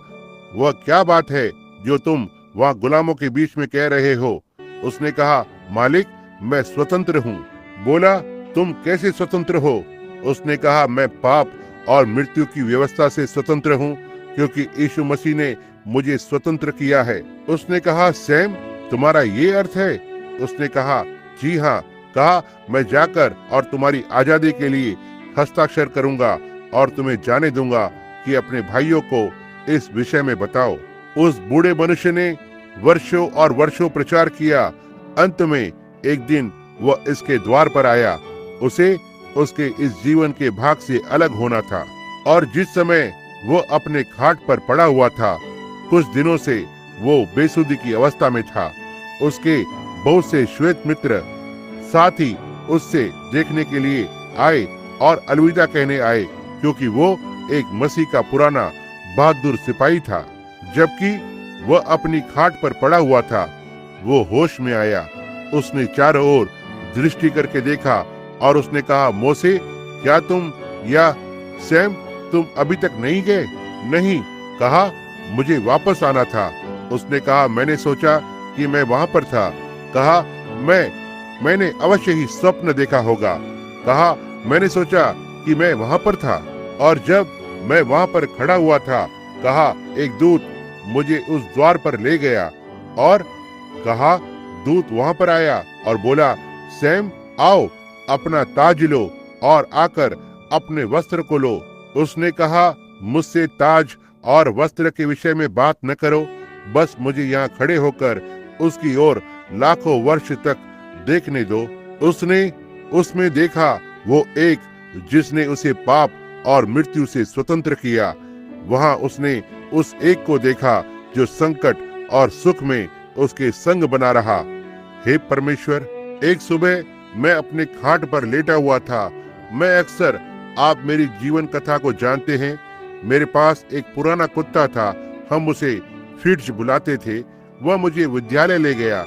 A: वह क्या बात है जो तुम वहाँ गुलामों के बीच में कह रहे हो? उसने कहा, मालिक मैं स्वतंत्र हूँ। बोला, तुम कैसे स्वतंत्र हो? उसने कहा, मैं पाप और मृत्यु की व्यवस्था से स्वतंत्र हूँ, क्योंकि यीशु मसीह ने मुझे स्वतंत्र किया है। उसने कहा, सैम तुम्हारा ये अर्थ है? उसने कहा, जी हाँ। कहा, मैं जाकर और तुम्हारी आजादी के लिए हस्ताक्षर करूंगा और तुम्हें जाने दूंगा कि अपने भाइयों को इस विषय में बताओ। उस बूढ़े मनुष्य ने वर्षों और वर्षों प्रचार किया। अंत में एक दिन वह इसके द्वार पर आया। उसे उसके इस जीवन के भाग से अलग होना था और जिस समय वो अपने खाट पर पड़ा हुआ था, कुछ दिनों से वो बेसुधी की अवस्था में था। उसके बहुत से श्वेत मित्र साथ ही उससे देखने के लिए आए और अलविदा कहने आए, क्योंकि वो एक मसीह का पुराना बहादुर सिपाही था। जबकि वह अपनी खाट पर पड़ा हुआ था, वो होश में आया। उसने चारों ओर दृष्टि करके देखा और उसने कहा, मोसे क्या तुम या सैम तुम अभी तक नहीं गए? नहीं। कहा, मुझे वापस आना था। उसने कहा, मैंने सोचा कि मैं वहां पर था। कहा, मैंने अवश्य ही स्वप्न देखा होगा। कहा, मैंने सोचा कि मैं वहां पर था और जब मैं वहां पर खड़ा हुआ था, कहा, एक दूत मुझे उस द्वार पर ले गया और कहा, दूत वहां पर आया और बोला, सैम आओ, अपना ताज लो और आकर अपने वस्त्र को लो। उसने कहा, मुझसे ताज और वस्त्र के विषय में बात न करो, बस मुझे यहाँ खड़े होकर उसकी ओर लाखों वर्ष तक देखने दो। उसने उसमें देखा वो एक जिसने उसे पाप और मृत्यु से स्वतंत्र किया। वहां उसने उस एक को देखा जो संकट और सुख में उसके संग बना रहा। हे परमेश्वर, एक सुबह मैं अपने खाट पर लेटा हुआ था। मैं अक्सर, आप मेरी जीवन कथा को जानते हैं, मेरे पास एक पुराना कुत्ता था। हम उसे फिट्ज बुलाते थे। वह मुझे विद्यालय ले गया,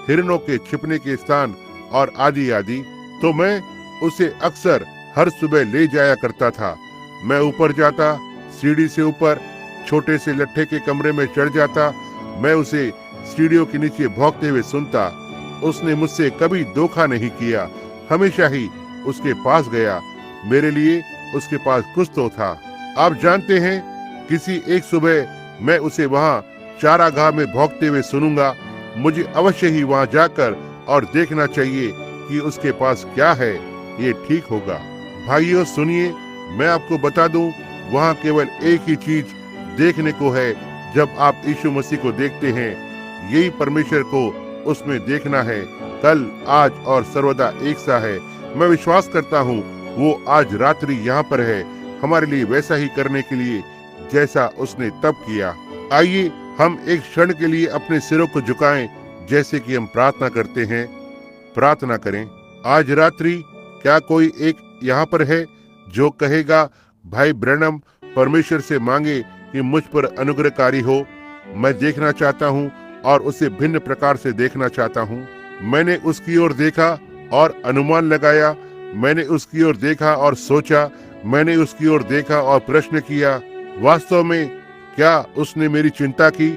A: हिरणों के छिपने के स्थान और आदि आदि। तो मैं उसे अक्सर हर सुबह ले जाया करता था। मैं ऊपर जाता, सीढ़ी से ऊपर छोटे से लट्ठे के कमरे में चढ़ जाता। मैं उसे सीढ़ियों के नीचे भौंकते हुए सुनता। उसने मुझसे कभी धोखा नहीं किया, हमेशा ही उसके पास गया। मेरे लिए उसके पास कुछ तो था। आप जानते हैं, किसी एक सुबह मैं उसे वहां चारागाह में भौंकते हुए सुनूंगा। मुझे अवश्य ही वहां जाकर और देखना चाहिए कि उसके पास क्या है। ये ठीक होगा। भाइयों सुनिए, मैं आपको बता दूं, वहां केवल एक ही चीज देखने को है। जब आप यीशु मसीह को देखते हैं, यही परमेश्वर को उसमें देखना है। कल, आज और सर्वदा एक सा है। मैं विश्वास करता हूँ वो आज रात्रि यहाँ पर है, हमारे लिए वैसा ही करने के लिए जैसा उसने तब किया। आइए हम एक क्षण के लिए अपने सिरों को झुकाएं, जैसे कि हम प्रार्थना करते हैं। प्रार्थना करें। आज रात्रि क्या कोई एक यहाँ पर है जो कहेगा, भाई ब्रैनम, परमेश्वर से मांगे कि मुझ पर अनुग्रहकारी हो। मैं देखना चाहता हूँ और उसे भिन्न प्रकार से देखना चाहता हूँ। मैंने उसकी ओर देखा और अनुमान लगाया। मैंने उसकी ओर देखा और सोचा। मैंने उसकी ओर देखा और प्रश्न किया, वास्तव में क्या उसने मेरी चिंता की?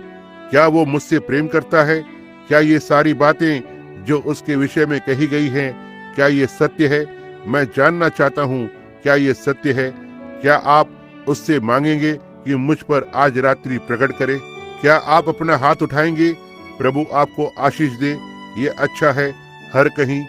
A: क्या वो मुझसे प्रेम करता है? क्या ये सारी बातें जो उसके विषय में कही गई हैं, क्या ये सत्य है? मैं जानना चाहता हूँ, क्या ये सत्य है? क्या आप उससे मांगेंगे कि मुझ पर आज रात्रि प्रकट करे? क्या आप अपना हाथ उठाएंगे? प्रभु आपको आशीष दे। ये अच्छा है। हर कहीं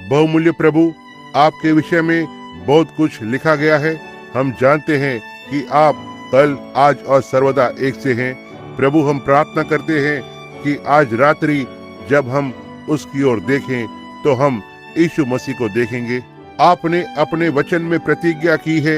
A: बहुमूल्य प्रभु, आपके विषय में बहुत कुछ लिखा गया है। हम जानते हैं कि आप कल, आज और सर्वदा एक से हैं। प्रभु, हम प्रार्थना करते हैं कि आज रात्रि जब हम उसकी ओर देखें तो हम यीशु मसीह को देखेंगे। आपने अपने वचन में प्रतिज्ञा की है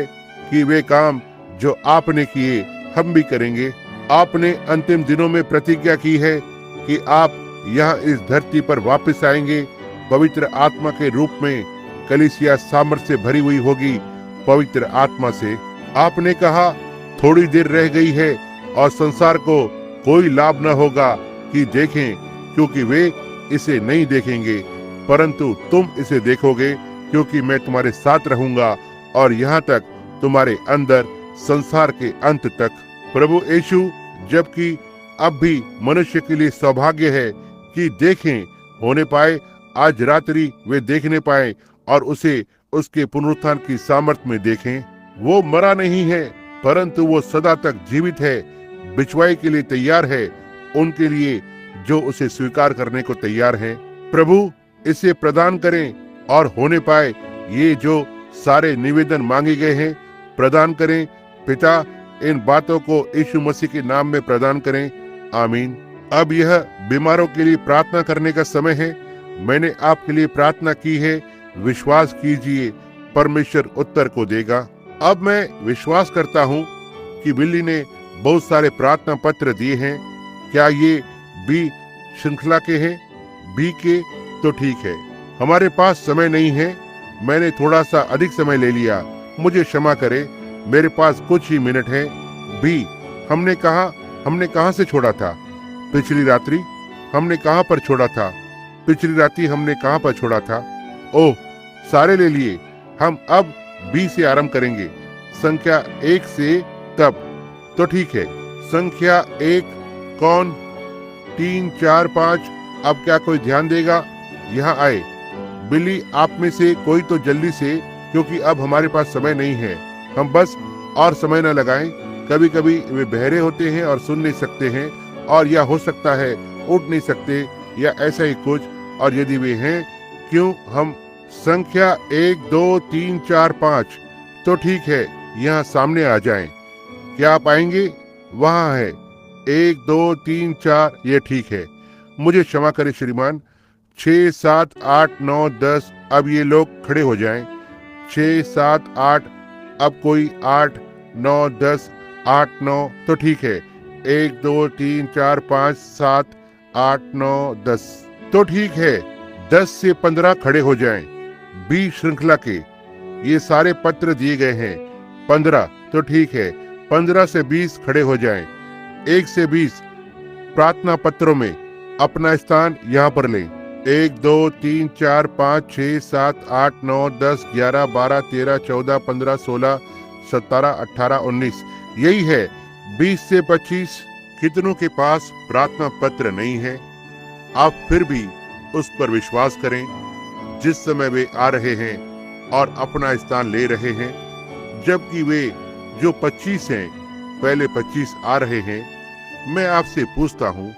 A: कि वे काम जो आपने किए हम भी करेंगे। आपने अंतिम दिनों में प्रतिज्ञा की है कि आप यहाँ इस धरती पर वापस आएंगे पवित्र आत्मा के रूप में। कलीसिया सामर्थ्य से भरी हुई होगी पवित्र आत्मा से। आपने कहा थोड़ी देर रह गई है और संसार को कोई लाभ न होगा कि देखें, क्योंकि वे इसे नहीं देखेंगे, परंतु तुम इसे देखोगे, क्योंकि मैं तुम्हारे साथ रहूंगा और यहाँ तक तुम्हारे अंदर संसार के अंत तक। प्रभु यीशु, जबकि अब भी मनुष्य के लिए सौभाग्य है कि देखें होने पाए, आज रात्रि वे देखने पाए और उसे उसके पुनरुत्थान की सामर्थ्य में देखें। वो मरा नहीं है, परंतु वो सदा तक जीवित है, बिचवाई के लिए तैयार है उनके लिए जो उसे स्वीकार करने को तैयार हैं। प्रभु, इसे प्रदान करें और होने पाए ये जो सारे निवेदन मांगे गए हैं प्रदान करें। पिता, इन बातों को यीशु मसीह के नाम में प्रदान करें। आमीन। अब यह बीमारों के लिए प्रार्थना करने का समय है। मैंने आपके लिए प्रार्थना की है, विश्वास कीजिए, परमेश्वर उत्तर को देगा। अब मैं विश्वास करता हूँ कि बिल्ली ने बहुत सारे प्रार्थना पत्र दिए हैं। क्या ये बी श्रृंखला के हैं? बी के तो ठीक है। हमारे पास समय नहीं है, मैंने थोड़ा सा अधिक समय ले लिया, मुझे क्षमा करे, मेरे पास कुछ ही मिनट है। बी, हमने कहाँ से छोड़ा था? पिछली रात्रि हमने कहाँ पर छोड़ा था? पिछली रात्रि हमने कहाँ पर छोड़ा था? ओह, सारे ले लिए। हम अब बी से आरंभ करेंगे, संख्या 1 से। तब तो ठीक है। संख्या 1 कौन? 3, 4, 5। अब क्या कोई ध्यान देगा? यहाँ आए। बिल्ली, आप में से कोई तो जल्दी से, क्योंकि अब हमारे पास समय नहीं है। हम बस और समय न लगाएं। कभी कभी वे बहरे होते हैं और सुन नहीं सकते हैं, और या हो सकता है उठ नहीं सकते, या ऐसा ही कुछ। और यदि वे हैं, क्यों हम संख्या 1, 2, 3, 4, 5। तो ठीक है, यहाँ सामने आ जाएं। क्या आप आएंगे? वहाँ है 1, 2, 3, 4। ये ठीक है। मुझे क्षमा करें श्रीमान। 6, 7, 8, 9, 10। अब ये लोग खड़े हो जाएं। 6, 7, 8। अब कोई 8, 9, 10। 8, 9। तो ठीक है। 1, 2, 3, 4, 5, 7, 8, 9, 10। तो ठीक है। 10 से 15 खड़े हो जाएं। बी श्रृंखला के ये सारे पत्र दिए गए हैं। 15। तो ठीक है। 15 से 20 खड़े हो जाएं। 1 से 20 प्रार्थना पत्रों में अपना स्थान यहाँ पर लें। 1, 2, 3, 4, 5, 6, 7, 8, 9, 10, 11, 12, 13, 14, 15, 16, 17, 18, 19। यही है। 20 से 25 कितनों के पास प्रार्थना पत्र नहीं है? आप फिर भी उस पर विश्वास करें। जिस समय वे आ रहे हैं और अपना स्थान ले रहे हैं, जबकि वे जो 25 हैं, पहले 25 आ रहे हैं। मैं आपसे पूछता हूँ,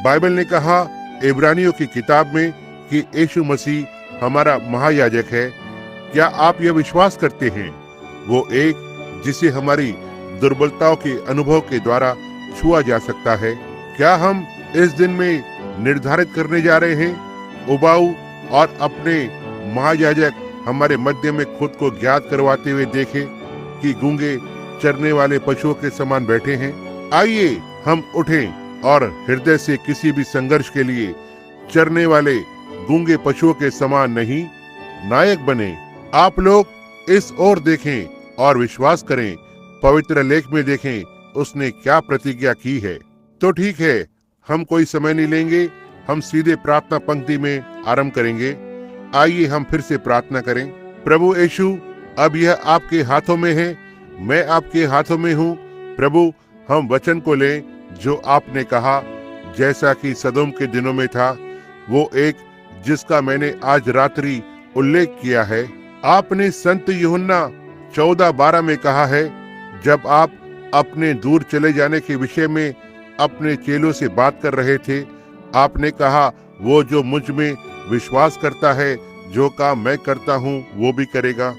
A: बाइबल ने कहा इब्रानियों की किताब में कि यीशु मसीह हमारा महायाजक है। क्या आप यह विश्वास करते हैं? वो एक जिसे हमारी दुर्बलताओं के अनुभव के द्वारा छुआ जा सकता है। क्या हम इस दिन में निर्धारित करने जा रहे हैं उबाऊ और अपने महायाजक हमारे मध्य में खुद को ज्ञात करवाते हुए देखें कि गूंगे चरने वाले पशुओं के समान बैठे हैं? आइए हम उठें और हृदय से किसी भी संघर्ष के लिए चरने वाले गूंगे पशुओं के समान नहीं, नायक बने। आप लोग इस ओर देखें और विश्वास करें। पवित्र लेख में देखें उसने क्या प्रतिज्ञा की है। तो ठीक है, हम कोई समय नहीं लेंगे, हम सीधे प्रार्थना पंक्ति में आरंभ करेंगे। आइए हम फिर से प्रार्थना करें। प्रभु यीशु, अब यह आपके हाथों में है, मैं आपके हाथों में हूँ। प्रभु, हम वचन को लें जो आपने कहा, जैसा कि सदोम के दिनों में था, वो एक जिसका मैंने आज रात्रि उल्लेख किया है। आपने संत यूहन्ना 14:12 में कहा है, जब आप अपने दूर चले जाने के विषय में अपने चेलों से बात कर रहे थे, आपने कहा, वो जो मुझ में विश्वास करता है, जो काम मैं करता हूँ वो भी करेगा।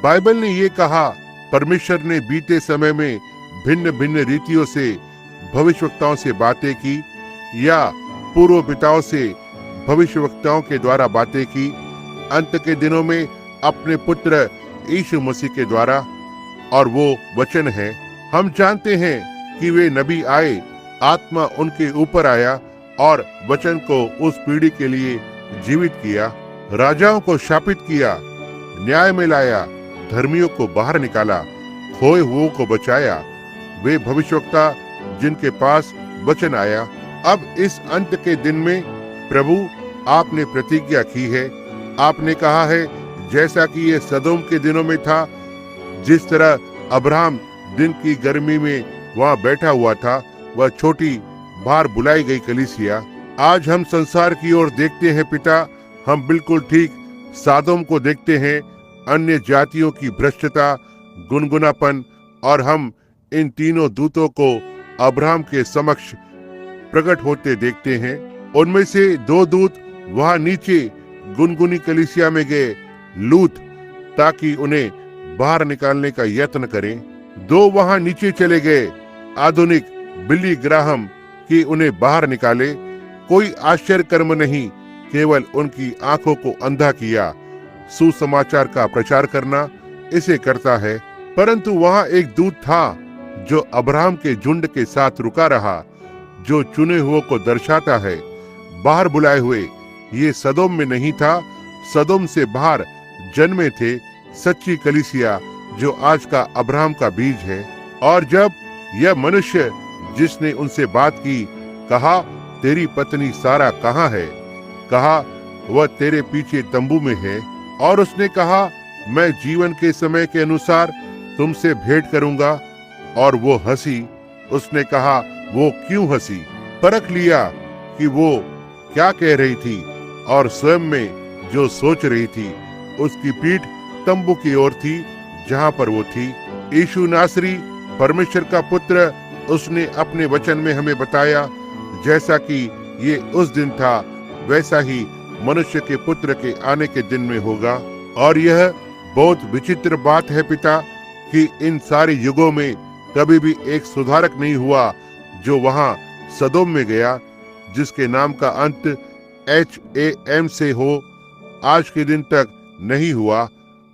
A: बाइबल ने ये कहा, परमेश्वर ने बीते समय में भिन्न भिन्न रीतियों से भविष्यवक्ताओं से बातें की या पूर्व पिताओं से भविष्यवक्ताओं के द्वारा बातें की, अंत के दिनों में अपने पुत्र यीशु मसीह के द्वारा, और वो वचन है। हम जानते हैं कि वे नबी आए, आत्मा उनके ऊपर आया और वचन को उस पीढ़ी के लिए जीवित किया, राजाओं को शापित किया, न्याय में लाया, धर्मियों को बाहर निकाला, खोए हुओं को बचाया। वे भविष्यवक्ता जिनके पास वचन आया। अब इस अंत के दिन में प्रभु आपने प्रतिज्ञा की है। आपने कहा है, जैसा कि ये सदोम के दिनों में था, जिस तरह अब्राहम दिन की गर्मी में वहां बैठा हुआ था, वह छोटी बाहर बुलाई गई कलीसिया। आज हम संसार की ओर देखते हैं पिता, हम बिल्कुल ठीक सदोम को देखते हैं, अन्य जातियों की भ्रष्टता, गुनगुनापन, और हम इन तीनों दूतों को अब्राहम के समक्ष प्रकट होते देखते हैं। उनमें से 2 दूत वहां नीचे गुनगुनी कलीसिया में गए, लूत, ताकि उन्हें बाहर निकालने का यत्न करें। 2 वहां नीचे चले गए, आधुनिक बिली ग्राहम, कि उन्हें बाहर निकाले। कोई आश्चर्य कर्म नहीं, केवल उनकी आंखों को अंधा किया। सुसमाचार का प्रचार करना इसे करता है। परंतु वहां एक दूत था जो अब्राहम के झुंड के साथ रुका रहा, जो चुने हुओं को दर्शाता है, बाहर बुलाए हुए। ये सदोम में नहीं था, सदोम से बाहर जन्मे थे सच्ची कलीसिया, जो आज का अब्राहम का बीज है। और जब यह मनुष्य जिसने उनसे बात की कहा, तेरी पत्नी सारा कहाँ है? कहा, वह तेरे पीछे तंबू में है। और उसने कहा, मैं जीवन के समय के अनुसार तुमसे भेंट करूंगा। और वो हंसी। उसने कहा, वो क्यों हंसी? परख लिया कि वो क्या कह रही थी, और स्वयं में जो सोच रही थी। उसकी पीठ तंबू की ओर थी जहां पर वो थी। यीशु नासरी परमेश्वर का पुत्र, उसने अपने वचन में हमें बताया, जैसा कि ये उस दिन था, वैसा ही मनुष्य के पुत्र के आने के दिन में होगा। और यह बहुत विचित्र बात है पिता, कि इन सारे युगों में कभी भी एक सुधारक नहीं हुआ जो वहां सदोम में गया, जिसके नाम का अंत HAM से हो। आज के दिन तक नहीं हुआ।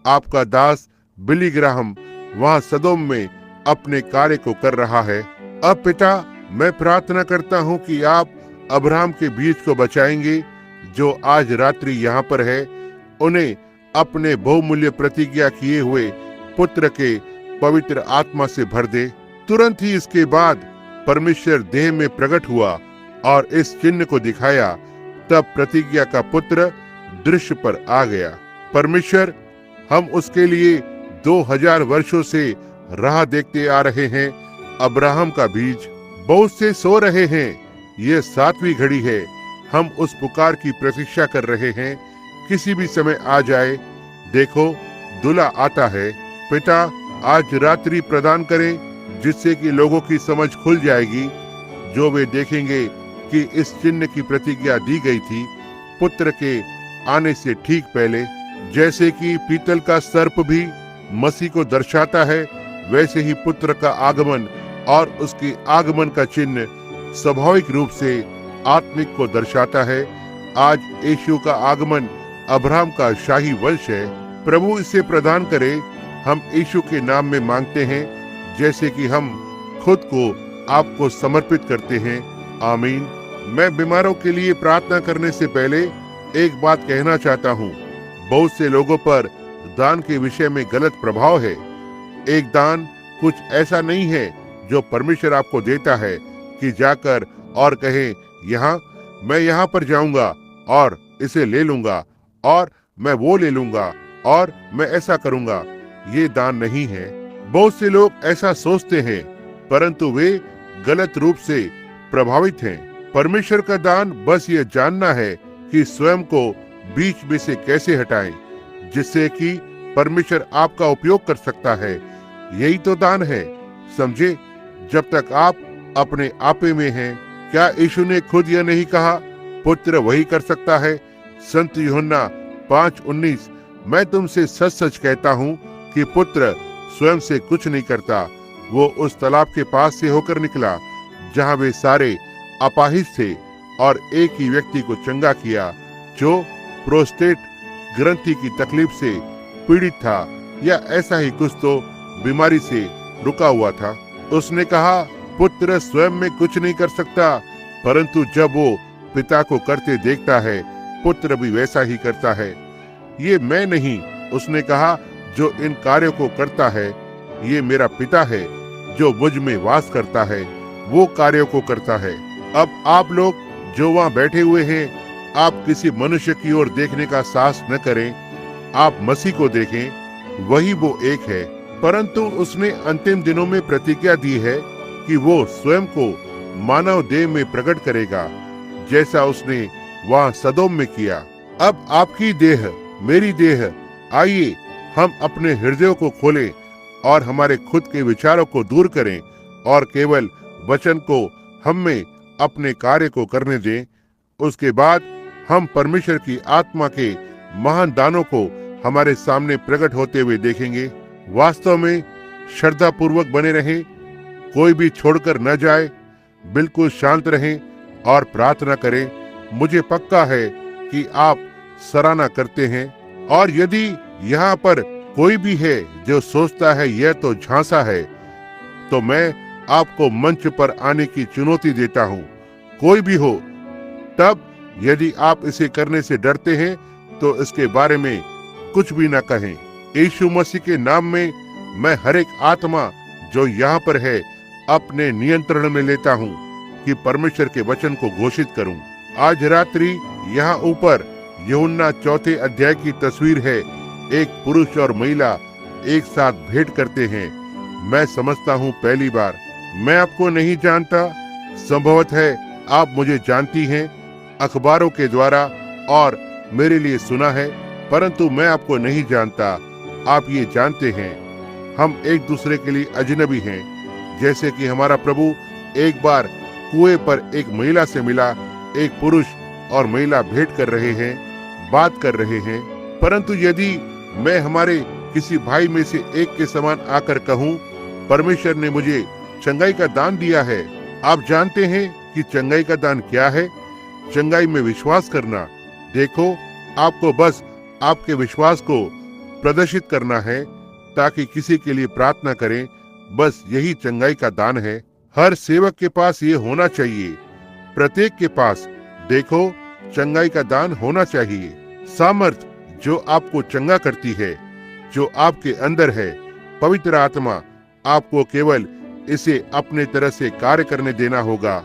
A: आपका दास बिली ग्राहम वहां सदोम में अपने कार्य को कर रहा है। अब पिता, मैं प्रार्थना करता हूं कि आप अब्राहम के बीज को बचाएंगे, जो आज रात्रि यहाँ पर है। उन्हें अपने बहुमूल्य प्रतिज्ञा किए हुए पुत्र के पवित्र आत्मा से भर दे। तुरंत ही इसके बाद परमेश्वर देह में प्रकट हुआ और इस चिन्ह को दिखाया। तब प्रतिज्ञा का पुत्र दृश्य पर आ गया। परमेश्वर, हम उसके लिए 2000 वर्षों से राह देखते आ रहे हैं। अब्राहम का बीज। बहुत से सो रहे हैं, ये 7वीं घड़ी है। हम उस पुकार की प्रतीक्षा कर रहे हैं, किसी भी समय आ जाए। देखो, दूल्हा आता है। पिता, आज रात्रि प्रदान करें, जिससे कि लोगों की समझ खुल जाएगी, जो वे देखेंगे कि इस चिन्ह की प्रतिज्ञा दी गई थी पुत्र के आने से ठीक पहले। जैसे कि पीतल का सर्प भी मसीह को दर्शाता है, वैसे ही पुत्र का आगमन और उसके आगमन का चिन्ह स्वाभाविक रूप से आत्मिक को दर्शाता है। आज यीशु का आगमन अब्राहम का शाही वंश है। प्रभु इसे प्रदान करे। हम यीशु के नाम में मांगते हैं, जैसे कि हम खुद को आपको समर्पित करते हैं। आमीन। मैं बीमारों के लिए प्रार्थना करने से पहले एक बात कहना चाहता हूँ। बहुत से लोगों पर दान के विषय में गलत प्रभाव है। एक दान कुछ ऐसा नहीं है जो परमेश्वर आपको देता है कि जाकर और कहे, मैं यहाँ पर जाऊंगा और इसे ले लूंगा, और मैं वो ले लूंगा, और मैं ऐसा करूंगा। ये दान नहीं है। बहुत से लोग ऐसा सोचते हैं, परंतु वे गलत रूप से प्रभावित हैं। परमेश्वर का दान बस ये जानना है कि स्वयं को बीच में से कैसे हटाएं, जिससे कि परमेश्वर आपका उपयोग कर सकता है। यही तो दान है, समझे। जब तक आप अपने आपे में हैं, क्या यीशु ने खुद यह नहीं कहा, पुत्र वही कर सकता है। संत यूहन्ना 5:19, मैं तुमसे सच सच कहता हूँ कि पुत्र स्वयं से कुछ नहीं करता, वो उस तालाब के पास से होकर निकला जहाँ वे सारे अपाहिज थे, और एक ही व्यक्ति को चंगा किया जो प्रोस्टेट ग्रंथि की तकलीफ से पीड़ित था, या ऐसा ही कुछ तो बीमारी से रुका हुआ था। उसने कहा, पुत्र स्वयं में कुछ नहीं कर सकता, परंतु जब वो पिता को करते देखता है, पुत्र भी वैसा ही करता है। ये मैं नहीं, उसने कहा, जो इन कार्यों को करता है, ये मेरा पिता है जो मुझ में वास करता है, वो कार्यों को करता है। अब आप लोग जो वहाँ बैठे हुए हैं, आप किसी मनुष्य की ओर देखने का साहस न करें, आप मसीह को देखें, वही वो एक है। परंतु उसने अंतिम दिनों में प्रतिज्ञा दी है कि वो स्वयं को मानव देह में प्रकट करेगा, जैसा उसने वहाँ सदोम में किया। अब आपकी देह, मेरी देह, आइए हम अपने हृदयों को खोलें और हमारे खुद के विचारों को दूर करें और केवल वचन को हम में अपने कार्य को करने दें। उसके बाद हम परमेश्वर की आत्मा के महान दानों को हमारे सामने प्रकट होते हुए देखेंगे। वास्तव में श्रद्धा पूर्वक बने रहें, कोई भी छोड़कर न जाए, बिल्कुल शांत रहें और प्रार्थना करें। मुझे पक्का है कि आप सराहना करते हैं, और यदि यहाँ पर कोई भी है जो सोचता है यह तो झांसा है, तो मैं आपको मंच पर आने की चुनौती देता हूँ। कोई भी हो, तब यदि आप इसे करने से डरते हैं तो इसके बारे में कुछ भी न कहें। यीशु मसीह के नाम में मैं हर एक आत्मा जो यहाँ पर है अपने नियंत्रण में लेता हूँ कि परमेश्वर के वचन को घोषित करूँ। आज रात्रि यहाँ ऊपर यूहन्ना 4 अध्याय की तस्वीर है। एक पुरुष और महिला एक साथ भेंट करते हैं। मैं समझता हूँ पहली बार। मैं आपको नहीं जानता, संभवत है आप मुझे जानती हैं अखबारों के द्वारा और मेरे लिए सुना है, परंतु मैं आपको नहीं जानता। आप ये जानते हैं हम एक दूसरे के लिए अजनबी हैं। जैसे कि हमारा प्रभु एक बार कुएं पर एक महिला से मिला, एक पुरुष और महिला भेंट कर रहे हैं, बात कर रहे हैं। परंतु यदि मैं हमारे किसी भाई में से एक के समान आकर कहूँ, परमेश्वर ने मुझे चंगाई का दान दिया है। आप जानते हैं कि चंगाई का दान क्या है? चंगाई में विश्वास करना। देखो, आपको बस आपके विश्वास को प्रदर्शित करना है ताकि किसी के लिए प्रार्थना करें। बस यही चंगाई का दान है। हर सेवक के पास ये होना चाहिए, प्रत्येक के पास। देखो, चंगाई का दान होना चाहिए। सामर्थ जो आपको चंगा करती है, जो आपके अंदर है, पवित्र आत्मा, आपको केवल इसे अपने तरह से कार्य करने देना होगा।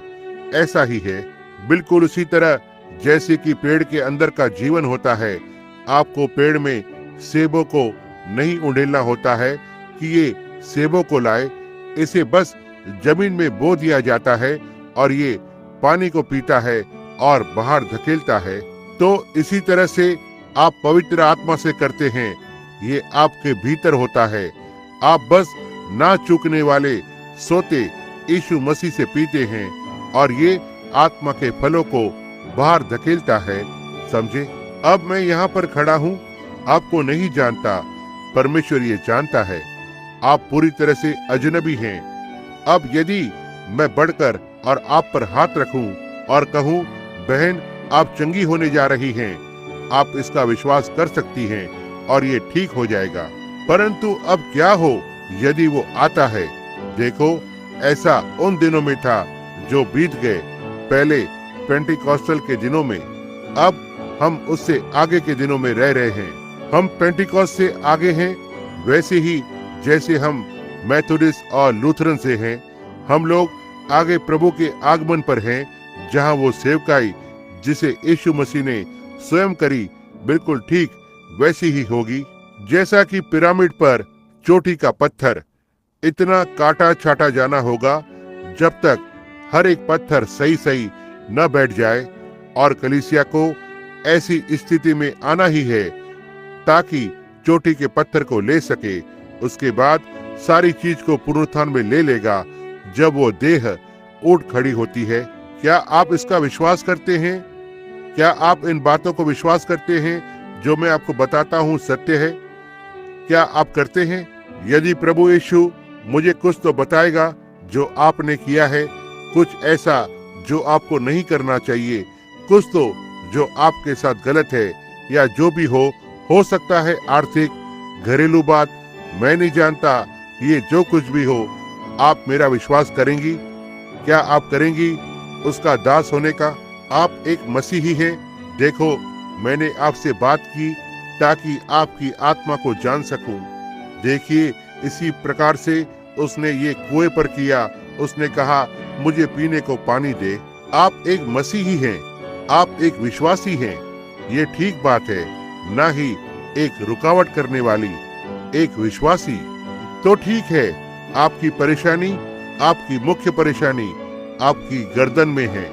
A: ऐसा ही है, बिल्कुल उसी तरह जैसे कि पेड़ के अंदर का जीवन होता है। आपको पेड़ में सेबों को नहीं उंडेलना होता है कि ये सेबों को लाए। इसे बस जमीन में बो दिया जाता है और ये पानी को पीता है और बाहर धकेलता है। तो इसी तरह से आप पवित्र आत्मा से करते हैं। ये आपके भीतर होता है। आप बस ना चूकने वाले सोते यीशु मसीह से पीते हैं और ये आत्मा के फलों को बाहर धकेलता है। समझे? अब मैं यहाँ पर खड़ा हूँ, आपको नहीं जानता, परमेश्वर ये जानता है। आप पूरी तरह से अजनबी हैं। अब यदि मैं बढ़कर और आप पर हाथ रखूं और कहूं, बहन आप चंगी होने जा रही हैं, आप इसका विश्वास कर सकती हैं और ये ठीक हो जाएगा। परंतु अब क्या हो यदि वो आता है? देखो, ऐसा उन दिनों में था जो बीत गए, पहले पेंटिकॉस्टल के दिनों में। अब हम उससे आगे के दिनों में रह रहे हैं। हम पेंटिकॉस्ट से आगे हैं, वैसे ही जैसे हम मेथोडिस्ट और लूथरन से हैं। हम लोग आगे प्रभु के आगमन पर हैं, जहां वो सेवकाई जिसे यीशु मसीह ने स्वयं करी, बिल्कुल ठीक वैसी ही होगी। जैसा कि पिरामिड पर चोटी का पत्थर इतना काटा छाटा जाना होगा जब तक हर एक पत्थर सही सही न बैठ जाए, और कलीसिया को ऐसी स्थिति में आना ही है ताकि चोटी के पत्थर को ले सके, उसके बाद सारी चीज को पुनरुत्थान में ले लेगा जब वो देह उठ खड़ी होती है। क्या आप इसका विश्वास करते हैं? क्या आप इन बातों को विश्वास करते हैं जो मैं आपको बताता हूँ सत्य है? क्या आप करते हैं? यदि प्रभु यीशु मुझे कुछ तो बताएगा जो आपने किया है, कुछ ऐसा जो आपको नहीं करना चाहिए, कुछ तो जो आपके साथ गलत है, या जो भी हो सकता है आर्थिक, घरेलू बात, मैं नहीं जानता। ये जो कुछ भी हो, आप मेरा विश्वास करेंगी? क्या आप करेंगी उसका दास होने का? आप एक मसीही हैं। देखो, मैंने आपसे बात की ताकि आपकी आत्मा को जान सकूं। देखिए, इसी प्रकार से उसने ये कुएं पर किया। उसने कहा, मुझे पीने को पानी दे। आप एक मसीही हैं, आप एक विश्वासी हैं। ये ठीक बात है, ना ही एक रुकावट करने वाली। एक विश्वासी तो ठीक है। आपकी परेशानी, आपकी मुख्य परेशानी आपकी गर्दन में है।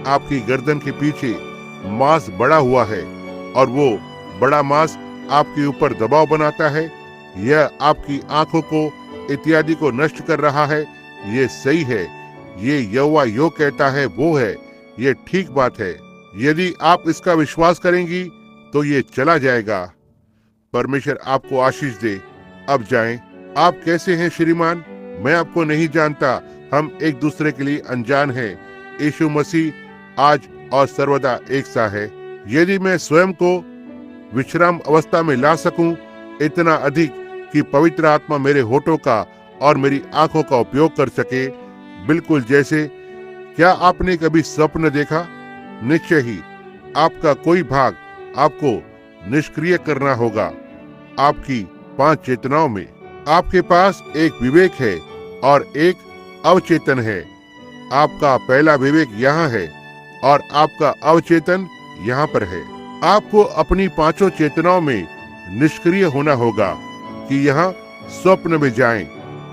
A: आपकी गर्दन के पीछे मांस बड़ा हुआ है और वो बड़ा मांस आपके ऊपर दबाव बनाता है। यह आपकी आंखों को इत्यादि को नष्ट कर रहा है। ये सही है। ये यहोवा यो कहता है वो है। ये ठीक बात है। यदि आप इसका विश्वास करेंगी तो ये चला जाएगा। परमेश्वर आपको आशीष दे। अब जाएं। आप कैसे हैं श्रीमान? मैं आपको नहीं जानता। हम एक दूसरे के लिए अनजान हैं। यीशु मसीह आज और सर्वदा एक सा है। यदि मैं स्वयं को विश्राम अवस्था में ला सकूं, इतना अधिक कि पवित्र आत्मा मेरे होठों का और मेरी आंखों का उपयोग कर सके, बिल्कुल जैसे, क्या आपने कभी स्वप्न देखा? निश्चय ही आपका कोई भाग आपको निष्क्रिय करना होगा। आपकी 5 चेतनाओं में आपके पास एक विवेक है और एक अवचेतन है। आपका पहला विवेक यहाँ है और आपका अवचेतन यहाँ पर है। आपको अपनी 5 चेतनाओं में निष्क्रिय होना होगा कि यहाँ स्वप्न में जाएं।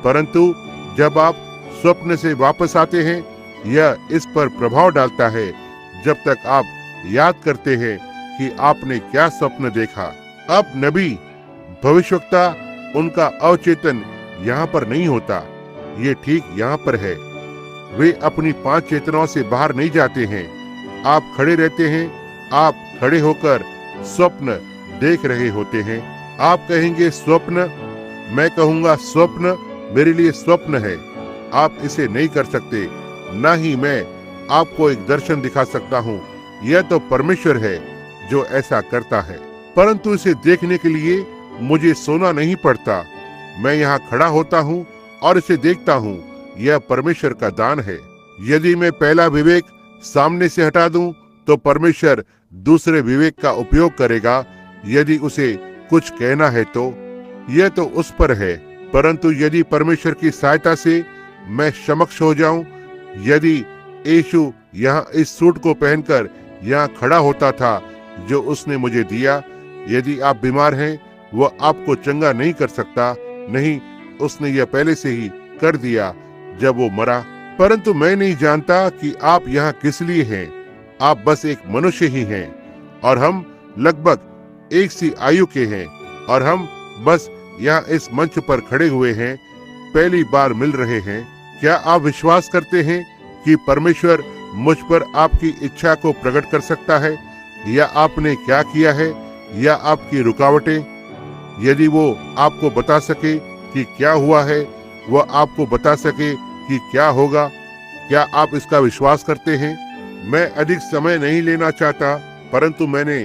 A: परंतु जब आप स्वप्न से वापस आते हैं, यह इस पर प्रभाव डालता है जब तक आप याद करते हैं कि आपने क्या स्वप्न देखा। अब नबी, भविष्यवक्ता, उनका अवचेतन यहाँ पर नहीं होता। ये ठीक यहाँ पर है। वे अपनी 5 चेतनाओं से बाहर नहीं जाते हैं। आप खड़े रहते हैं। आप खड़े होकर स्वप्न देख रहे होते हैं। आप कहेंगे स्वप्न, मैं कहूंगा स्वप्न मेरे लिए स्वप्न है। आप इसे नहीं कर सकते। ना ही मैं आपको एक दर्शन दिखा सकता हूँ। यह तो परमेश्वर है जो ऐसा करता है। परंतु इसे देखने के लिए मुझे सोना नहीं पड़ता। मैं यहाँ खड़ा होता हूँ और इसे देखता हूँ। यह परमेश्वर का दान है। यदि मैं पहला विवेक सामने से हटा दूं, तो परमेश्वर दूसरे विवेक का उपयोग करेगा। यदि उसे कुछ कहना है तो यह तो उस पर है। परंतु यदि परमेश्वर की सहायता से मैं समक्ष हो जाऊं, यदि यीशु यहाँ इस सूट को पहनकर यहाँ खड़ा होता था जो उसने मुझे दिया, यदि आप बीमार हैं, वह आपको चंगा नहीं कर सकता। नहीं, उसने यह पहले से ही कर दिया जब वो मरा। परंतु मैं नहीं जानता कि आप यहाँ किस लिए हैं। आप बस एक मनुष्य ही हैं और हम लगभग एक सी आयु के हैं और हम बस यहाँ इस मंच पर खड़े हुए हैं, पहली बार मिल रहे हैं। क्या आप विश्वास करते हैं कि परमेश्वर मुझ पर आपकी इच्छा को प्रकट कर सकता है, या आपने क्या किया है, या आपकी रुकावटें? यदि वो आपको बता सके कि क्या हुआ है, वह आपको बता सके कि क्या होगा, क्या आप इसका विश्वास करते हैं? मैं अधिक समय नहीं लेना चाहता, परंतु मैंने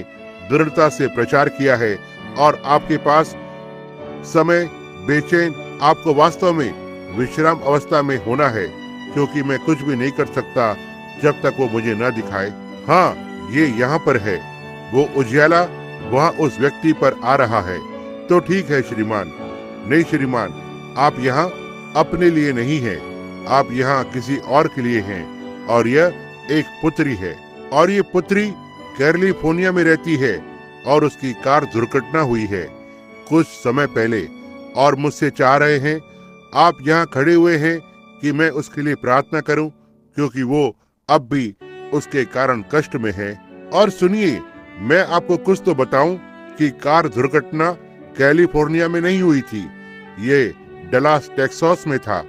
A: दृढ़ता से प्रचार किया है और आपके पास समय बेचैन, आपको वास्तव में विश्राम अवस्था में होना है, क्योंकि मैं कुछ भी नहीं कर सकता जब तक वो मुझे न दिखाए। हाँ, ये यहाँ पर है। वो उजियाला वहाँ उस व्यक्ति पर आ रहा है। तो ठीक है श्रीमान। नहीं श्रीमान, आप यहाँ अपने लिए नहीं हैं, आप यहाँ किसी और के लिए हैं। और यह एक पुत्री है और ये पुत्री कैलिफोर्निया में रहती है और उसकी कार दुर्घटना हुई है कुछ समय पहले और मुझसे चाह रहे हैं आप यहाँ खड़े हुए हैं कि मैं उसके लिए प्रार्थना करूं, क्योंकि वो अब भी उसके कारण कष्ट में है। और सुनिए, मैं आपको कुछ तो बताऊं कि कार दुर्घटना कैलिफोर्निया में नहीं हुई थी, ये डलास टेक्सास में था,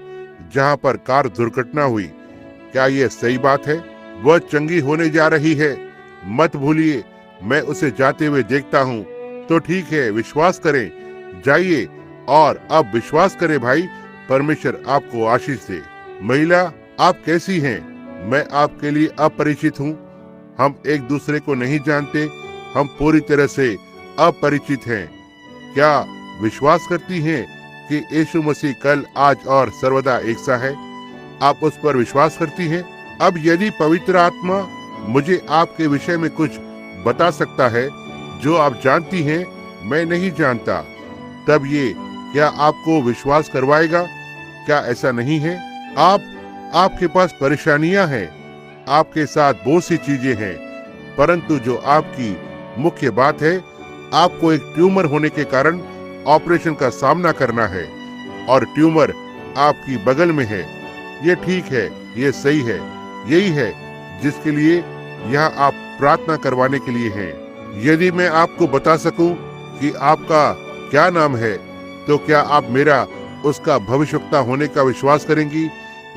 A: जहां पर कार दुर्घटना हुई। क्या ये सही बात है? वह चंगी होने जा रही है, मत भूलिए। मैं उसे जाते हुए देखता हूँ। तो ठीक है, विश्वास करें, जाइए और अब विश्वास करें भाई, परमेश्वर आपको आशीष दे। महिला, आप कैसी हैं? मैं आपके लिए अपरिचित हूँ। हम एक दूसरे को नहीं जानते, हम पूरी तरह से अपरिचित हैं। क्या विश्वास करती हैं कि यीशु मसीह कल, आज और सर्वदा एक सा है? आप उस पर विश्वास करती हैं? अब यदि पवित्र आत्मा मुझे आपके विषय में कुछ बता सकता है जो आप जानती हैं, मैं नहीं जानता, तब ये क्या आपको विश्वास करवाएगा? क्या ऐसा नहीं है? आपके पास परेशानियां हैं, आपके साथ बहुत सी चीजें हैं, परंतु जो आपकी मुख्य बात है, आपको एक ट्यूमर होने के कारण ऑपरेशन का सामना करना है और ट्यूमर आपकी बगल में है। ये ठीक है, ये सही है, यही है जिसके लिए यहाँ आप प्रार्थना करवाने के लिए हैं। यदि मैं आपको बता सकूं कि आपका क्या नाम है, तो क्या आप मेरा उसका भविष्यवक्ता होने का विश्वास करेंगी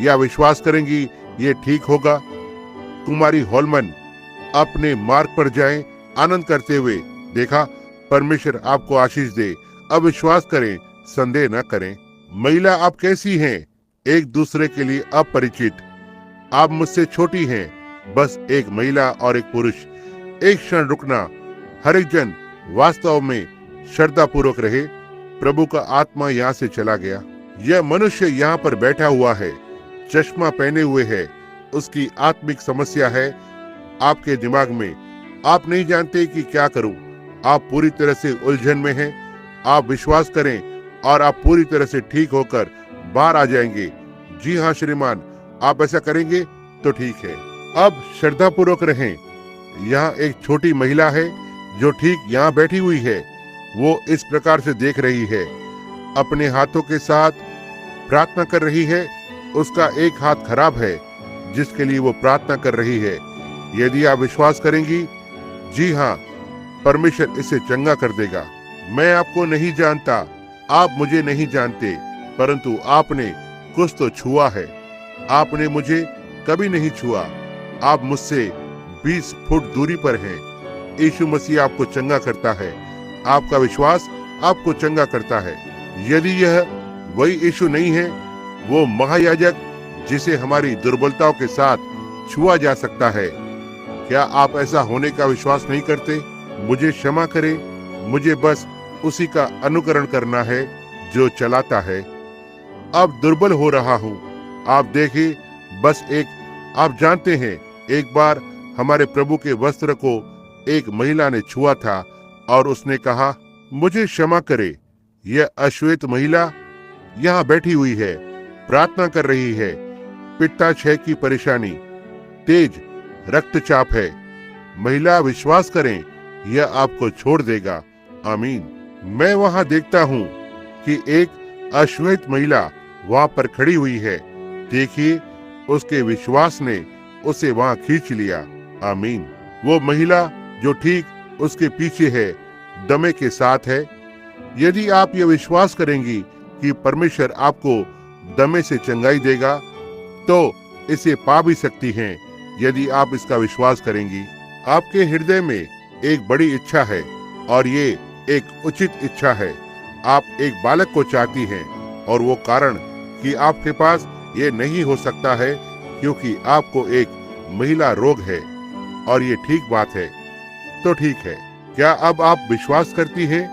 A: या विश्वास करेंगी ये ठीक होगा? कुमारी हॉलमन, अपने मार्ग पर जाएं, आनंद करते हुए। देखा, परमेश्वर आपको आशीष दे। अब विश्वास करें, संदेह न करें। महिला, आप कैसी हैं? एक दूसरे के लिए अपरिचित। आप मुझसे छोटी हैं, बस एक महिला और एक पुरुष। एक क्षण रुकना। हर एक जन वास्तव में श्रद्धा पूर्वक रहे। प्रभु का आत्मा यहाँ से चला गया। यह मनुष्य यहाँ पर बैठा हुआ है, चश्मा पहने हुए है। उसकी आत्मिक समस्या है आपके दिमाग में। आप नहीं जानते कि क्या करूं। आप पूरी तरह से उलझन में हैं। आप विश्वास करें और आप पूरी तरह से ठीक होकर बाहर आ जाएंगे। जी हाँ श्रीमान, आप ऐसा करेंगे तो ठीक है। अब श्रद्धा पूर्वक रहें। यहाँ एक छोटी महिला है जो ठीक यहाँ बैठी हुई है। वो इस प्रकार से देख रही है, अपने हाथों के साथ प्रार्थना कर रही है। उसका एक हाथ खराब है जिसके लिए वो प्रार्थना कर रही है। यदि आप विश्वास करेंगी, जी हाँ, परमेश्वर इसे चंगा कर देगा। मैं आपको नहीं जानता, आप मुझे नहीं जानते, परंतु आपने कुछ तो छुआ है। आपने मुझे कभी नहीं छुआ। आप मुझसे 20 फुट दूरी पर हैं। यीशु मसीह आपको चंगा करता है। आपका विश्वास आपको चंगा करता है। यदि यह वही यीशु नहीं है, वो महायाजक जिसे हमारी दुर्बलताओं के साथ छुआ जा सकता है, क्या आप ऐसा होने का विश्वास नहीं करते? मुझे क्षमा करें, मुझे बस उसी का अनुकरण करना है जो चलाता है। अब दुर्बल हो रहा हूँ। आप देखिए, बस आप जानते हैं, एक बार हमारे प्रभु के वस्त्र को एक महिला ने छुआ था और उसने कहा, मुझे क्षमा करे। यह अश्वेत महिला यहाँ बैठी हुई है, प्रार्थना कर रही है। पित्ताशय की परेशानी, तेज रक्तचाप है। महिला, विश्वास करें, यह आपको छोड़ देगा। आमीन। मैं वहां देखता हूँ कि एक अश्वेत महिला वहां पर खड़ी हुई है। देखिए, उसके विश्वास ने उसे वहां खींच लिया। आमीन। वो महिला जो ठीक उसके पीछे है, दमे के साथ है। यदि आप ये विश्वास करेंगी कि परमेश्वर आपको दमे से चंगाई देगा, तो इसे पा भी सकती हैं। यदि आप इसका विश्वास करेंगी। आपके हृदय में एक बड़ी इच्छा है और ये एक उचित इच्छा है। आप एक बालक को चाहती हैं और वो कारण कि आपके पास ये नहीं हो सकता है क्योंकि आपको एक महिला रोग है, और ये ठीक बात है। तो ठीक है, क्या अब आप विश्वास करती हैं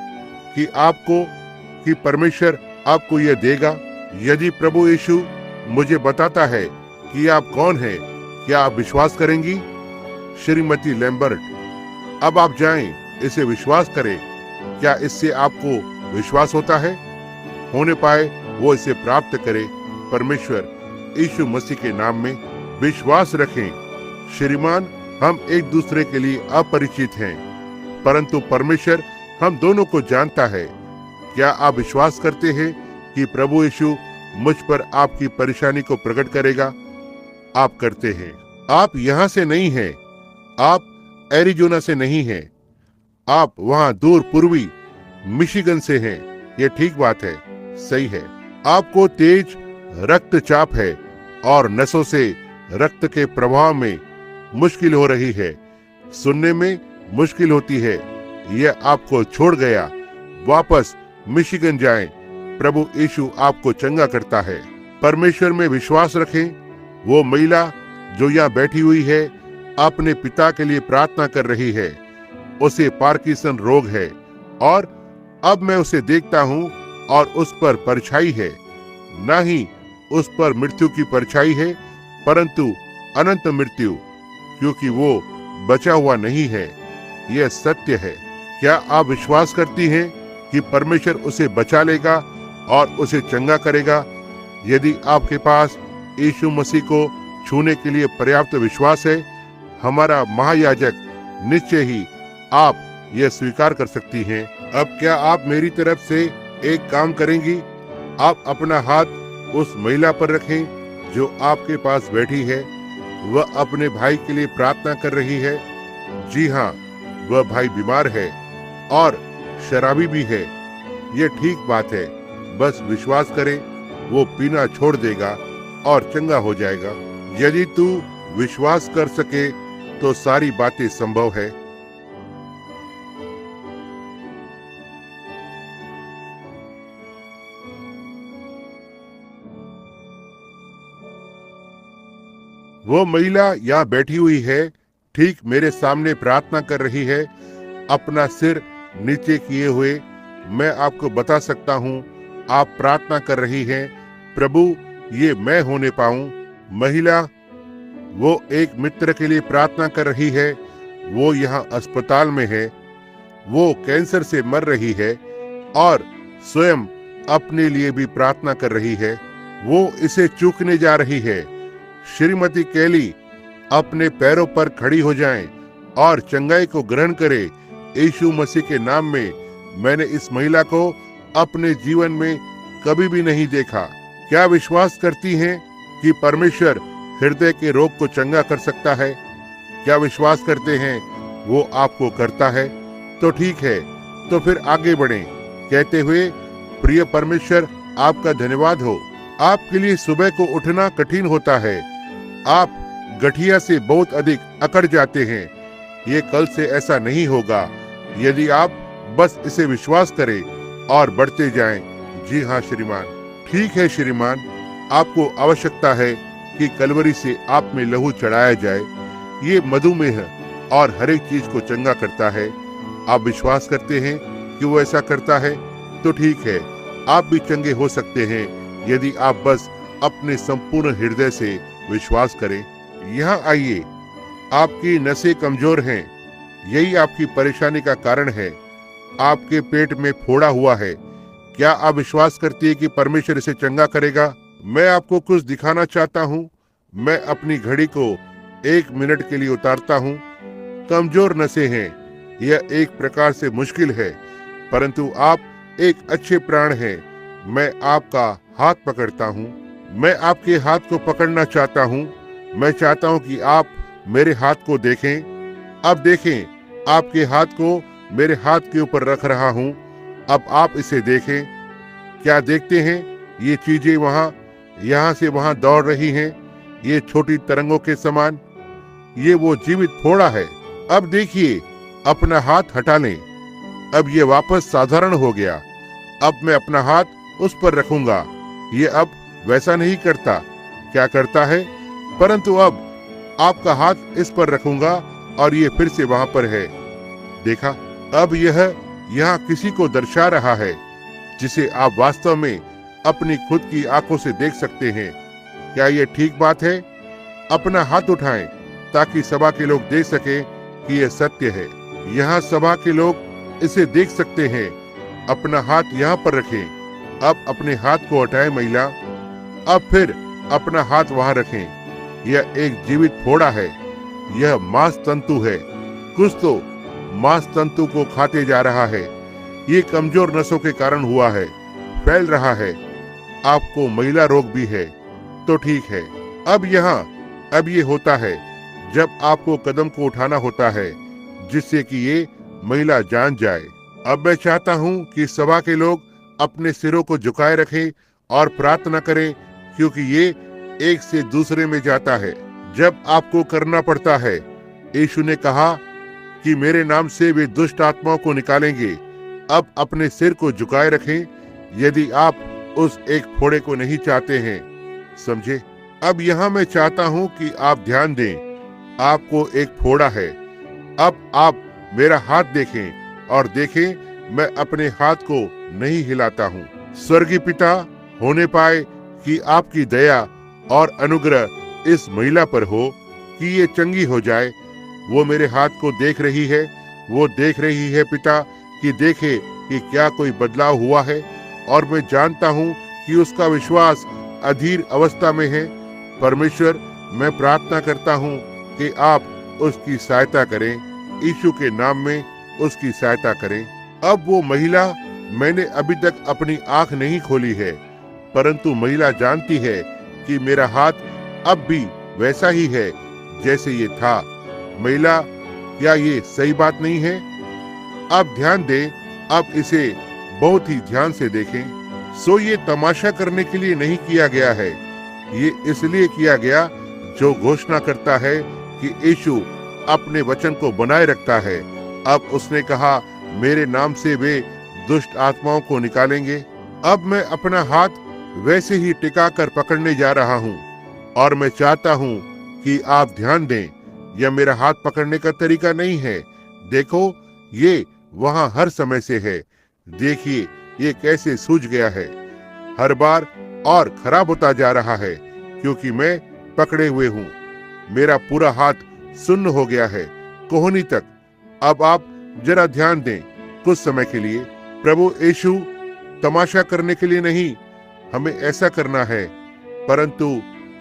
A: कि परमेश्वर आपको यह देगा? यदि प्रभु यीशु मुझे बताता है कि आप कौन हैं, क्या आप विश्वास करेंगी? श्रीमती लैम्बर्ट, अब आप जाएं, इसे विश्वास करें। क्या इससे आपको विश्वास होता है? होने पाए वो इसे प्राप्त करे। परमेश्वर यीशु मसीह के नाम में विश्वास रखें। श्रीमान, हम एक दूसरे के लिए अपरिचित हैं, परंतु परमेश्वर हम दोनों को जानता है। क्या आप विश्वास करते हैं कि प्रभु यीशु मुझ पर आपकी परेशानी को प्रकट करेगा? आप करते हैं। आप यहाँ से नहीं हैं, आप एरिजोना से नहीं हैं, आप वहां दूर पूर्वी मिशिगन से हैं। ये ठीक बात है, सही है। आपको तेज रक्तचाप है और नसों से रक्त के प्रवाह में मुश्किल हो रही है, सुनने में मुश्किल होती है। यह आपको छोड़ गया। वापस मिशिगन जाएं। प्रभु यीशु आपको चंगा करता है। परमेश्वर में विश्वास रखें। वो महिला जो यहाँ बैठी हुई है अपने पिता के लिए प्रार्थना कर रही है। उसे पार्किंसन रोग है और अब मैं उसे देखता हूँ और उस पर परछाई है। न ही उस पर मृत्यु की परछाई है, परंतु अनंत मृत्यु, क्योंकि वो बचा हुआ नहीं है। यह सत्य है। क्या आप विश्वास करती हैं कि परमेश्वर उसे बचा लेगा और उसे चंगा करेगा? यदि आपके पास यीशु मसीह को छूने के लिए पर्याप्त विश्वास है, हमारा महायाजक निश्चय ही आप यह स्वीकार कर सकती हैं। अब क्या आप मेरी तरफ से एक काम करेंगी? आप अपना हाथ उस महिला पर रखें जो आपके पास बैठी है। वह अपने भाई के लिए प्रार्थना कर रही है। जी हाँ, वह भाई बीमार है और शराबी भी है। ये ठीक बात है। बस विश्वास करें, वो पीना छोड़ देगा और चंगा हो जाएगा। यदि तू विश्वास कर सके तो सारी बातें संभव है। वो महिला यहाँ बैठी हुई है, ठीक मेरे सामने प्रार्थना कर रही है, अपना सिर नीचे किए हुए। मैं आपको बता सकता हूँ आप प्रार्थना कर रही हैं, प्रभु ये मैं होने पाऊं। महिला वो एक मित्र के लिए प्रार्थना कर रही है। वो यहाँ अस्पताल में है। वो कैंसर से मर रही है और स्वयं अपने लिए भी प्रार्थना कर रही है। वो इसे चूकने जा रही है। श्रीमती कैली अपने पैरों पर खड़ी हो जाएं और चंगाई को ग्रहण करे। यीशु मसीह के नाम में मैंने इस महिला को अपने जीवन में कभी भी नहीं देखा। क्या विश्वास करती हैं कि परमेश्वर हृदय के रोग को चंगा कर सकता है? क्या विश्वास करते हैं वो आपको करता है? तो ठीक है, तो फिर आगे बढ़ें कहते हुए, प्रिय परमेश्वर आपका धन्यवाद हो। आपके लिए सुबह को उठना कठिन होता है। आप गठिया से बहुत अधिक अकड़ जाते हैं। ये कल से ऐसा नहीं होगा यदि आप बस इसे विश्वास करें और बढ़ते जाएं। जी हाँ श्रीमान, ठीक है श्रीमान, आपको आवश्यकता है कि कलवरी से आप में लहू चढ़ाया जाए। ये मधुमेह और हर एक चीज को चंगा करता है। आप विश्वास करते हैं कि वो ऐसा करता है? तो ठीक है, आप भी चंगे हो सकते हैं यदि आप बस अपने संपूर्ण हृदय से विश्वास करें। यहाँ आइए, आपकी नसें कमजोर हैं। यही आपकी परेशानी का कारण है। आपके पेट में फोड़ा हुआ है। क्या आप विश्वास करती है कि परमेश्वर इसे चंगा करेगा? मैं आपको कुछ दिखाना चाहता हूँ। मैं अपनी घड़ी को 1 मिनट के लिए उतारता हूँ। कमजोर नसें हैं, यह एक प्रकार से मुश्किल है, परंतु आप एक अच्छे प्राण हैं। मैं आपका हाथ पकड़ता हूँ। मैं आपके हाथ को पकड़ना चाहता हूँ। मैं चाहता हूँ कि आप मेरे हाथ को देखें। अब देखें, आपके हाथ को मेरे हाथ के ऊपर रख रहा हूँ। अब आप इसे देखें। क्या देखते हैं? ये चीजें यहाँ से वहां दौड़ रही हैं, ये छोटी तरंगों के समान। ये वो जीवित फोड़ा है। अब देखिए, अपना हाथ हटा लें। अब ये वापस साधारण हो गया। अब मैं अपना हाथ उस पर रखूंगा। ये अब वैसा नहीं करता। क्या करता है? परंतु अब आपका हाथ इस पर रखूंगा और ये फिर से वहां पर है। देखा? अब यह यहाँ किसी को दर्शा रहा है जिसे आप वास्तव में अपनी खुद की आंखों से देख सकते हैं। क्या ये ठीक बात है? अपना हाथ उठाएं ताकि सभा के लोग देख सकें कि यह सत्य है। यहाँ सभा के लोग इसे देख सकते हैं। अपना हाथ यहाँ पर रखें। अब अपने हाथ को हटाएं महिला। अब फिर अपना हाथ वहां रखें। यह एक जीवित फोड़ा है। यह मांस तंतु है। कुछ तो मांस तंतु को खाते जा रहा है। ये कमजोर नसों के कारण हुआ है, फैल रहा है। आपको महिला रोग भी है। तो ठीक है। अब ये होता है जब आपको कदम को उठाना होता है जिससे कि ये महिला जान जाए। अब मैं चाहता हूँ कि सभा के लोग अपने सिरों को झुकाए रखें और प्रार्थना करें, क्योंकि ये एक से दूसरे में जाता है। जब आपको करना पड़ता है, यीशु ने कहा कि मेरे नाम से वे दुष्ट आत्माओं को निकालेंगे। अब अपने सिर को झुकाए रखें यदि आप उस एक फोड़े को नहीं चाहते हैं। समझे? अब यहाँ मैं चाहता हूँ कि आप ध्यान दें। आपको एक फोड़ा है। अब आप मेरा हाथ देखें और देखें मैं अपने हाथ को नहीं हिलाता हूँ। स्वर्गीय पिता, होने पाए कि आपकी दया और अनुग्रह इस महिला पर हो कि ये चंगी हो जाए। वो मेरे हाथ को देख रही है, वो देख रही है पिता कि देखे कि क्या कोई बदलाव हुआ है, और मैं जानता हूँ कि उसका विश्वास अधीर अवस्था में है। परमेश्वर, मैं प्रार्थना करता हूँ कि आप उसकी सहायता करें। यीशु के नाम में उसकी सहायता करें। अब वो महिला, मैंने अभी तक अपनी आंख नहीं खोली है, परंतु महिला जानती है कि मेरा हाथ अब भी वैसा ही है जैसे ये था। महिला, क्या ये सही बात नहीं है? अब ध्यान दें, अब इसे बहुत ही ध्यान से देखें। सो ये तमाशा करने के लिए नहीं किया गया है, ये इसलिए किया गया जो घोषणा करता है कि यीशु अपने वचन को बनाए रखता है। अब उसने कहा, मेरे नाम से वे दुष्ट आत्माओं को निकालेंगे। अब मैं अपना हाथ वैसे ही टिका कर पकड़ने जा रहा हूँ, और मैं चाहता हूँ कि आप ध्यान दें, यह मेरा हाथ पकड़ने का तरीका नहीं है। देखो, ये वहाँ हर समय से है। देखिए ये कैसे सूज गया है, हर बार और खराब होता जा रहा है, क्योंकि मैं पकड़े हुए हूँ। मेरा पूरा हाथ सुन्न हो गया है, कोहनी तक। अब आप जरा ध्यान दें कुछ समय के लिए। प्रभु यीशु, तमाशा करने के लिए नहीं हमें ऐसा करना है, परंतु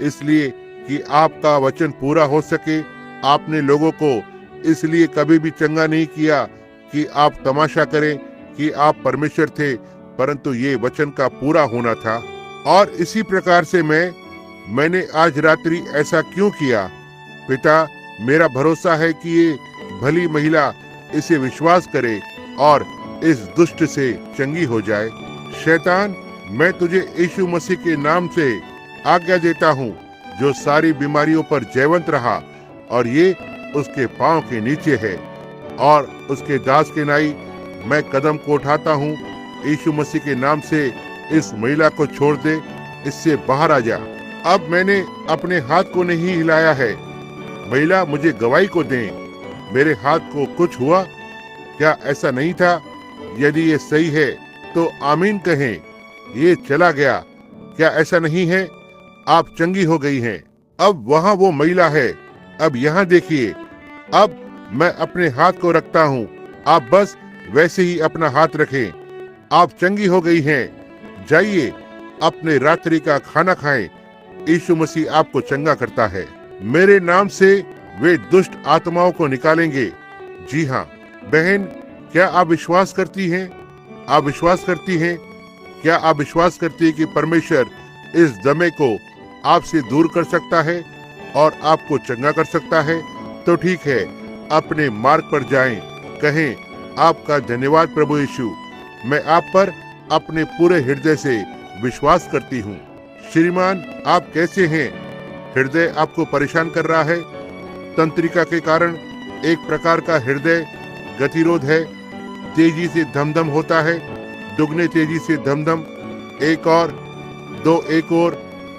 A: इसलिए कि आपका वचन पूरा हो सके। आपने लोगों को इसलिए कभी भी चंगा नहीं किया कि आप तमाशा करें कि आप परमेश्वर थे, परंतु ये वचन का पूरा होना था। और इसी प्रकार से मैंने आज रात्रि ऐसा क्यों किया? पिता, मेरा भरोसा है कि ये भली महिला इसे विश्वास करे और इस दुष्ट से चंगी हो जाए। शैतान, मैं तुझे यीशु मसीह के नाम से आज्ञा देता हूँ, जो सारी बीमारियों पर जयवंत रहा, और ये उसके पांव के नीचे है। और उसके दास के नाई मैं कदम को उठाता हूँ। यीशु मसीह के नाम से इस महिला को छोड़ दे, इससे बाहर आ जा। अब मैंने अपने हाथ को नहीं हिलाया है। महिला, मुझे गवाही को दें, मेरे हाथ को कुछ हुआ? क्या ऐसा नहीं था? यदि ये सही है तो आमीन कहें। ये चला गया, क्या ऐसा नहीं है? आप चंगी हो गई हैं। अब वहाँ वो महिला है। अब यहाँ देखिए, अब मैं अपने हाथ को रखता हूँ, आप बस वैसे ही अपना हाथ रखें। आप चंगी हो गई हैं। जाइए, अपने रात्रि का खाना खाएं। यीशु मसीह आपको चंगा करता है। मेरे नाम से वे दुष्ट आत्माओं को निकालेंगे। जी हाँ बहन, क्या आप विश्वास करती हैं? आप विश्वास करती हैं? क्या आप विश्वास करती हैं कि परमेश्वर इस दमे को आपसे दूर कर सकता है और आपको चंगा कर सकता है? तो ठीक है, अपने मार्ग पर जाएं। कहें, आपका धन्यवाद प्रभु यीशु, मैं आप पर अपने पूरे हृदय से विश्वास करती हूँ। श्रीमान, आप कैसे हैं? हृदय आपको परेशान कर रहा है? तंत्रिका के कारण एक प्रकार का हृदय गतिरोध है, तेजी से धमधम होता है, दुगने तेजी से धमधम, एक और, दो एक और,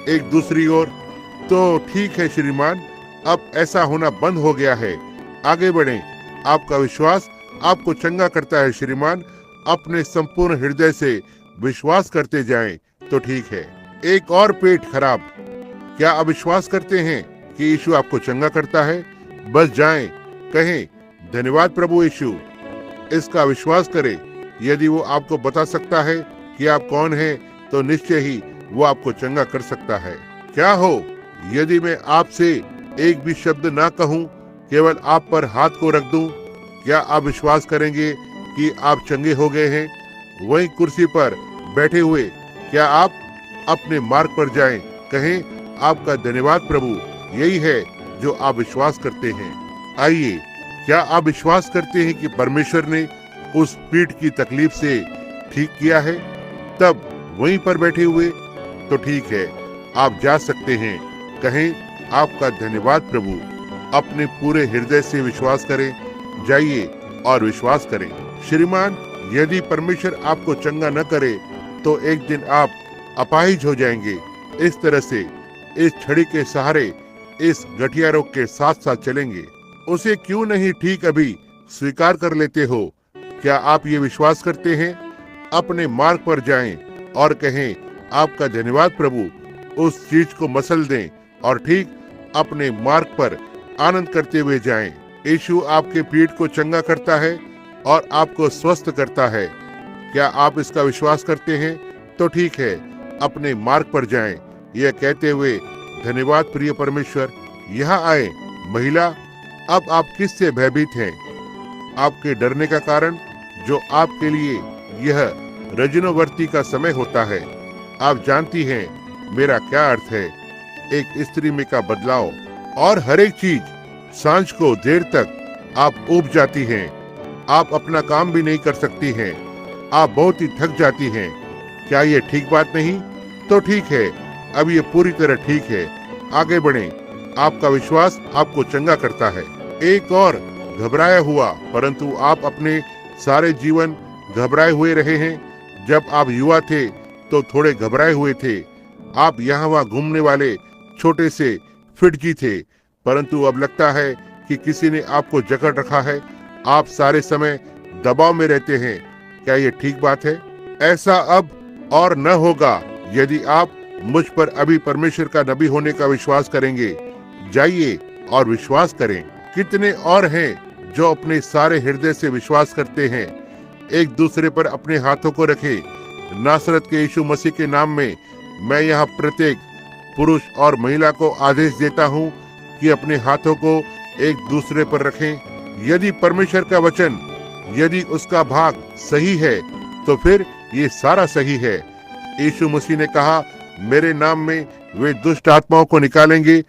A: एक दूसरी ओर। तो ठीक है श्रीमान, अब ऐसा होना बंद हो गया है। आगे बढ़ें, आपका विश्वास आपको चंगा करता है श्रीमान। अपने संपूर्ण हृदय से विश्वास करते जाएं तो ठीक है। एक और पेट खराब, क्या आप विश्वास करते हैं कि यीशु आपको चंगा करता है? बस जाएं, कहें, धन्यवाद प्रभु यीशु। इसका विश्वास करें। यदि वो आपको बता सकता है कि आप कौन हैं, तो निश्चय ही वो आपको चंगा कर सकता है। क्या हो यदि मैं आपसे एक भी शब्द ना कहूं, केवल आप पर हाथ को रख दूं? क्या आप विश्वास करेंगे कि आप चंगे हो गए हैं? वहीं कुर्सी पर बैठे हुए क्या आप अपने मार्ग पर जाएं, कहें, आपका धन्यवाद प्रभु। यही है जो आप विश्वास करते हैं। आइए, क्या आप विश्वास करते हैं कि परमेश्वर ने उस पीठ की तकलीफ से ठीक किया है, तब वहीं पर बैठे हुए, तो ठीक है, आप जा सकते हैं। कहें, आपका धन्यवाद प्रभु। अपने पूरे हृदय से विश्वास करें। जाइए और विश्वास करें। श्रीमान, यदि परमेश्वर आपको चंगा न करे तो एक दिन आप अपाहिज हो जाएंगे। इस तरह से इस छड़ी के सहारे इस गठिया रोग के साथ साथ चलेंगे। उसे क्यों नहीं ठीक अभी स्वीकार कर लेते हो? क्या आप ये विश्वास करते हैं? अपने मार्ग पर जाएं और कहें, आपका धन्यवाद प्रभु। उस चीज को मसल दें और ठीक अपने मार्ग पर आनंद करते हुए जाएं। यीशु आपके पीठ को चंगा करता है और आपको स्वस्थ करता है। क्या आप इसका विश्वास करते हैं? तो ठीक है, अपने मार्ग पर जाएं। यह कहते हुए, धन्यवाद प्रिय परमेश्वर। यहाँ आए। महिला, अब आप किससे भयभीत हैं? आपके डरने का कारण, जो आपके लिए यह रजनोवर्ती का समय होता है। आप जानती हैं मेरा क्या अर्थ है। एक स्त्री में का बदलाव और हर एक चीज। सांझ को देर तक आप ऊब जाती हैं। आप अपना काम भी नहीं कर सकती हैं। आप बहुत ही थक जाती हैं। क्या ये ठीक बात नहीं? तो ठीक है, अब ये पूरी तरह ठीक है। आगे बढ़ें। आपका विश्वास आपको चंगा करता है। एक और घबराया हुआ, परंतु आप अपने सारे जीवन घबराए हुए रहे हैं। जब आप युवा थे तो थोड़े घबराए हुए थे। आप यहाँ वहाँ घूमने वाले छोटे से फिटजी थे, परंतु अब लगता है कि किसी ने आपको जकड़ रखा है। आप सारे समय दबाव में रहते हैं। क्या ये ठीक बात है? ऐसा अब और न होगा यदि आप मुझ पर अभी परमेश्वर का नबी होने का विश्वास करेंगे। जाइए और विश्वास करें। कितने और हैं जो अपने सारे हृदय से विश्वास करते हैं। एक दूसरे पर अपने हाथों को रखें। नासरत के यीशु मसीह के नाम में मैं यहाँ प्रत्येक पुरुष और महिला को आदेश देता हूँ कि अपने हाथों को एक दूसरे पर रखें। यदि परमेश्वर का वचन, यदि उसका भाग सही है, तो फिर ये सारा सही है। यीशु मसीह ने कहा, मेरे नाम में वे दुष्ट आत्माओं को निकालेंगे।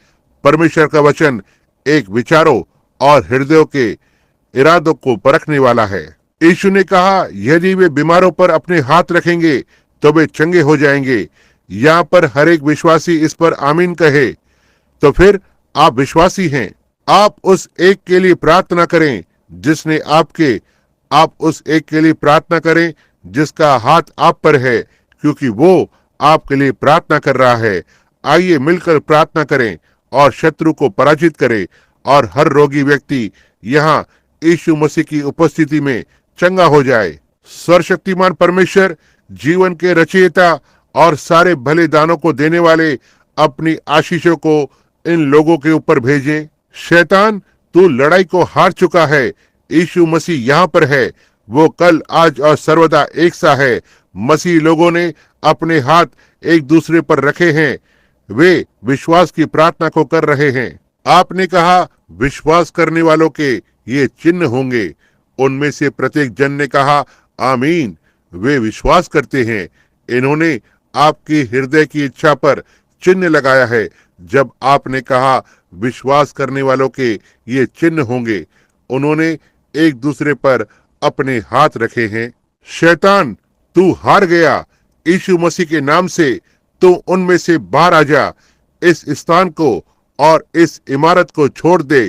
A: परमेश्वर का वचन एक विचारों और हृदयों के इरादों को परखने वाला है। यीशु ने कहा, यदि वे बीमारों पर अपने हाथ रखेंगे तो वे चंगे हो जाएंगे। यहाँ पर हर एक विश्वासी इस पर आमीन कहे। तो फिर आप विश्वासी हैं। आप उस एक के लिए प्रार्थना करें जिसने आप उस एक के लिए प्रार्थना करें जिसका हाथ आप पर है, क्योंकि वो आपके लिए प्रार्थना कर रहा है। आइए मिलकर प्रार्थना करें और शत्रु को पराजित करें और हर रोगी व्यक्ति यहाँ यीशु मसीह की उपस्थिति में चंगा हो जाए। सर्वशक्तिमान परमेश्वर, जीवन के रचयिता और सारे भले दानों को देने वाले, अपनी आशीषों को इन लोगों के ऊपर भेजें। शैतान, तू लड़ाई को हार चुका है। यीशु मसीह यहाँ पर है। वो कल, आज और सर्वदा एक सा है। मसीह लोगों ने अपने हाथ एक दूसरे पर रखे हैं। वे विश्वास की प्रार्थना को कर रहे हैं। आपने कहा, विश्वास करने वालों के ये चिन्ह होंगे। उनमें से प्रत्येक जन ने कहा, आमीन। वे विश्वास करते हैं। इन्होंने आपकी हृदय की इच्छा पर चिन्ह लगाया है। जब आपने कहा, विश्वास करने वालों के ये चिन्ह होंगे, उन्होंने एक दूसरे पर अपने हाथ रखे हैं। शैतान, तू हार गया। यीशु मसीह के नाम से तू उनमें से बाहर आ जा। इस स्थान को और इस इमारत को छोड़ दे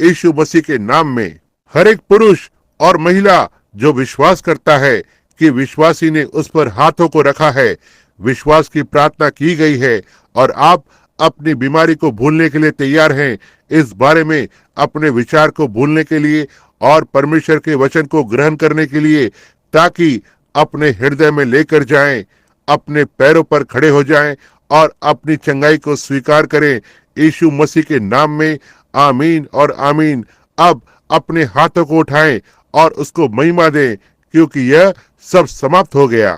A: यीशु मसीह के नाम में। हर एक पुरुष और महिला जो विश्वास करता है कि विश्वासी ने उस पर हाथों को रखा है, विश्वास की प्रार्थना की गई है और आप अपनी बीमारी को भूलने के लिए तैयार हैं। इस बारे में अपने विचार को भूलने के लिए और परमेश्वर के वचन को ग्रहण करने के लिए, ताकि अपने हृदय में लेकर जाएं, अपने पैरों पर खड़े हो जाएं और अपनी चंगाई को स्वीकार करें यीशु मसीह के नाम में। आमीन और आमीन। अब अपने हाथों को उठाएं और उसको महिमा दें, क्योंकि यह सब समाप्त हो गया।